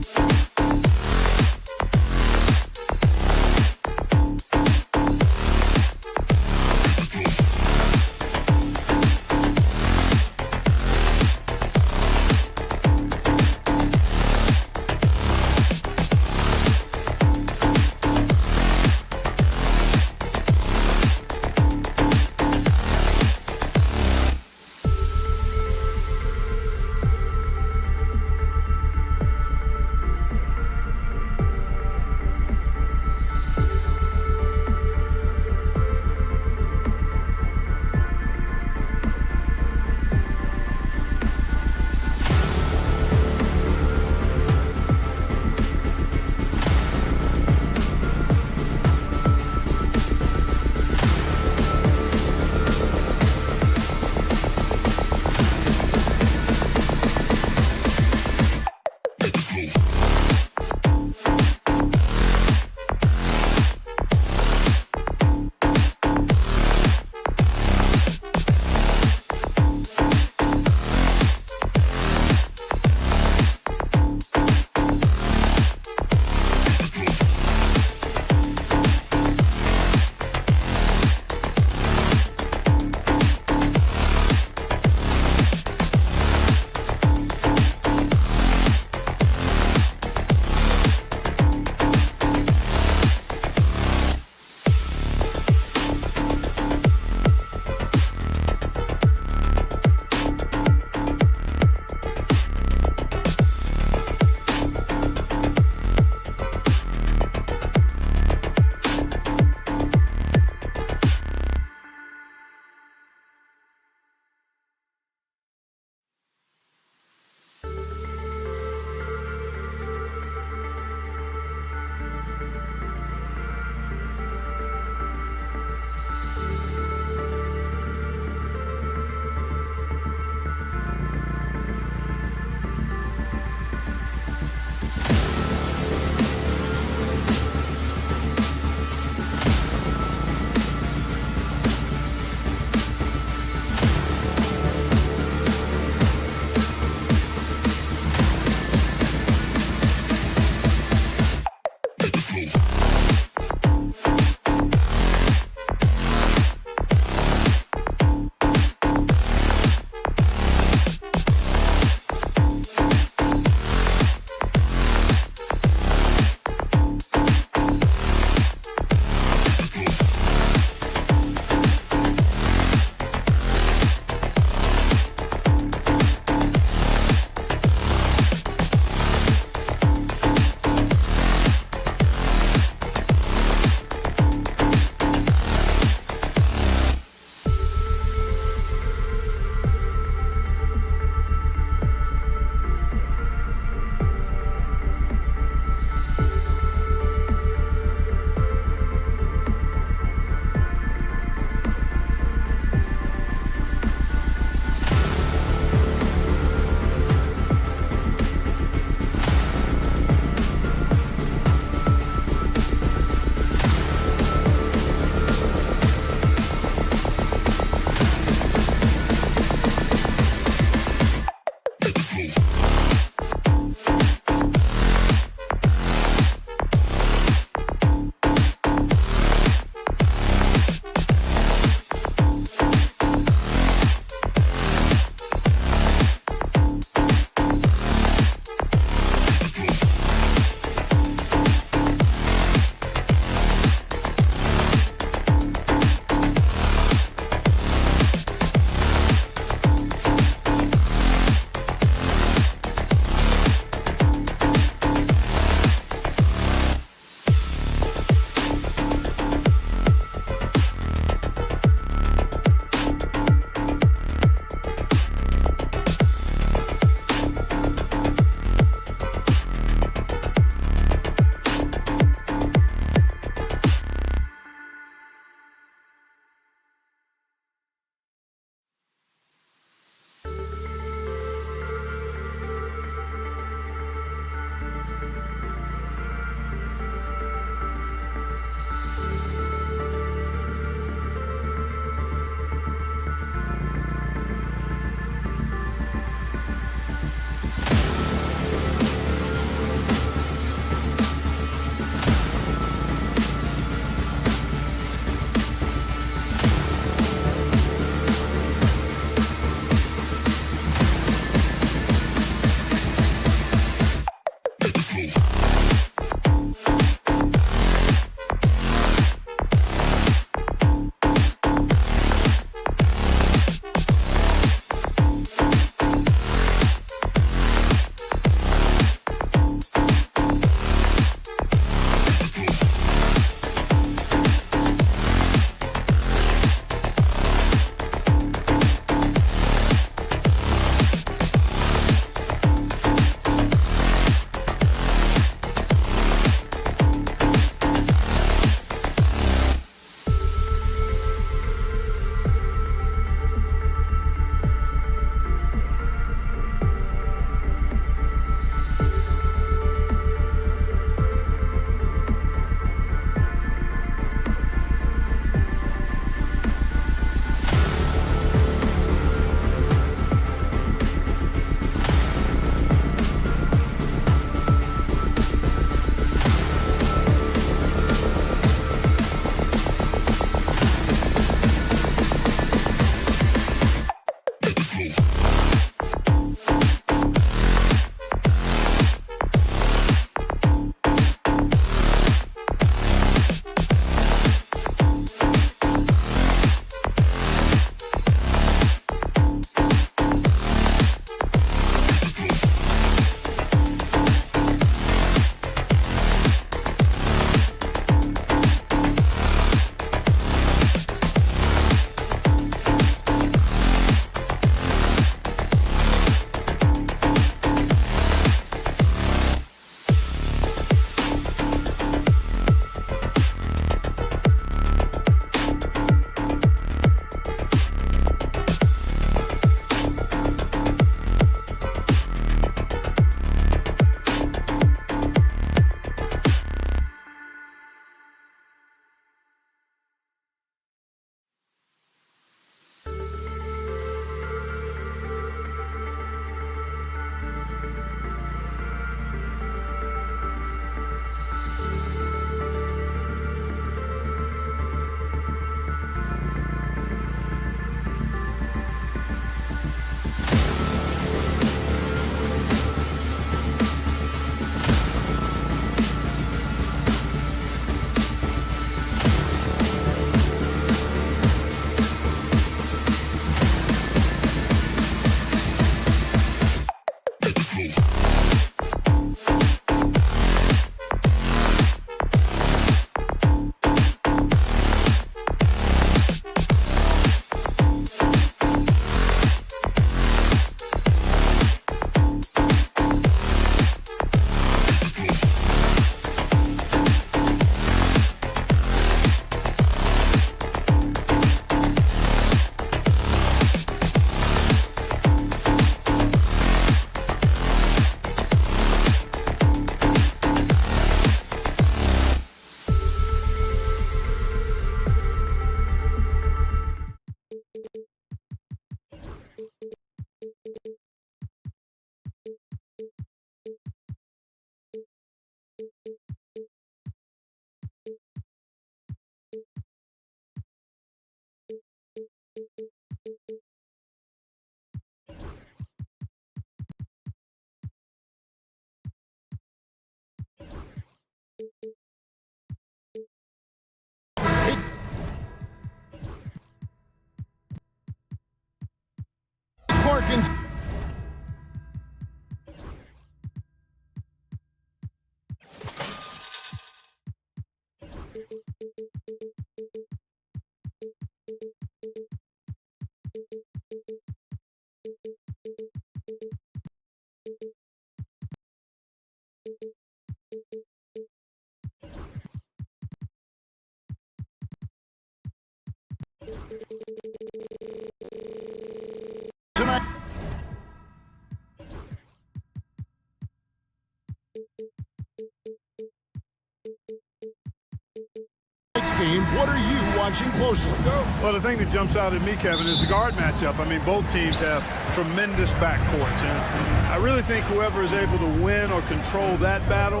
Speaker 1: Game, what are you watching closely?
Speaker 6: Well, the thing that jumps out at me, Kevin, is the guard matchup. I mean, both teams have tremendous backcourts, and I really think whoever is able to win or control that battle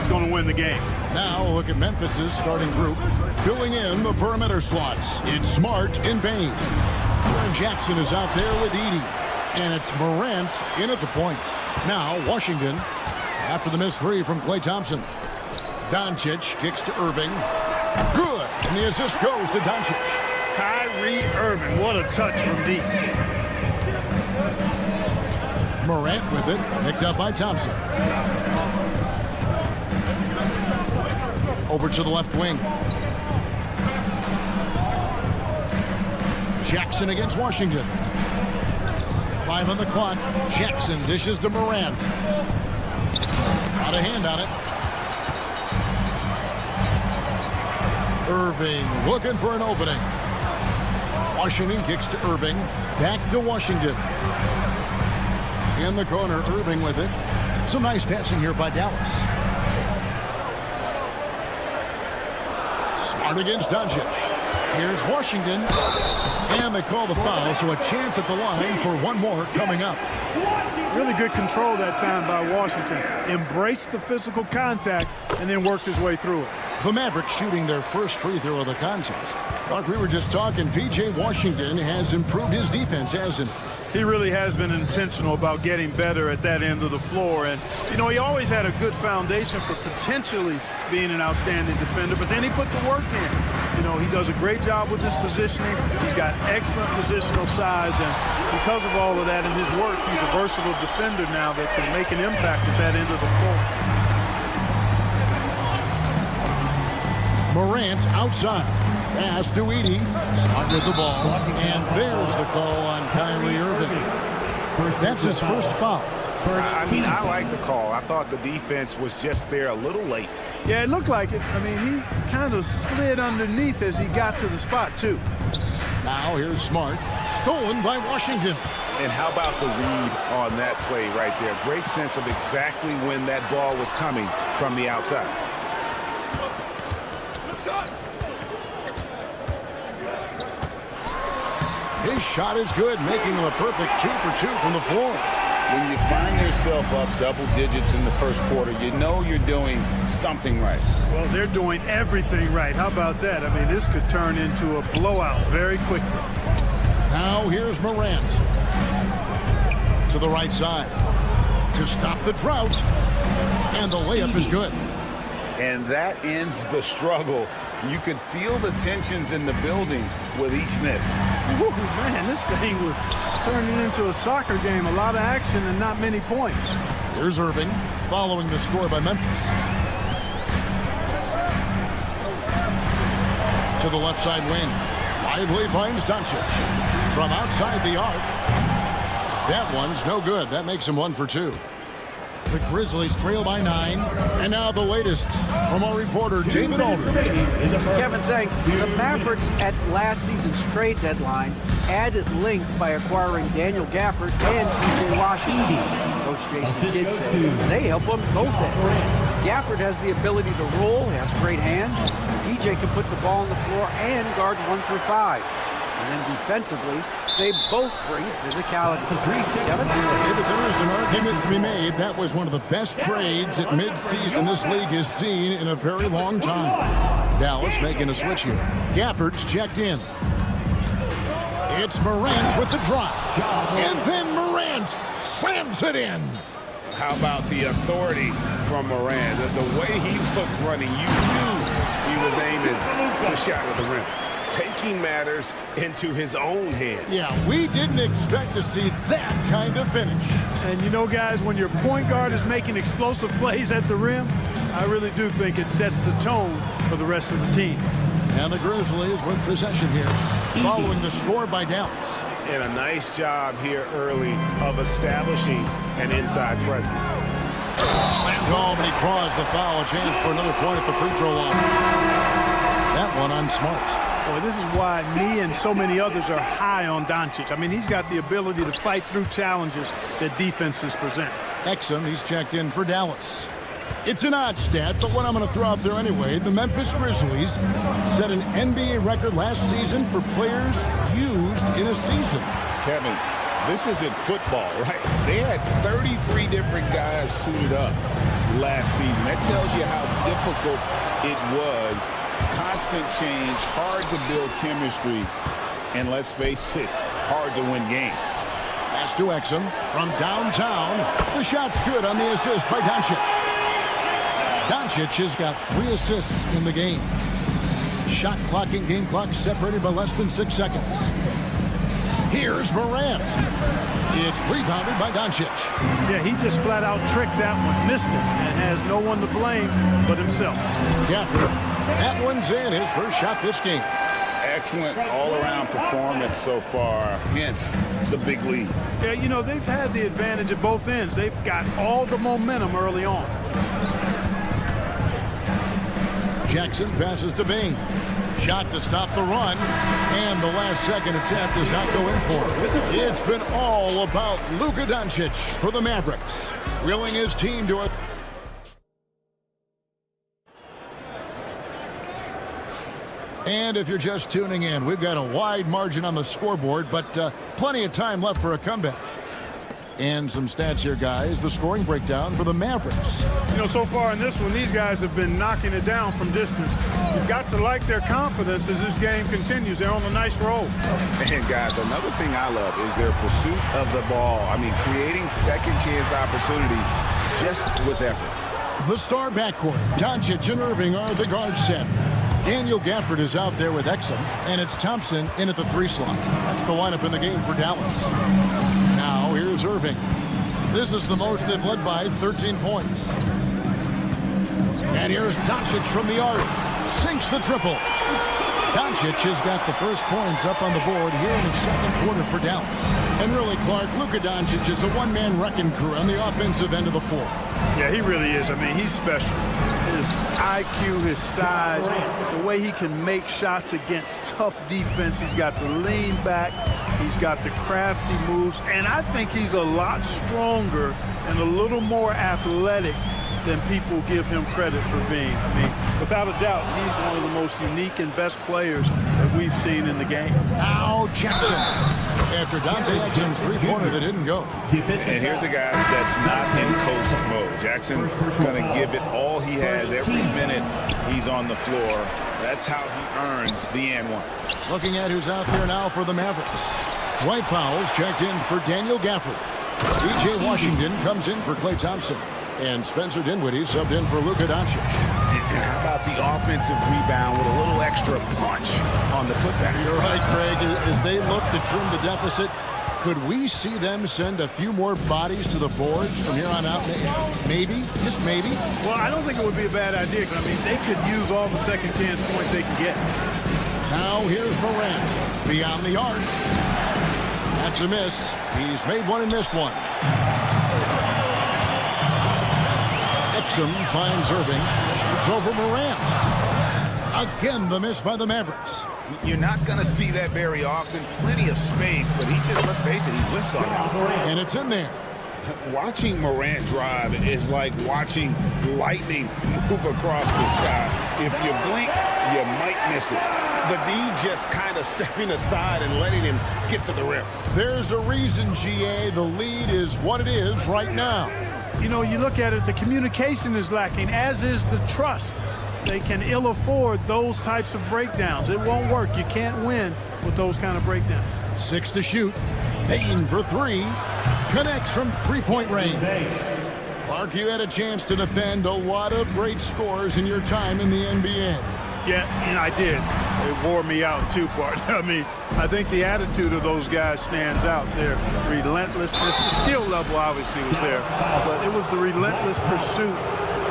Speaker 6: is going to win the game.
Speaker 1: Now look at Memphis's starting group. Filling in the perimeter slots, it's Smart and Bain. Jaren Jackson is out there with Edey, and it's Morant in at the point. Now Washington, after the missed three from Klay Thompson. Doncic kicks to Irving. Good, and the assist goes to Doncic.
Speaker 6: Kyrie Irving, what a touch from deep.
Speaker 1: Morant with it, picked up by Thompson. Over to the left wing. Jackson against Washington. 5 on the clock. Jackson dishes to Morant. Out of hand on it. Irving looking for an opening. Washington kicks to Irving. Back to Washington. In the corner, Irving with it. Some nice passing here by Dallas. Smart against Doncic. Here's Washington. And they call the foul, so a chance at the line for one more coming up.
Speaker 6: Really good control that time by Washington. Embraced the physical contact and then worked his way through it.
Speaker 1: The Mavericks shooting their first free throw of the contest. Like we were just talking, P.J. Washington has improved his defense, hasn't he?
Speaker 6: He really has been intentional about getting better at that end of the floor. And, you know, he always had a good foundation for potentially being an outstanding defender, but then he put the work in. You know, he does a great job with his positioning. He's got excellent positional size, and because of all of that in his work, he's a versatile defender now that can make an impact at that end of the floor.
Speaker 1: Morant outside. Pass to Edey. Smart with the ball. And there's the call on Kyrie Irving. That's his first foul.
Speaker 11: I mean, I like the call. I thought the defense was just there a little late.
Speaker 6: Yeah, it looked like it. I mean, he kind of slid underneath as he got to the spot, too.
Speaker 1: Now here's Smart. Stolen by Washington.
Speaker 11: And how about the read on that play right there? Great sense of exactly when that ball was coming from the outside.
Speaker 1: His shot is good, making him a perfect 2 for 2 from the floor.
Speaker 11: When you find yourself up double digits in the first quarter, you know you're doing something right.
Speaker 6: Well, they're doing everything right. How about that? I mean, this could turn into a blowout very quickly.
Speaker 1: Now here's Morant. To the right side. To stop the drought. And the layup is good.
Speaker 11: And that ends the struggle. You could feel the tensions in the building with each miss.
Speaker 6: Ooh, man, this thing was turning into a soccer game. A lot of action and not many points.
Speaker 1: Here's Irving following the score by Memphis. To the left side wing. Lively finds Doncic. From outside the arc. That one's no good. That makes him 1 for 2. The Grizzlies trail by 9. And now the latest from our reporter, David Aldridge.
Speaker 4: Kevin, thanks. The Mavericks at last season's trade deadline added length by acquiring Daniel Gafford and P.J. Washington. Coach Jason Kidd says they help on both ends. Gafford has the ability to roll, has great hands. P.J. can put the ball on the floor and guard 1 through 5. And then defensively, they both bring physicality. Kevin?
Speaker 1: David, there is an argument to be made. That was one of the best trades at midseason this league has seen in a very long time. Dallas making a switch here. Gafford's checked in. It's Morant with the drop. And then Morant slams it in.
Speaker 11: How about the authority from Morant? The way he looked running, you knew he was aiming the shot at the rim. Taking matters into his own hands.
Speaker 1: Yeah, we didn't expect to see that kind of finish.
Speaker 6: And you know, guys, when your point guard is making explosive plays at the rim, I really do think it sets the tone for the rest of the team.
Speaker 1: And the Grizzlies with possession here, following the score by Dallas.
Speaker 11: And a nice job here early of establishing an inside presence.
Speaker 1: Slam home, and he draws the foul. A chance for another point at the free throw line. That one on Smart.
Speaker 6: Boy, this is why me and so many others are high on Doncic. I mean, he's got the ability to fight through challenges that defenses present.
Speaker 1: Exum, he's checked in for Dallas. It's an odd stat, but what I'm going to throw out there anyway. The Memphis Grizzlies set an NBA record last season for players used in a season.
Speaker 2: Kevin, this isn't football, right? They had 33 different guys suited up last season. That tells you how difficult it was. Constant change, hard to build chemistry, and let's face it, hard to win games.
Speaker 1: Pass to Exum from downtown. The shot's good on the assist by Doncic. Doncic has got 3 assists in the game. Shot clock and game clock separated by less than 6 seconds. Here's Morant. It's rebounded by Doncic.
Speaker 6: Yeah, he just flat out tricked that one, missed it, and has no one to blame but himself.
Speaker 1: Gafford, that one's in, his first shot this game.
Speaker 2: Excellent all-around performance so far, hence the big lead.
Speaker 6: Yeah, you know, they've had the advantage at both ends. They've got all the momentum early on.
Speaker 1: Jackson passes to Bing. Shot to stop the run, and the last second attempt does not go in for it. It's been all about Luka Doncic for the Mavericks, willing his team to it. And if you're just tuning in, we've got a wide margin on the scoreboard, but plenty of time left for a comeback. And some stats here, guys. The scoring breakdown for the Mavericks.
Speaker 6: You know, so far in this one, these guys have been knocking it down from distance. You've got to like their confidence as this game continues. They're on a nice roll.
Speaker 2: And, guys, another thing I love is their pursuit of the ball. I mean, creating second-chance opportunities just with effort.
Speaker 1: The star backcourt, Doncic and Irving are the guard set. Daniel Gafford is out there with Exum, and it's Thompson in at the 3 slot. That's the lineup in the game for Dallas. Now, here's Irving. This is the most they've led by, 13 points. And here's Doncic from the arc. Sinks the triple. Doncic has got the first points up on the board here in the second quarter for Dallas. And really, Clark, Luka Doncic is a one-man wrecking crew on the offensive end of the floor.
Speaker 6: Yeah, he really is. I mean, he's special. His IQ, his size, the way he can make shots against tough defense. He's got the lean back. He's got the crafty moves. And I think he's a lot stronger and a little more athletic than people give him credit for being. I mean, without a doubt, he's one of the most unique and best players that we've seen in the game.
Speaker 1: Now Jackson. After Dante Exum's 3-pointer that didn't go.
Speaker 2: And here's a guy that's not in coast mode. Jackson going to give it all he has every minute he's on the floor. That's how he earns the and one.
Speaker 1: Looking at who's out there now for the Mavericks. Dwight Powell's checked in for Daniel Gafford. P.J. Washington comes in for Klay Thompson. And Spencer Dinwiddie subbed in for Luka Doncic.
Speaker 2: And how about the offensive rebound with a little extra punch on the putback?
Speaker 1: You're right, Greg. As they look to trim the deficit, could we see them send a few more bodies to the boards from here on out? Maybe, just maybe.
Speaker 6: Well, I don't think it would be a bad idea. I mean, they could use all the second chance points they can get.
Speaker 1: Now here's Morant beyond the arc. That's a miss. He's made one and missed one. Exum finds Irving. It's over Morant. Again, the miss by the Mavericks.
Speaker 2: You're not going to see that very often. Plenty of space, but he just, let's face it, he whiffs on that.
Speaker 1: And it's in there.
Speaker 2: Watching Morant drive is like watching lightning move across the sky. If you blink, you might miss it. But he just kind of stepping aside and letting him get to the rim.
Speaker 1: There's a reason, GA, the lead is what it is right now.
Speaker 6: You know, you look at it, the communication is lacking, as is the trust. They can ill afford those types of breakdowns. It won't work. You can't win with those kind of breakdowns.
Speaker 1: 6 to shoot. Payton for 3. Connects from 3-point range. Clark, you had a chance to defend a lot of great scores in your time in the NBA.
Speaker 6: Yeah, and I did. It wore me out too, Bart. I mean, I think the attitude of those guys stands out. Their relentlessness, the skill level obviously was there, but it was the relentless pursuit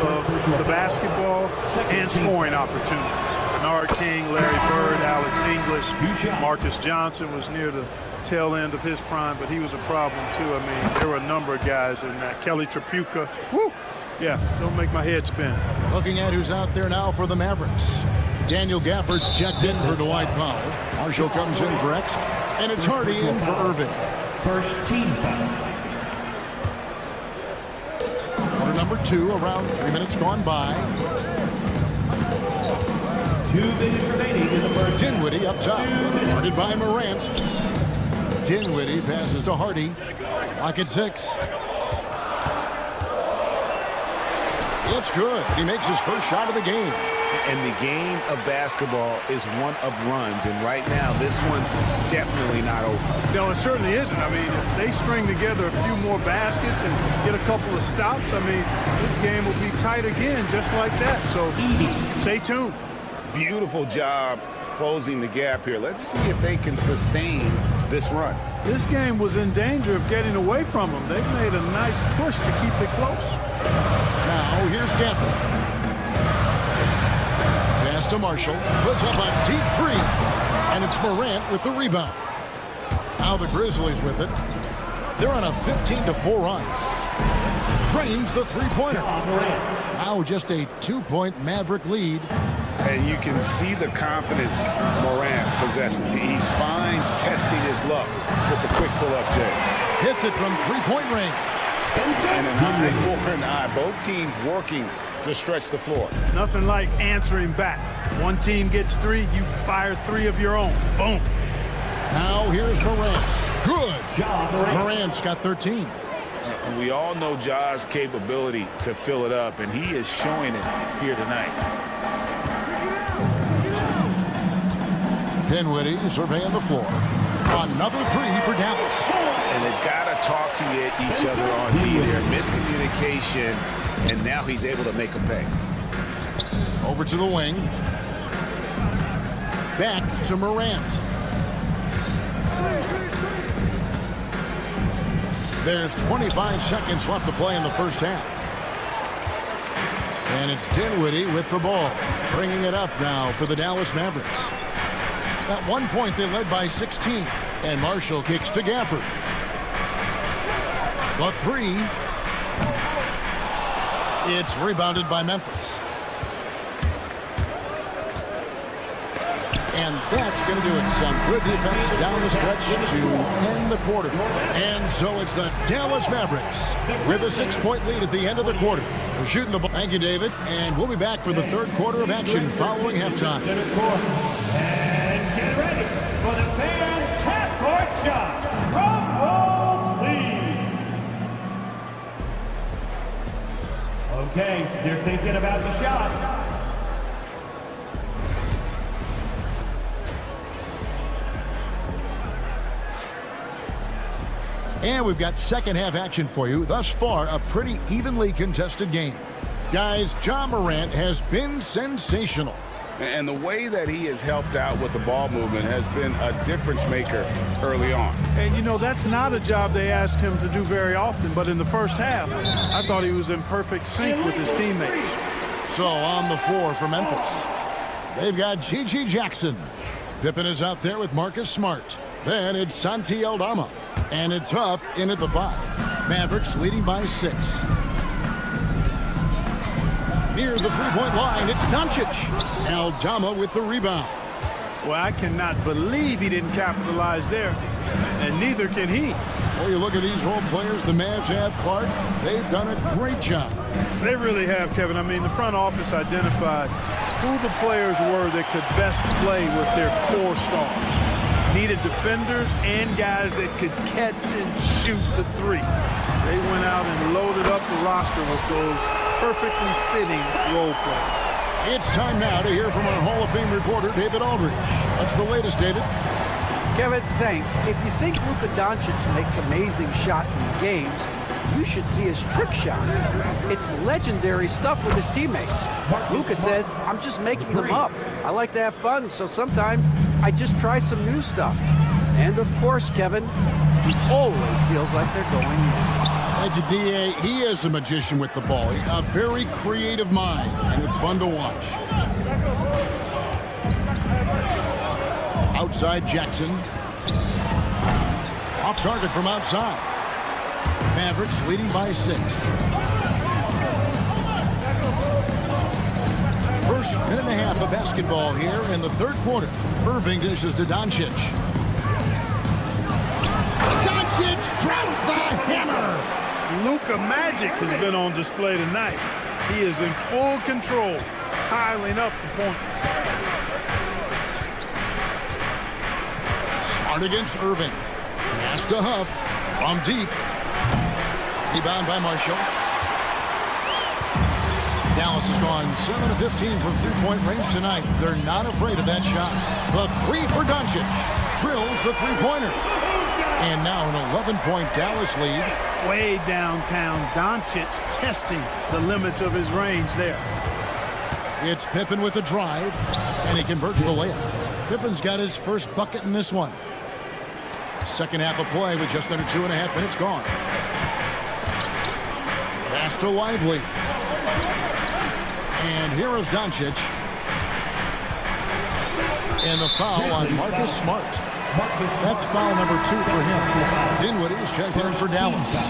Speaker 6: of the basketball and scoring opportunities. Bernard King, Larry Bird, Alex English, Marcus Johnson was near the tail end of his prime, but he was a problem too. I mean, there were a number of guys in that. Kelly Tripucka, whoo! Yeah, don't make my head spin.
Speaker 1: Looking at who's out there now for the Mavericks. Daniel Gafford's checked in for Dwight Powell. Marshall comes in for X. And it's Hardy in for Irving.
Speaker 9: First team foul.
Speaker 1: Quarter number 2, around 3 minutes gone by.
Speaker 9: 2 minutes remaining in the first.
Speaker 1: Dinwiddie up top. Guarded by Morant. Dinwiddie passes to Hardy. Lock at 6. It's good. He makes his first shot of the game.
Speaker 11: And the game of basketball is one of runs, and right now this one's definitely not over.
Speaker 6: No, it certainly isn't. I mean, if they string together a few more baskets and get a couple of stops, I mean, this game will be tight again just like that. So stay tuned.
Speaker 11: Beautiful job closing the gap here. Let's see if they can sustain this run.
Speaker 6: This game was in danger of getting away from them. They've made a nice push to keep it close.
Speaker 1: Now here's Gafford. Pass to Marshall. Puts up a deep 3. And it's Morant with the rebound. Now the Grizzlies with it. They're on a 15-4 run. Drains the three-pointer. Now just a 2-point Maverick lead.
Speaker 11: And you can see the confidence Morant possesses. He's fine testing his luck with the quick pull-up Jay.
Speaker 1: Hits it from three-point range.
Speaker 11: And an eye for an eye. Both teams working to stretch the floor.
Speaker 6: Nothing like answering back. One team gets 3, you fire 3 of your own. Boom.
Speaker 1: Now here's Morant. Good. Morant's got 13.
Speaker 11: And we all know Ja's capability to fill it up, and he is showing it here tonight.
Speaker 1: Dinwiddie surveying the floor. Another 3 for Dallas.
Speaker 11: And they've got to talk to each other on D there. Miscommunication, and now he's able to make a pay.
Speaker 1: Over to the wing. Back to Morant. There's 25 seconds left to play in the first half. And it's Dinwiddie with the ball. Bringing it up now for the Dallas Mavericks. At one point, they led by 16. And Marshall kicks to Gafford. The 3. It's rebounded by Memphis. And that's going to do it. Some good defense down the stretch to end the quarter. And so it's the Dallas Mavericks with a 6-point lead at the end of the quarter. We're shooting the ball. Thank you, David. And we'll be back for the third quarter of action following halftime.
Speaker 9: And get ready for the fan half-court shot from home, please. Okay, they're thinking about the shot.
Speaker 1: And we've got second half action for you. Thus far, a pretty evenly contested game. Guys, Ja Morant has been sensational.
Speaker 11: And the way that he has helped out with the ball movement has been a difference maker early on.
Speaker 6: And, you know, that's not a job they asked him to do very often. But in the first half, I thought he was in perfect sync with his teammates.
Speaker 1: So on the floor for Memphis, they've got Gigi Jackson. Pippen is out there with Marcus Smart. Then it's Santi Aldama. And it's Huff in at the 5. Mavericks leading by 6. Near the three-point line, it's Doncic. Aldama with the rebound.
Speaker 6: Well, I cannot believe he didn't capitalize there. And neither can he.
Speaker 1: Well, you look at these role players the Mavs have, Clark. They've done a great job.
Speaker 6: They really have, Kevin. I mean, the front office identified who the players were that could best play with their core stars. Needed defenders and guys that could catch and shoot the 3. They went out and loaded up the roster with those perfectly fitting role players.
Speaker 1: It's time now to hear from our Hall of Fame reporter, David Aldridge. What's the latest, David?
Speaker 10: Kevin, thanks. If you think Luka Doncic makes amazing shots in the games, you should see his trick shots. It's legendary stuff with his teammates. Luka says, I'm just making them up. I like to have fun, so sometimes I just try some new stuff. And of course, Kevin, he always feels like they're going in.
Speaker 1: Thank you, D.A. He is a magician with the ball. A very creative mind, and it's fun to watch. Outside Jackson. Off target from outside. Mavericks leading by 6. first minute and a half of basketball here in the third quarter. Irving dishes to Doncic. Doncic drops the hammer.
Speaker 6: Luka Magic has been on display tonight. He is in full control, piling up the points.
Speaker 1: Smart against Irving. Pass to Huff from deep. Rebound by Marshall. Dallas has gone 7 of 15 from three-point range tonight. They're not afraid of that shot. The three for Doncic. Drills the three-pointer. And now an 11-point Dallas lead.
Speaker 6: Way downtown, Doncic testing the limits of his range there.
Speaker 1: It's Pippen with the drive, and he converts the layup. Pippen's got his first bucket in this one. Second half of play with just under 2.5 minutes gone. Pass to Lively. And here is Doncic. And the foul on Marcus Smart. That's foul number 2 for him. Dinwiddie's checked in for Dallas.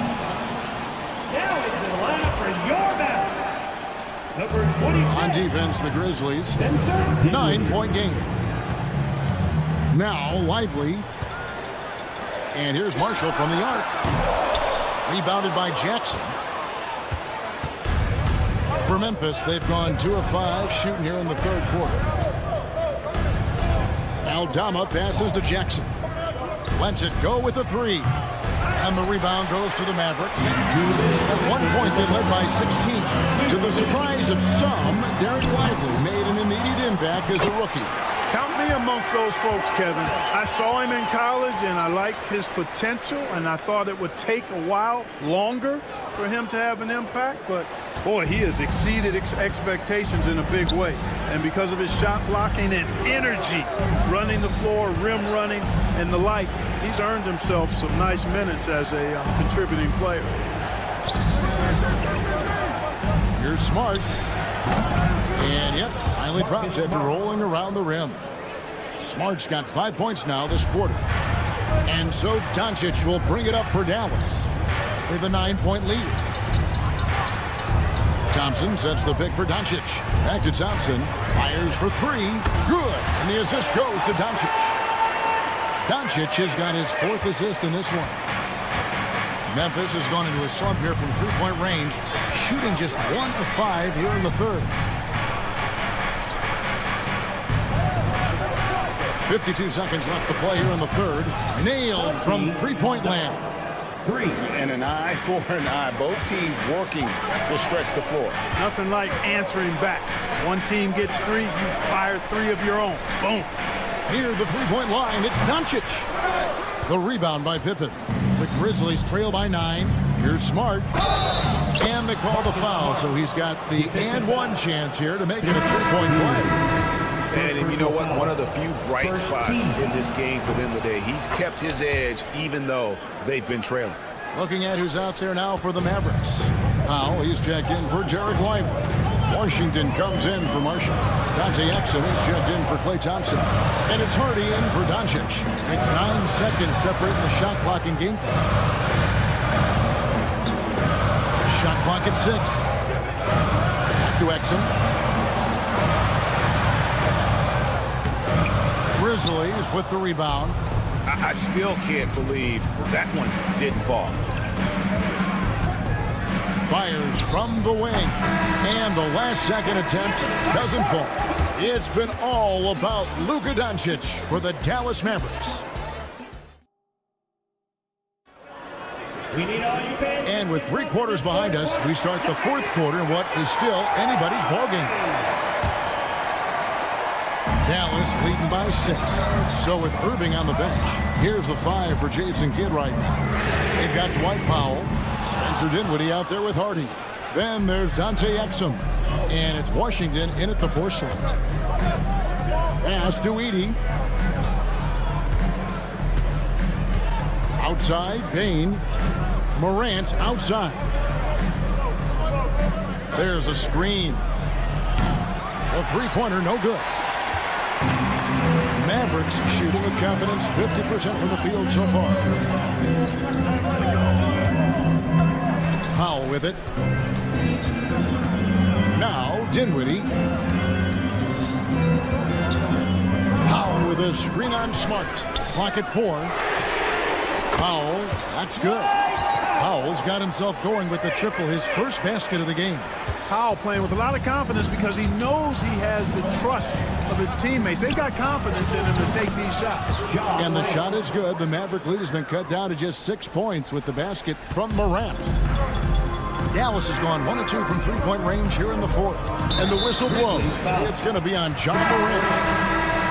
Speaker 9: Now into the lineup for your Mavericks. Number 26.
Speaker 1: On defense, the Grizzlies. 9-point game. Now Lively. And here's Marshall from the arc. Rebounded by Jackson. For Memphis, they've gone 2 of 5 shooting here in the third quarter. Aldama passes to Jackson. Lets it go with a 3. And the rebound goes to the Mavericks. At one point, they led by 16. To the surprise of some, Derek Lively made an immediate impact as a rookie.
Speaker 6: Count me amongst those folks, Kevin. I saw him in college, and I liked his potential, and I thought it would take a while longer for him to have an impact. But, boy, he has exceeded expectations in a big way. And because of his shot blocking and energy, running the floor, rim running, and the like, he's earned himself some nice minutes as a contributing player.
Speaker 1: Here's Smart. And, yep, finally drops after rolling around the rim. Smart's got 5 points now this quarter. And so Doncic will bring it up for Dallas. They have a 9-point lead. Thompson sets the pick for Doncic. Back to Thompson. Fires for 3. Good. And the assist goes to Doncic. Doncic has got his 4th assist in this one. Memphis has gone into a slump here from three-point range, shooting just 1 of 5 here in the third. 52 seconds left to play here in the third. Nailed from three-point land.
Speaker 2: 3. And an eye for an eye. Both teams working to stretch the floor.
Speaker 6: Nothing like answering back. One team gets 3, you fire 3 of your own. Boom.
Speaker 1: Near the three-point line, it's Doncic. The rebound by Pippen. The Grizzlies trail by 9. Here's Smart. And they call the foul, so he's got the and one chance here to make it a three-point play.
Speaker 11: And you know what? One of the few bright spots in this game for them today. He's kept his edge even though they've been trailing.
Speaker 1: Looking at who's out there now for the Mavericks. Powell, he's checked in for Derek Lively. Washington comes in for Marshall. Dante Exum is checked in for Klay Thompson. And it's Hardy in for Doncic. It's 9 seconds separating the shot clock and game clock. Shot clock at 6. Back to Exum. Grizzlies with the rebound.
Speaker 11: I still can't believe that one didn't fall.
Speaker 1: Fires from the wing. And the last second attempt doesn't fall. It's been all about Luka Doncic for the Dallas Mavericks. And with 3 quarters behind us, we start the fourth quarter in what is still anybody's ballgame. Dallas leading by 6. So with Irving on the bench, here's the 5 for Jason Kidd right now. They've got Dwight Powell, Spencer Dinwiddie out there with Hardy. Then there's Dante Exum. And it's Washington in at the 4 slot. Pass to Edey. Outside, Bain. Morant outside. There's a screen. The three-pointer, no good. Mavericks shooting with confidence, 50% from the field so far. Powell with it. Now Dinwiddie. Powell with a screen on Smart. Clock at 4. Powell, that's good. Powell's got himself going with the triple, his first basket of the game.
Speaker 6: Powell playing with a lot of confidence because he knows he has the trust of his teammates. They've got confidence in him to take these shots.
Speaker 1: And the shot is good. The Maverick lead has been cut down to just 6 points with the basket from Morant. Dallas has gone 1 of 2 from three-point range here in the fourth. And the whistle blows. It's going to be on John Morant.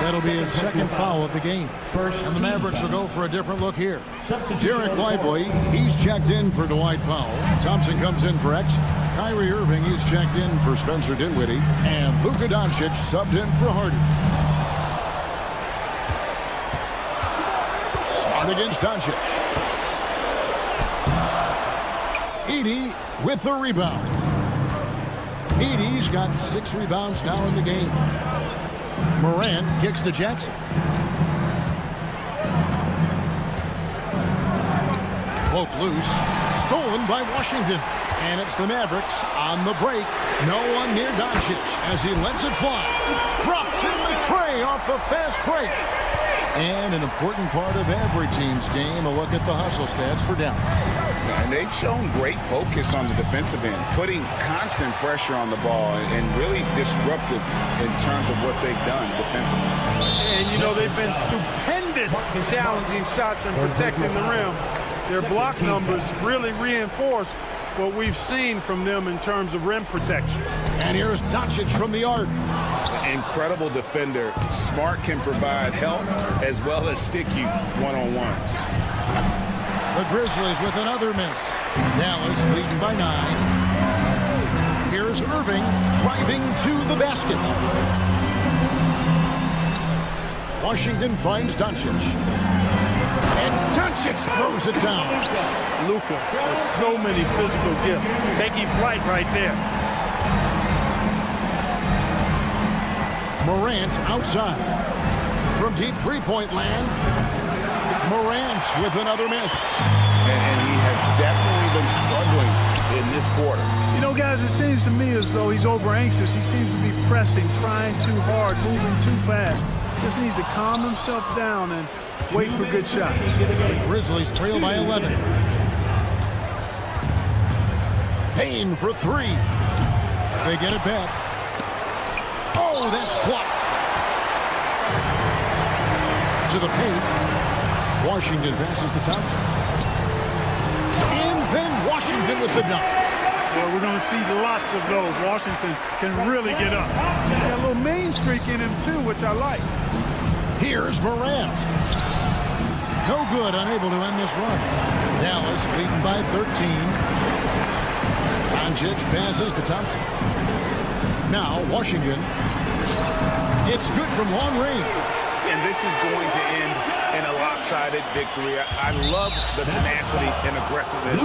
Speaker 1: That'll be his second foul of the game. And the Mavericks will go for a different look here. Derek Lively, he's checked in for Dwight Powell. Thompson comes in for X. Kyrie Irving, he's checked in for Spencer Dinwiddie. And Luka Doncic subbed in for Harden. Smart against Doncic. Edey with the rebound. Edey's got 6 rebounds now in the game. Morant kicks to Jackson. Poke loose. Stolen by Washington. And it's the Mavericks on the break. No one near Doncic as he lets it fly. Drops in the tray off the fast break. And an important part of every team's game, a look at the hustle stats for Dallas.
Speaker 2: And they've shown great focus on the defensive end, putting constant pressure on the ball and really disruptive in terms of what they've done defensively.
Speaker 6: And, you know, they've been stupendous challenging shots and protecting the rim. Their block numbers really reinforce what we've seen from them in terms of rim protection.
Speaker 1: And here's Doncic from the arc.
Speaker 11: Incredible defender. Smart can provide help as well as stick you one-on-one.
Speaker 1: The Grizzlies with another miss. Dallas leading by 9. Here's Irving driving to the basket. Washington finds Doncic. And Doncic throws it down.
Speaker 6: Luka with so many physical gifts. Taking flight right there.
Speaker 1: Morant outside. From deep three-point land, Morant with another miss.
Speaker 11: And he has definitely been struggling in this quarter.
Speaker 6: You know, guys, it seems to me as though he's over-anxious. He seems to be pressing, trying too hard, moving too fast. Just needs to calm himself down and wait for good shots.
Speaker 1: The Grizzlies trail by 11. Payne for 3. They get it back. Oh, that's blocked. To the paint. Washington passes to Thompson. And then Washington with the dunk.
Speaker 6: Well, we're going to see lots of those. Washington can really get up. Got a little main streak in him, too, which I like.
Speaker 1: Here's Morant. No good, unable to end this run. Dallas leading by 13. Doncic passes to Thompson. Now Washington. It's good from long range.
Speaker 11: And this is going to end in a lopsided victory. I love the tenacity and aggressiveness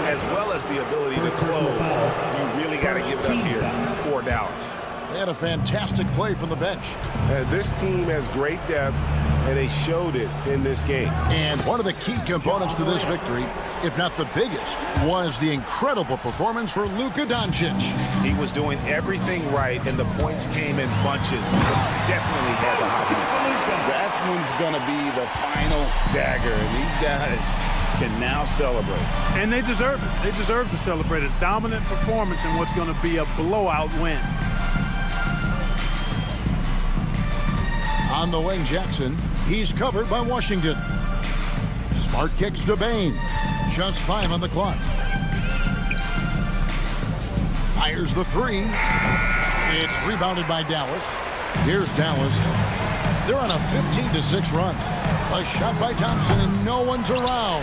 Speaker 11: as well as the ability to close. You really got to give it up here for Dallas.
Speaker 1: They had a fantastic play from the bench.
Speaker 11: This team has great depth, and they showed it in this game.
Speaker 1: And one of the key components to this victory, if not the biggest, was the incredible performance for Luka Doncic.
Speaker 11: He was doing everything right, and the points came in bunches. Definitely had the hot hand. That one's going to be the final dagger, and these guys can now celebrate.
Speaker 6: And they deserve it. They deserve to celebrate a dominant performance in what's going to be a blowout win.
Speaker 1: On the wing, Jackson. He's covered by Washington. Smart kicks to Bane. Just 5 on the clock. Fires the 3. It's rebounded by Dallas. Here's Dallas. They're on a 15-6 run. A shot by Thompson, and no one's around.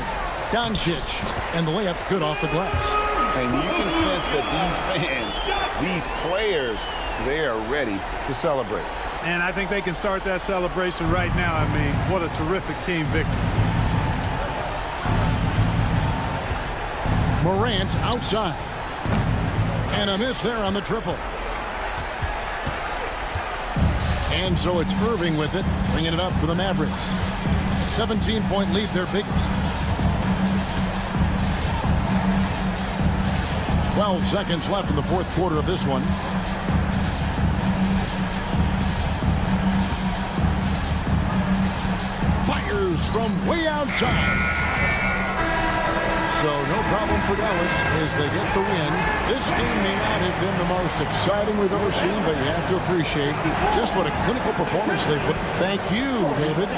Speaker 1: Doncic, and the layup's good off the glass.
Speaker 11: And you can sense that these fans, these players, they are ready to celebrate.
Speaker 6: And I think they can start that celebration right now. I mean, what a terrific team victory.
Speaker 1: Morant outside. And a miss there on the triple. And so it's Irving with it, bringing it up for the Mavericks. 17-point lead, their biggest. 12 seconds left in the fourth quarter of this one. fires from way outside. So no problem for Dallas as they get the win. This game may not have been the most exciting we've ever seen, but you have to appreciate just what a clinical performance they put. Thank you, David.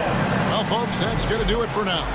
Speaker 1: Well, folks, that's going to do it for now.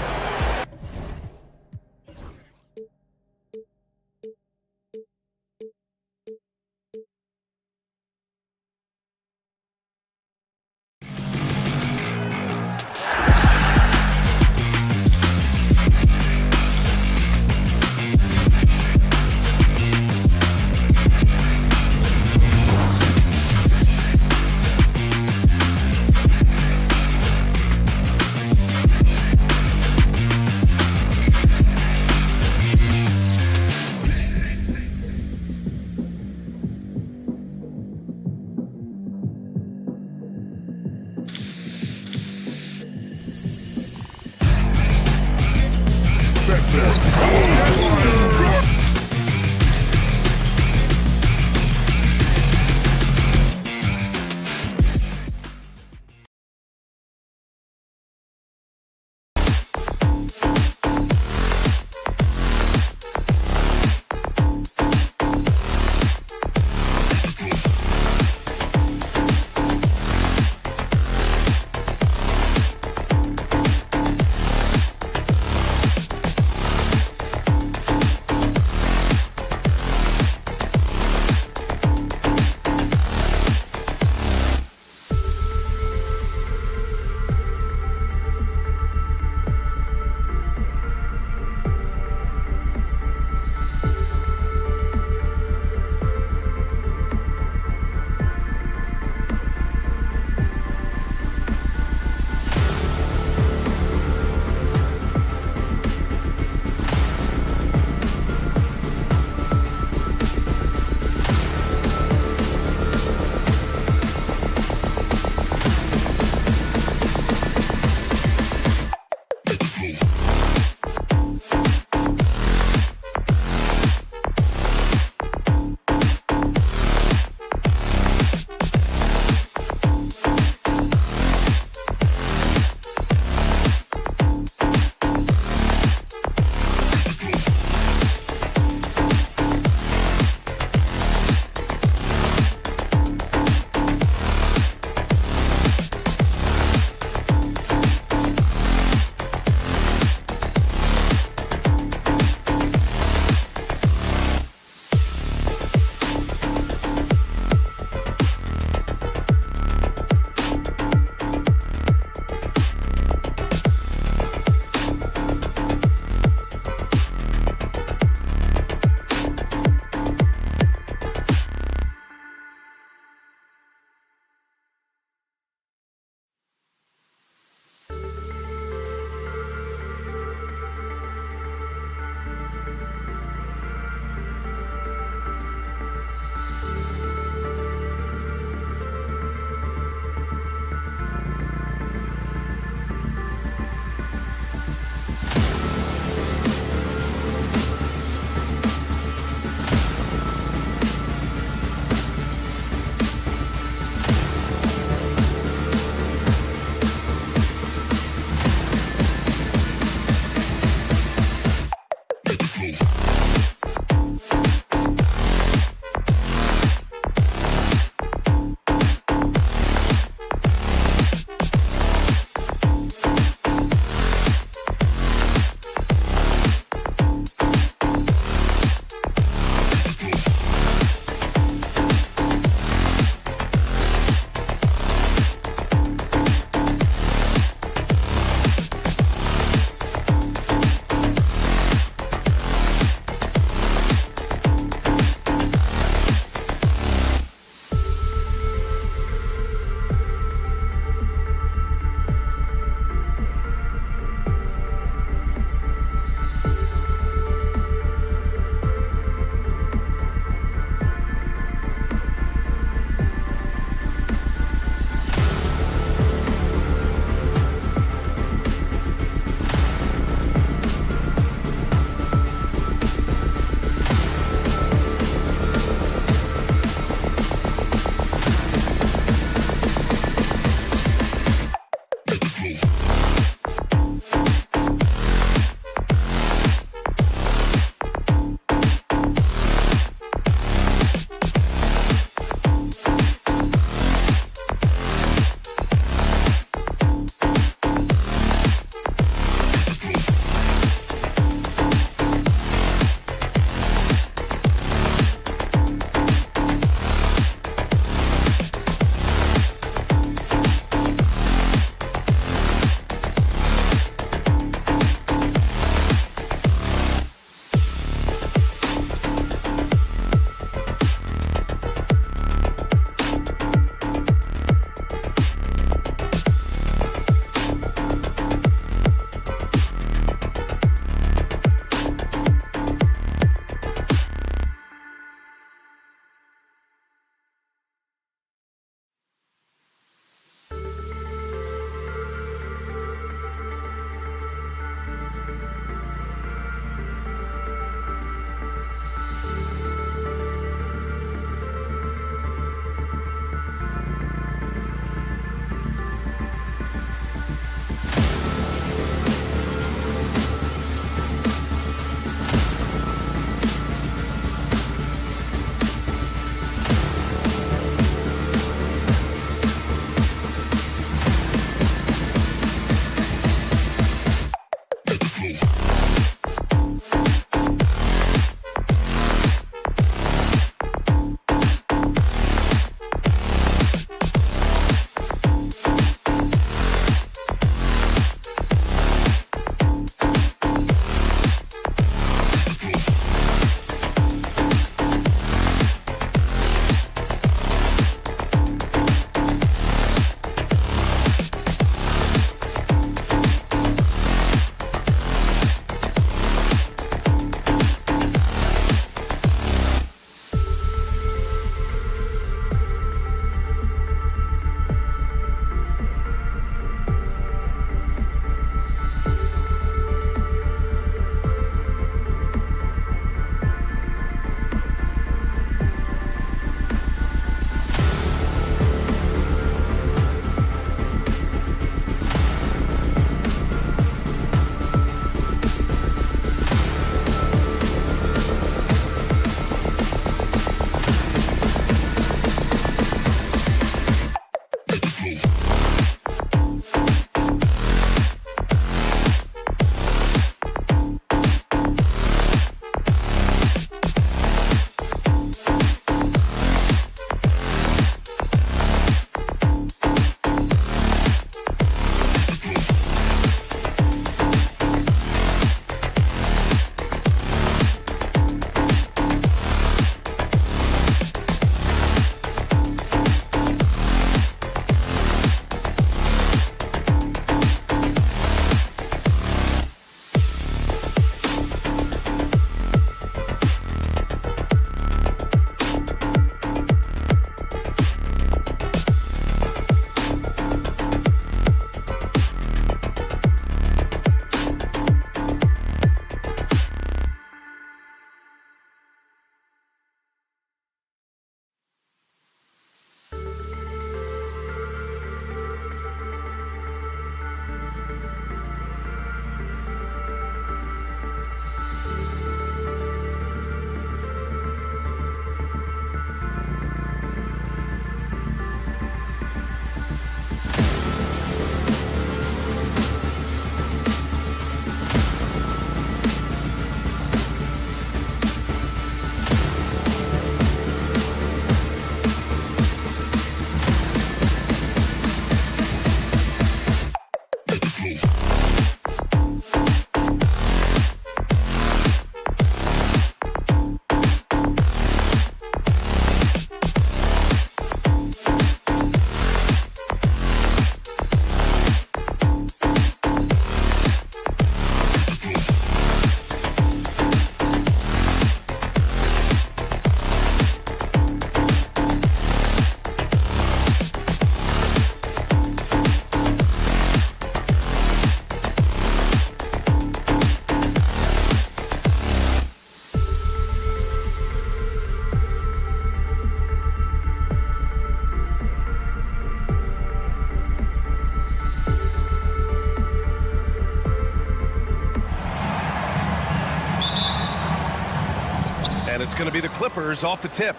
Speaker 5: And it's going to be the Clippers off the tip.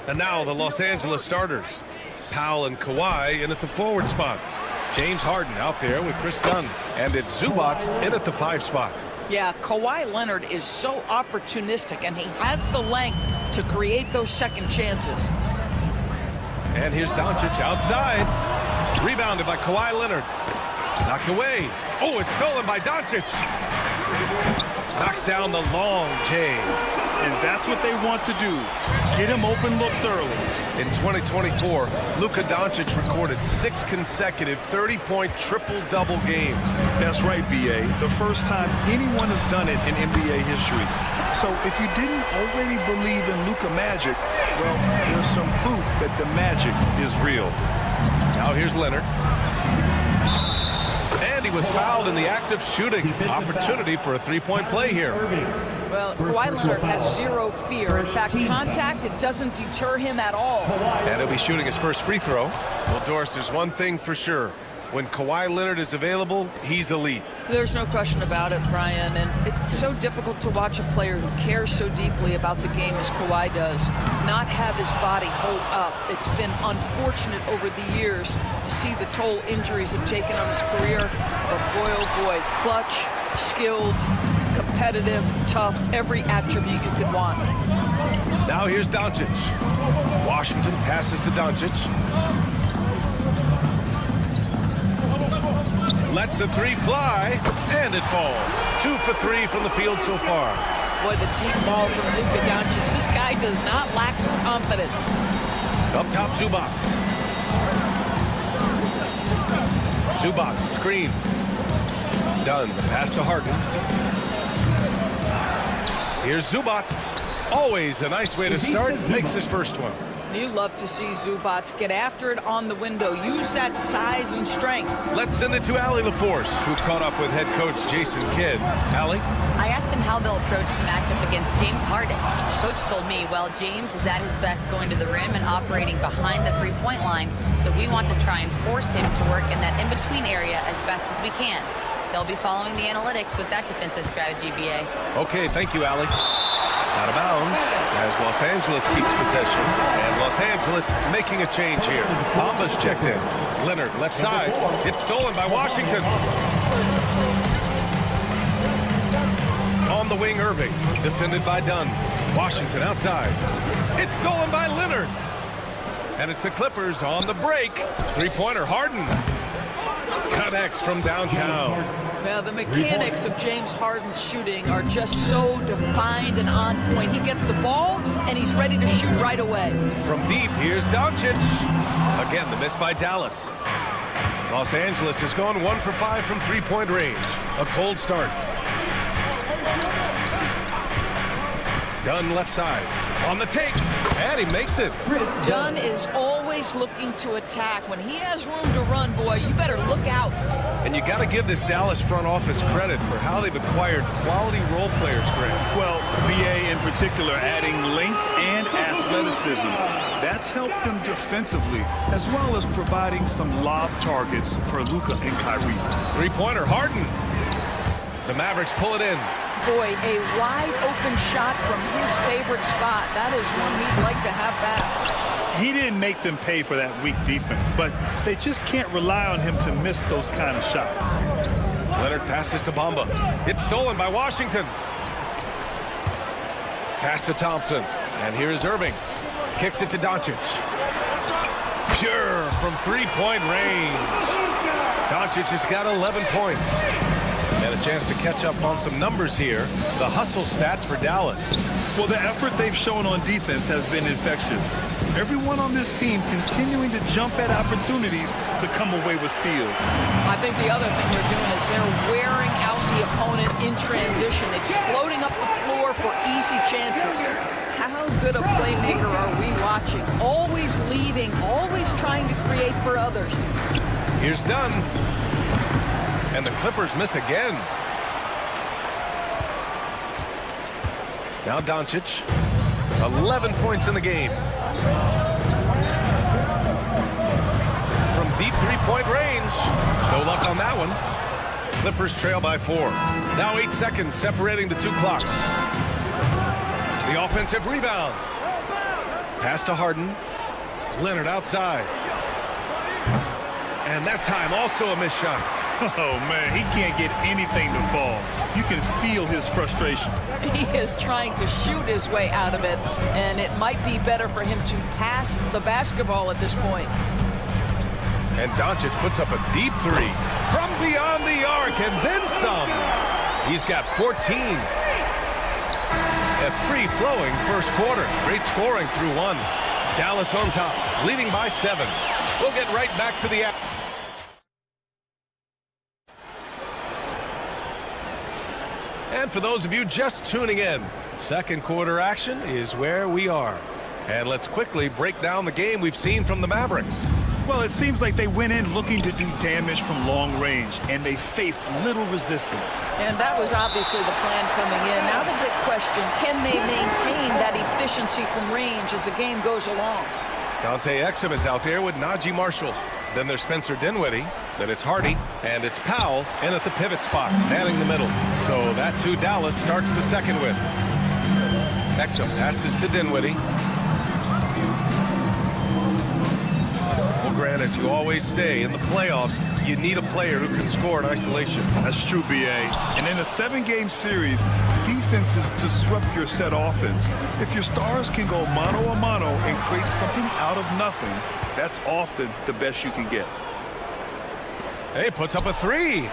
Speaker 5: And now the Los Angeles starters. Powell and Kawhi in at the forward spots. James Harden out there with Chris Dunn. And it's Zubac in at the 5 spot.
Speaker 8: Yeah, Kawhi Leonard is so opportunistic, and he has the length to create those second chances.
Speaker 5: And here's Doncic outside. Rebounded by Kawhi Leonard. Knocked away. Oh, it's stolen by Doncic. Knocks down the long J.
Speaker 6: And that's what they want to do. Get him open looks early.
Speaker 5: In 2024, Luka Doncic recorded 6 consecutive 30-point triple-double games.
Speaker 6: That's right, B.A. The first time anyone has done it in NBA history. So if you didn't already believe in Luka magic, well, there's some proof that the magic is real.
Speaker 5: Now here's Leonard. And he was fouled in the act of shooting. Opportunity for a 3-point play here.
Speaker 8: Well, Kawhi Leonard has zero fear. In fact, contact, it doesn't deter him at all.
Speaker 5: And he'll be shooting his first free throw. Well, Doris, there's one thing for sure. When Kawhi Leonard is available, he's elite.
Speaker 8: There's no question about it, Brian. And it's so difficult to watch a player who cares so deeply about the game as Kawhi does not have his body hold up. It's been unfortunate over the years to see the toll injuries have taken on his career. But boy, oh boy, clutch, skilled, competitive, tough, every attribute you could want.
Speaker 5: Now here's Doncic. Washington passes to Doncic. Lets the 3 fly, and it falls. 2 for 3 from the field so far.
Speaker 8: Boy, the deep ball from Luka Doncic. This guy does not lack for confidence.
Speaker 5: Up top, Zubac. Zubac, screen. Done. The pass to Harden. Here's Zubac. Always a nice way to start. Makes his first one.
Speaker 8: You love to see Zubac get after it on the window. Use that size and strength.
Speaker 5: Let's send it to Allie LaForce, who caught up with head coach Jason Kidd. Allie?
Speaker 7: I asked him how they'll approach the matchup against James Harden. Coach told me, well, James is at his best going to the rim and operating behind the 3-point line, so we want to try and force him to work in that in-between area as best as we can. They'll be following the analytics with that defensive strategy, BA.
Speaker 5: Okay, thank you, Allie. Out of bounds as Los Angeles keeps possession. And Los Angeles making a change here. Bamba's checked in. Leonard, left side. It's stolen by Washington. On the wing, Irving. Defended by Dunn. Washington outside. It's stolen by Leonard. And it's the Clippers on the break. 3-pointer, Harden. Connects from downtown.
Speaker 8: Well, the mechanics of James Harden's shooting are just so defined and on point. He gets the ball, and he's ready to shoot right away.
Speaker 5: From deep, here's Doncic. Again, the miss by Dallas. Los Angeles has gone 1 for 5 from 3-point range. A cold start. Dunn left side. On the take, and he makes it.
Speaker 8: Dunn is always looking to attack. When he has room to run, boy, you better look out.
Speaker 5: And you got to give this Dallas front office credit for how they've acquired quality role players, Grant.
Speaker 6: Well, BA in particular adding length and athleticism. That's helped them defensively, as well as providing some lob targets for Luka and Kyrie.
Speaker 5: 3-pointer, Harden. The Mavericks pull it in.
Speaker 8: Boy, a wide open shot from his favorite spot. That is one he'd like to have back.
Speaker 6: He didn't make them pay for that weak defense, but they just can't rely on him to miss those kind of shots.
Speaker 5: Leonard passes to Bamba. It's stolen by Washington. Pass to Thompson. And here's Irving. Kicks it to Doncic. Pure from 3-point range. Doncic has got 11 points. And a chance to catch up on some numbers here. The hustle stats for Dallas.
Speaker 6: Well, the effort they've shown on defense has been infectious. Everyone on this team continuing to jump at opportunities to come away with steals.
Speaker 8: I think the other thing they're doing is they're wearing out the opponent in transition, exploding up the floor for easy chances. How good a playmaker are we watching? Always leading, always trying to create for others.
Speaker 5: Here's Dunn. And the Clippers miss again. Now Doncic. 11 points in the game. From deep 3-point range. No luck on that one. Clippers trail by 4. Now 8 seconds separating the two clocks. The offensive rebound. Pass to Harden. Leonard outside. And that time also a missed shot.
Speaker 6: Oh, man, he can't get anything to fall. You can feel his frustration.
Speaker 8: He is trying to shoot his way out of it, and it might be better for him to pass the basketball at this point.
Speaker 5: And Doncic puts up a deep three from beyond the arc and then some. He's got 14. A free-flowing first quarter. Great scoring through one. Dallas on top, leading by 7. We'll get right back to the action. And for those of you just tuning in, second quarter action is where we are. And let's quickly break down the game we've seen from the Mavericks.
Speaker 6: Well, it seems like they went in looking to do damage from long range, and they faced little resistance.
Speaker 8: And that was obviously the plan coming in. Now the big question, can they maintain that efficiency from range as the game goes along?
Speaker 5: Dante Exum is out there with Najee Marshall. Then there's Spencer Dinwiddie. Then it's Hardy. And it's Powell in at the pivot spot, manning the middle. So that's who Dallas starts the second with. Exum passes to Dinwiddie. Well, Grant, as you always say, in the playoffs, you need a player who can score in isolation.
Speaker 6: That's true, B.A. And in a 7-game series, defense is to disrupt your set offense. If your stars can go mano-a-mano and create something out of nothing, that's often the best you can get.
Speaker 5: Hey, puts up a three.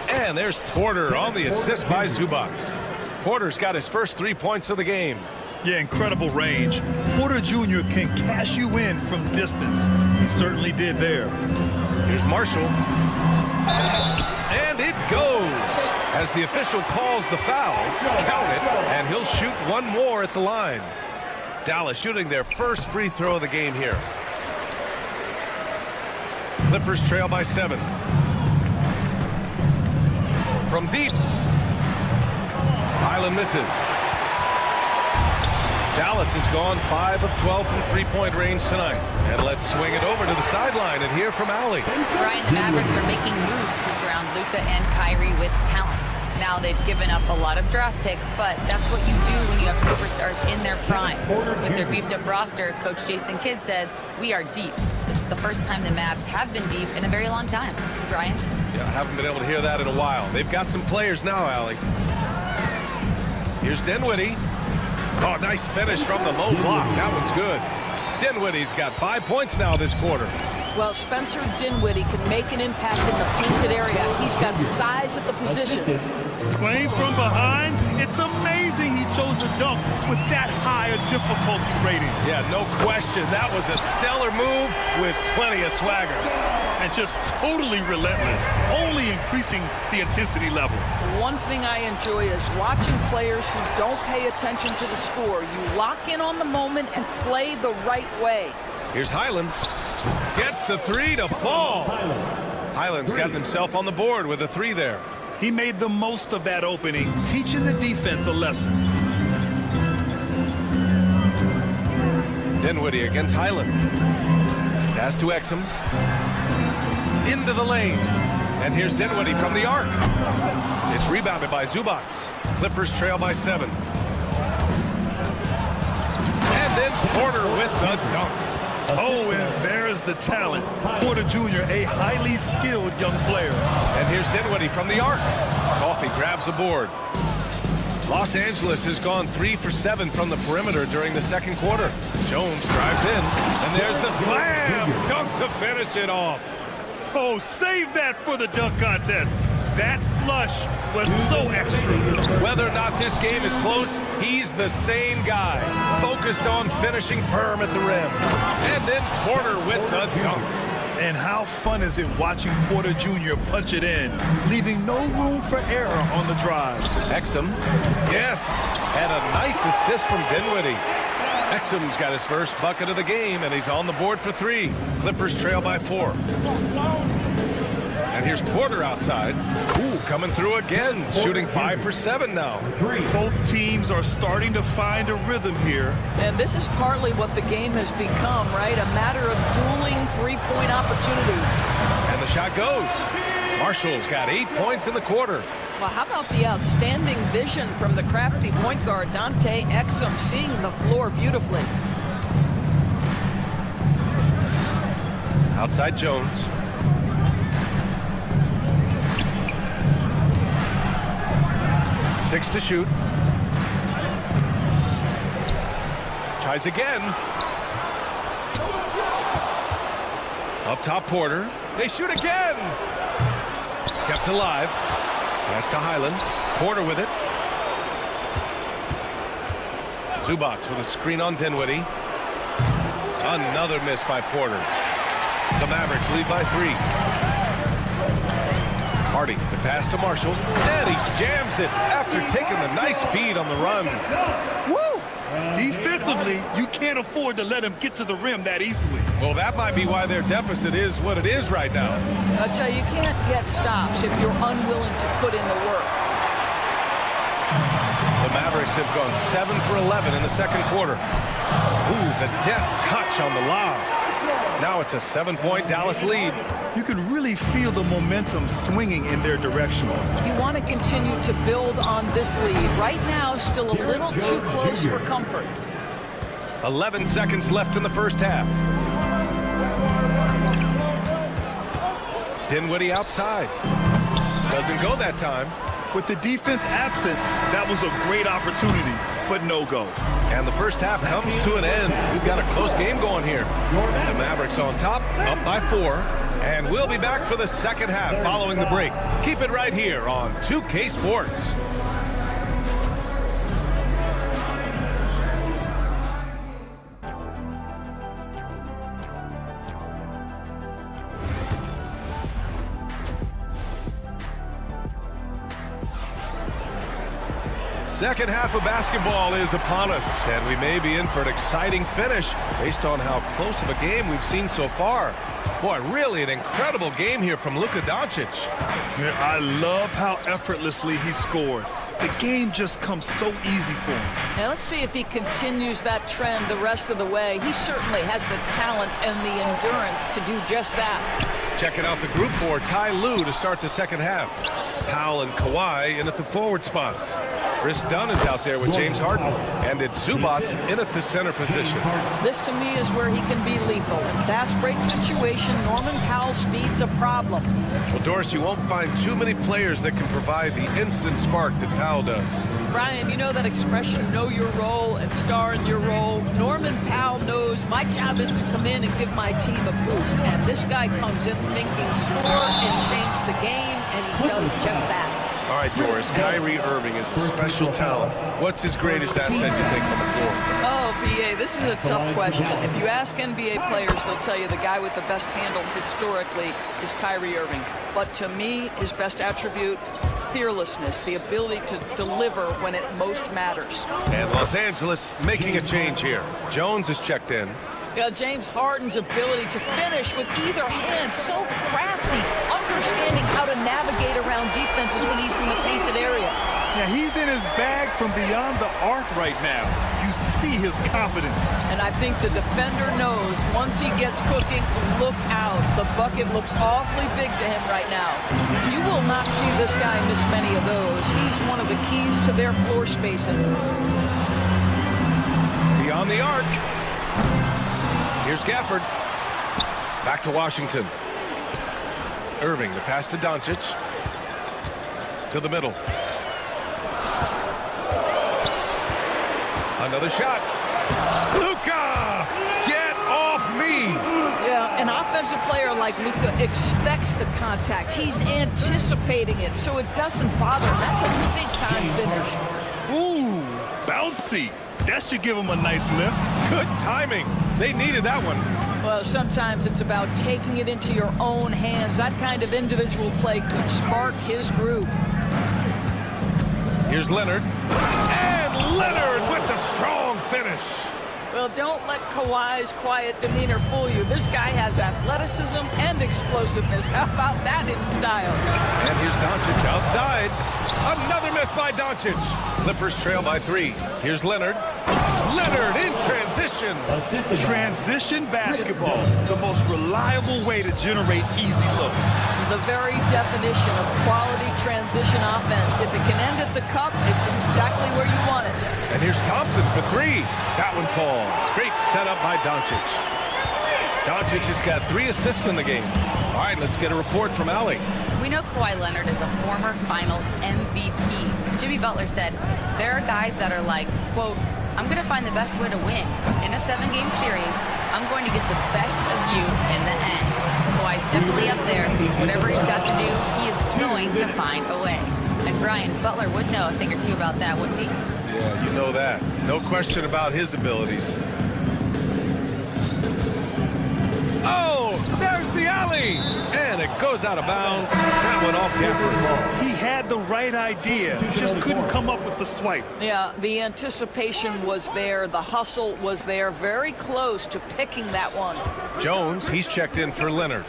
Speaker 5: And there's Porter on the assist by Zubac. Porter's got his first 3 points of the game.
Speaker 6: Yeah, incredible range. Porter Jr. can cash you in from distance. He certainly did there.
Speaker 5: Here's Marshall. And it goes. As the official calls the foul, count it, and he'll shoot one more at the line. Dallas shooting their first free throw of the game here. Clippers trail by 7. From deep. Highland misses. Dallas has gone 5 of 12 from three-point range tonight. And let's swing it over to the sideline and hear from Allie.
Speaker 7: Brian, the Mavericks are making moves to surround Luka and Kyrie with talent. Now they've given up a lot of draft picks, but that's what you do when you have superstars in their prime. With their beefed-up roster, Coach Jason Kidd says, we are deep. This is the first time the Mavs have been deep in a very long time. Brian?
Speaker 5: Yeah, I haven't been able to hear that in a while. They've got some players now, Allie. Here's Dinwiddie. Oh, nice finish from the low block. That one's good. Dinwiddie's got 5 points now this quarter.
Speaker 8: Well, Spencer Dinwiddie can make an impact in the painted area. He's got size at the position.
Speaker 6: Playing from behind, it's amazing he chose a dunk with that high a difficulty rating.
Speaker 5: Yeah, no question. That was a stellar move with plenty of swagger.
Speaker 6: And just totally relentless, only increasing the intensity level.
Speaker 8: One thing I enjoy is watching players who don't pay attention to the score. You lock in on the moment and play the right way.
Speaker 5: Here's Highland. Gets the three to fall. Highland's got himself on the board with a three there.
Speaker 6: He made the most of that opening, teaching the defense a lesson.
Speaker 5: Dinwiddie against Highland. Pass to Exum. Into the lane. And here's Dinwiddie from the arc. It's rebounded by Zubac. Clippers trail by 7. And then Porter with the dunk.
Speaker 6: Oh, and there's the talent. Porter Jr., a highly skilled young player.
Speaker 5: And here's Dinwiddie from the arc. Coffey grabs the board. Los Angeles has gone 3 for 7 from the perimeter during the second quarter. Jones drives in, and there's the slam dunk to finish it off.
Speaker 6: Oh, save that for the dunk contest. That flush was so extra.
Speaker 5: Whether or not this game is close, he's the same guy, focused on finishing firm at the rim. And then Porter with the dunk.
Speaker 6: And how fun is it watching Porter Jr. punch it in, leaving no room for error on the drive.
Speaker 5: Exum, yes, and a nice assist from Dinwiddie. Exum's got his first bucket of the game, and he's on the board for 3. Clippers trail by 4. And here's Porter outside. Ooh, coming through again, shooting 5 for 7 now.
Speaker 6: Both teams are starting to find a rhythm here.
Speaker 8: And this is partly what the game has become, right? A matter of dueling three-point opportunities.
Speaker 5: And the shot goes. Marshall's got 8 points in the quarter.
Speaker 8: Well, how about the outstanding vision from the crafty point guard, Dante Exum, seeing the floor beautifully.
Speaker 5: Outside Jones. Six to shoot. Tries again. Up top, Porter. They shoot again. Kept alive. Pass to Highland. Porter with it. Zubac with a screen on Dinwiddie. Another miss by Porter. The Mavericks lead by 3. Hardy, the pass to Marshall. And he jams it after taking the nice feed on the run.
Speaker 6: Woo! Defensively, you can't afford to let him get to the rim that easily.
Speaker 5: Well, that might be why their deficit is what it is right now.
Speaker 8: I tell you, you can't get stops if you're unwilling to put in the work.
Speaker 5: The Mavericks have gone 7 for 11 in the second quarter. Ooh, the deft touch on the lob. Now it's a 7-point Dallas lead.
Speaker 6: You can really feel the momentum swinging in their direction.
Speaker 8: You want to continue to build on this lead. Right now, still a little too close for comfort.
Speaker 5: 11 seconds left in the first half. Dinwiddie outside. Doesn't go that time.
Speaker 6: With the defense absent, that was a great opportunity, but no go.
Speaker 5: And the first half comes to an end. We've got a close game going here. The Mavericks on top, up by 4. And we'll be back for the second half following the break. Keep it right here on 2K Sports. Second half of basketball is upon us, and we may be in for an exciting finish based on how close of a game we've seen so far. Boy, really an incredible game here from Luka Doncic.
Speaker 6: Yeah, I love how effortlessly he scored. The game just comes so easy for him.
Speaker 8: Now let's see if he continues that trend the rest of the way. He certainly has the talent and the endurance to do just that.
Speaker 5: Checking out the group for Ty Lue to start the second half. Powell and Kawhi in at the forward spots. Chris Dunn is out there with James Harden, and it's Zubac in at the center position.
Speaker 8: This, to me, is where he can be lethal. In fast break situation, Norman Powell's speed's a problem.
Speaker 5: Well, Doris, you won't find too many players that can provide the instant spark that Powell does.
Speaker 8: Brian, you know that expression, know your role and star in your role? Norman Powell knows my job is to come in and give my team a boost. And this guy comes in thinking score and change the game, and he does just that.
Speaker 5: All right, Doris, Kyrie Irving is a special talent. What's his greatest asset, you think, on the floor?
Speaker 8: Oh, BA, this is a tough question. If you ask NBA players, they'll tell you the guy with the best handle historically is Kyrie Irving. But to me, his best attribute, fearlessness, the ability to deliver when it most matters.
Speaker 5: And Los Angeles making a change here. Jones is checked in.
Speaker 8: James Harden's ability to finish with either hand, so crafty, understanding how to navigate around defenses when he's in the painted area.
Speaker 6: Yeah, he's in his bag from beyond the arc right now. You see his confidence.
Speaker 8: And I think the defender knows once he gets cooking, look out. The bucket looks awfully big to him right now. You will not see this guy miss many of those. He's one of the keys to their floor spacing.
Speaker 5: Beyond the arc. Here's Gafford. Back to Washington. Irving, the pass to Doncic. To the middle. Another shot. Luka! Get off me!
Speaker 8: Yeah, an offensive player like Luka expects the contact. He's anticipating it, so it doesn't bother him. That's a big-time finish.
Speaker 6: Ooh, bouncy. That should give him a nice lift.
Speaker 5: Good timing. They needed that one.
Speaker 8: Well, sometimes it's about taking it into your own hands. That kind of individual play could spark his group.
Speaker 5: Here's Leonard. And Leonard with the strong finish.
Speaker 8: Well, don't let Kawhi's quiet demeanor fool you. This guy has athleticism and explosiveness. How about that in style?
Speaker 5: And here's Doncic outside. Another miss by Doncic. Clippers trail by 3. Here's Leonard. Leonard in transition.
Speaker 6: Transition basketball, the most reliable way to generate easy looks.
Speaker 8: The very definition of quality transition offense. If it can end at the cup, it's exactly where you want it.
Speaker 5: And here's Thompson for three. That one falls. Great setup by Doncic. Doncic has got 3 assists in the game. All right, let's get a report from Allie.
Speaker 7: We know Kawhi Leonard is a former Finals MVP. Jimmy Butler said, there are guys that are like, quote, I'm going to find the best way to win. In a 7-game series, I'm going to get the best of you in the end. Kawhi's definitely up there. Whatever he's got to do, he is going to find a way. And Brian, Butler would know a thing or two about that, wouldn't he?
Speaker 5: Yeah, you know that. No question about his abilities. Oh, there's the alley. And it goes out of bounds. That went off Gafford.
Speaker 6: He had the right idea, just couldn't come up with the swipe.
Speaker 8: Yeah, the anticipation was there. The hustle was there. Very close to picking that one.
Speaker 5: Jones, he's checked in for Leonard.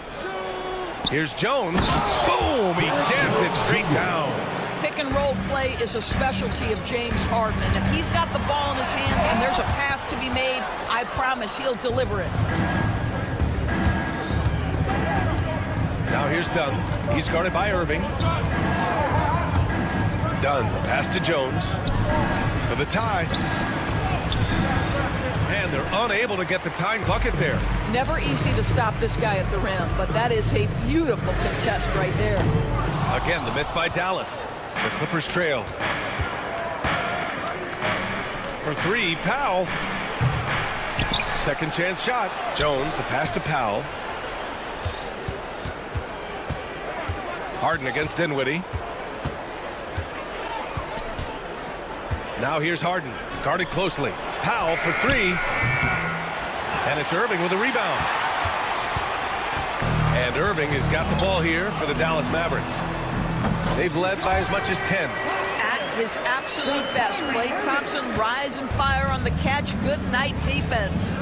Speaker 5: Here's Jones. Boom! He jams it straight down.
Speaker 8: Pick and roll play is a specialty of James Harden. And if he's got the ball in his hands and there's a pass to be made, I promise he'll deliver it.
Speaker 5: Now here's Dunn. He's guarded by Irving. Dunn, the pass to Jones for the tie. And they're unable to get the tying bucket there.
Speaker 8: Never easy to stop this guy at the rim, but that is a beautiful contest right there.
Speaker 5: Again, the miss by Dallas. The Clippers trail. For 3, Powell. Second chance shot. Jones, the pass to Powell. Harden against Dinwiddie. Now here's Harden, guarded closely. Powell for 3. And it's Irving with a rebound. And Irving has got the ball here for the Dallas Mavericks. They've led by as much as 10.
Speaker 8: At his absolute best, Klay Thompson rise and fire on the catch. Good night defense.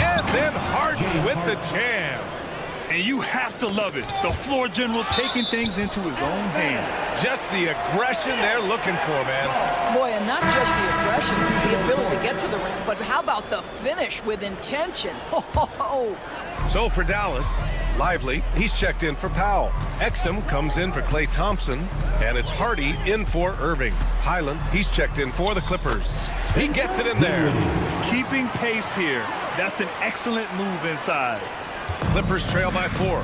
Speaker 5: And then Harden with the jam.
Speaker 6: And you have to love it. The floor general taking things into his own hands.
Speaker 5: Just the aggression they're looking for, man.
Speaker 8: Boy, and not just the aggression, the ability to get to the rim, but how about the finish with intention?
Speaker 5: So for Dallas, Lively, he's checked in for Powell. Exum comes in for Klay Thompson, and it's Hardy in for Irving. Highland, he's checked in for the Clippers. He gets it in there.
Speaker 6: Keeping pace here. That's an excellent move inside.
Speaker 5: Clippers trail by 4.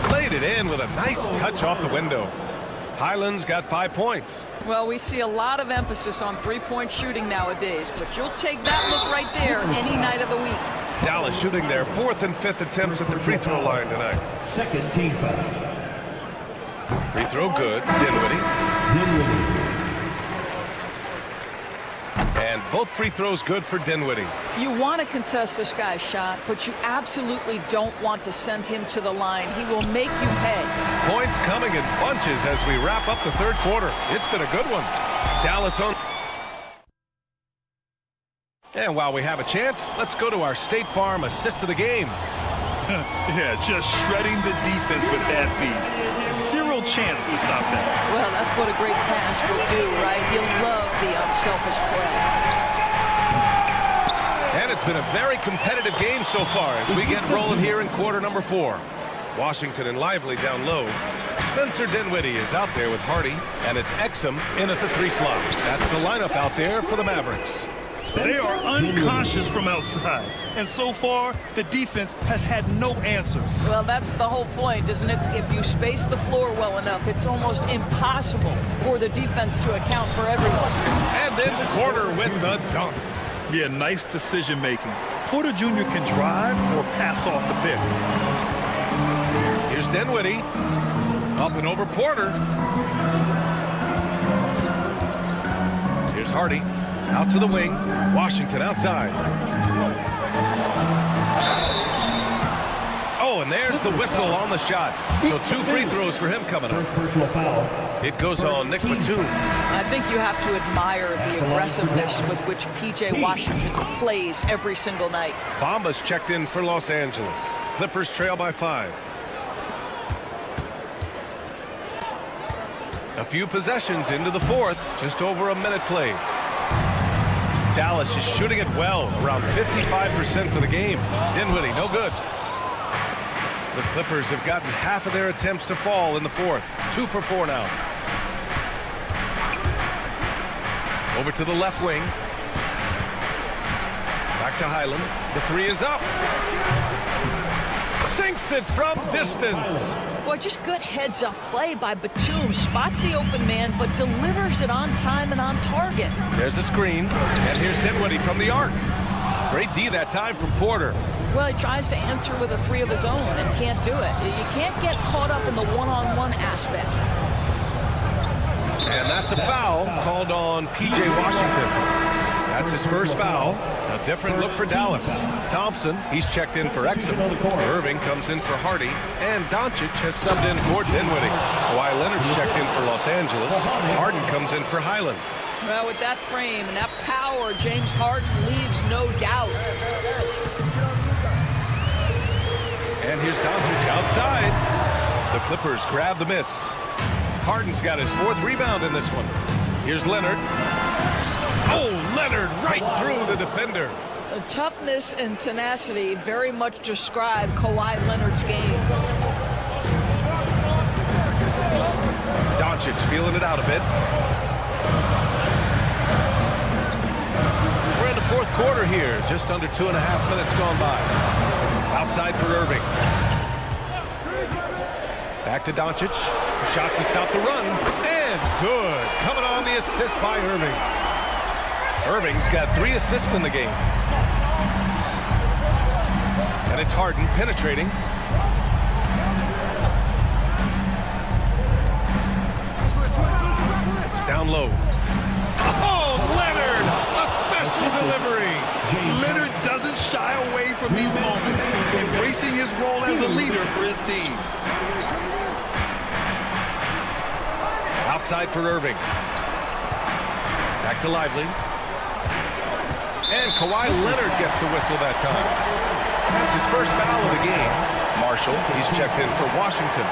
Speaker 5: Played it in with a nice touch off the window. Highland's got 5 points.
Speaker 8: Well, we see a lot of emphasis on three-point shooting nowadays, but you'll take that look right there any night of the week.
Speaker 5: Dallas shooting their 4th and 5th attempts at the free throw line tonight.
Speaker 9: Second team foul.
Speaker 5: Free throw good. Dinwiddie. And both free throws good for Dinwiddie.
Speaker 8: You want to contest this guy's shot, but you absolutely don't want to send him to the line. He will make you pay.
Speaker 5: Points coming in bunches as we wrap up the 3rd quarter. It's been a good one. Dallas on. And while we have a chance, let's go to our State Farm assist of the game.
Speaker 6: Yeah, just shredding the defense with that feed. Zero chance to stop that.
Speaker 8: Well, that's what a great pass will do, right? He'll love the unselfish play.
Speaker 5: And it's been a very competitive game so far as we get rolling here in quarter number 4. Washington and Lively down low. Spencer Dinwiddie is out there with Hardy, and it's Exum in at the 3 slot. That's the lineup out there for the Mavericks.
Speaker 6: They are unconscious from outside, and so far the defense has had no answer.
Speaker 8: Well, that's the whole point, isn't it? If you space the floor well enough, it's almost impossible for the defense to account for everyone.
Speaker 5: And then Porter with the dunk.
Speaker 6: Yeah, nice decision making. Porter Jr. can drive or pass off the pick.
Speaker 5: Here's Dinwiddie. Up and over Porter. Here's Hardy. Out to the wing. Washington outside. Oh, and there's the whistle on the shot. So 2 free throws for him coming up.
Speaker 9: Personal foul.
Speaker 5: It goes on Nick Batum.
Speaker 8: I think you have to admire the aggressiveness with which P.J. Washington plays every single night.
Speaker 5: Bomba's checked in for Los Angeles. Clippers trail by 5. A few possessions into the fourth, just over a minute played. Dallas is shooting it well, around 55% for the game. Dinwiddie, no good. The Clippers have gotten half of their attempts to fall in the fourth. 2 for 4 now. Over to the left wing. Back to Highland. The 3 is up. Sinks it from distance.
Speaker 8: Boy, just good heads-up play by Batum. Spots the open man, but delivers it on time and on target.
Speaker 5: There's a screen, and here's Dinwiddie from the arc. Great D that time from Porter.
Speaker 8: Well, he tries to answer with a 3 of his own and can't do it. You can't get caught up in the one-on-one aspect.
Speaker 5: And that's a foul called on P.J. Washington. That's his first foul. A different look for Dallas. Thompson, he's checked in for Exum. Irving comes in for Hardy. And Doncic has subbed in for Dinwiddie. Kawhi Leonard's checked in for Los Angeles. Harden comes in for Highland.
Speaker 8: Well, with that frame and that power, James Harden leaves no doubt.
Speaker 5: And here's Doncic outside. The Clippers grab the miss. Harden's got his 4th rebound in this one. Here's Leonard. Oh, Leonard right through the defender.
Speaker 8: The toughness and tenacity very much describe Kawhi Leonard's game.
Speaker 5: Doncic feeling it out a bit. We're in the fourth quarter here. Just under 2.5 minutes gone by. Outside for Irving. Back to Doncic. Shot to stop the run. And good. Coming on the assist by Irving. Irving's got 3 assists in the game. And it's Harden penetrating. Down low. Oh, Leonard! A special delivery.
Speaker 6: Leonard doesn't shy away from these moments, embracing his role as a leader for his team.
Speaker 5: Outside for Irving. Back to Lively. And Kawhi Leonard gets a whistle that time. That's his first foul of the game. Marshall, he's checked in for Washington.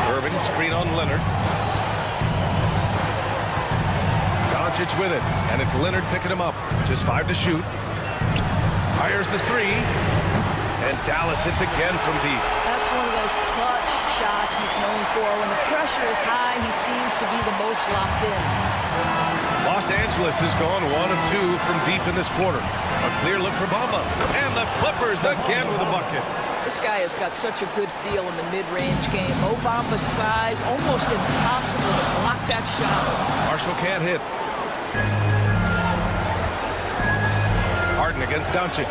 Speaker 5: Irving, screen on Leonard. Doncic with it, and it's Leonard picking him up. Just 5 to shoot. Fires the 3. And Dallas hits again from deep.
Speaker 8: That's one of those clutch shots he's known for. When the pressure is high, he seems to be the most locked in.
Speaker 5: Los Angeles has gone 1 of 2 from deep in this quarter. A clear look for Bamba. And the Clippers again with a bucket.
Speaker 8: This guy has got such a good feel in the mid-range game. Obama's size, almost impossible to block that shot.
Speaker 5: Marshall can't hit. Harden against Doncic.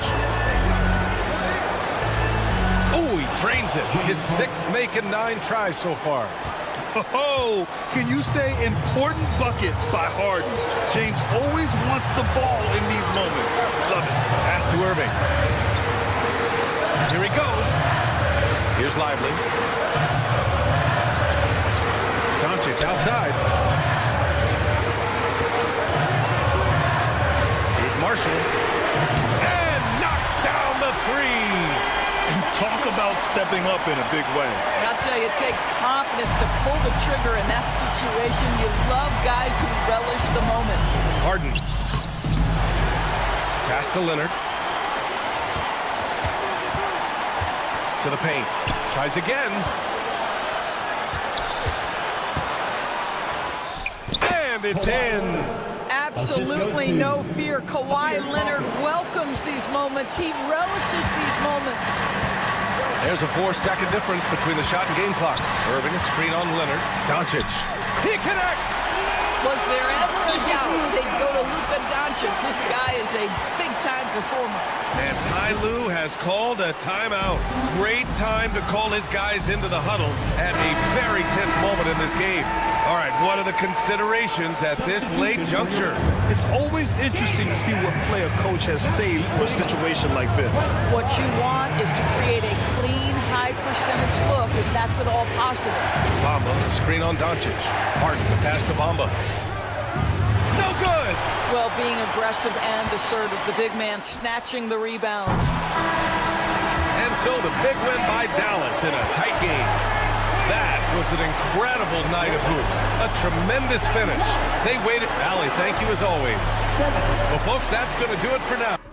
Speaker 5: Oh, he drains it. His 6th make and 9 tries so far.
Speaker 6: Oh, can you say important bucket by Harden? James always wants the ball in these moments. Love it.
Speaker 5: Pass to Irving. Here he goes. Here's Lively. Doncic outside. Here's Marshall. And knocks down the 3.
Speaker 6: Talk about stepping up in a big way.
Speaker 8: I'll tell you, it takes confidence to pull the trigger in that situation. You love guys who relish the moment.
Speaker 5: Harden. Pass to Leonard. To the paint. Tries again. And it's in.
Speaker 8: Absolutely no fear. Kawhi Leonard welcomes these moments. He relishes these moments.
Speaker 5: There's a 4-second difference between the shot and game clock. Irving, a screen on Leonard. Doncic. He connects!
Speaker 8: Was there ever a doubt they'd go to Luka Doncic? This guy is a big-time performer.
Speaker 5: And Ty Lue has called a timeout. Great time to call his guys into the huddle at a very tense moment in this game. All right, what are the considerations at this late juncture?
Speaker 6: It's always interesting to see what play a coach has saved for a situation like this.
Speaker 8: What you want is to create a clean, high-percentage look, if that's at all possible.
Speaker 5: Bamba, screen on Doncic. Harden, the pass to Bamba. No good!
Speaker 8: Well, being aggressive and assertive, the big man snatching the rebound.
Speaker 5: And And so the big win by Dallas in a tight game. That was an incredible night of hoops. A tremendous finish. They waited. Allie, thank you as always. Well, folks, that's going to do it for now.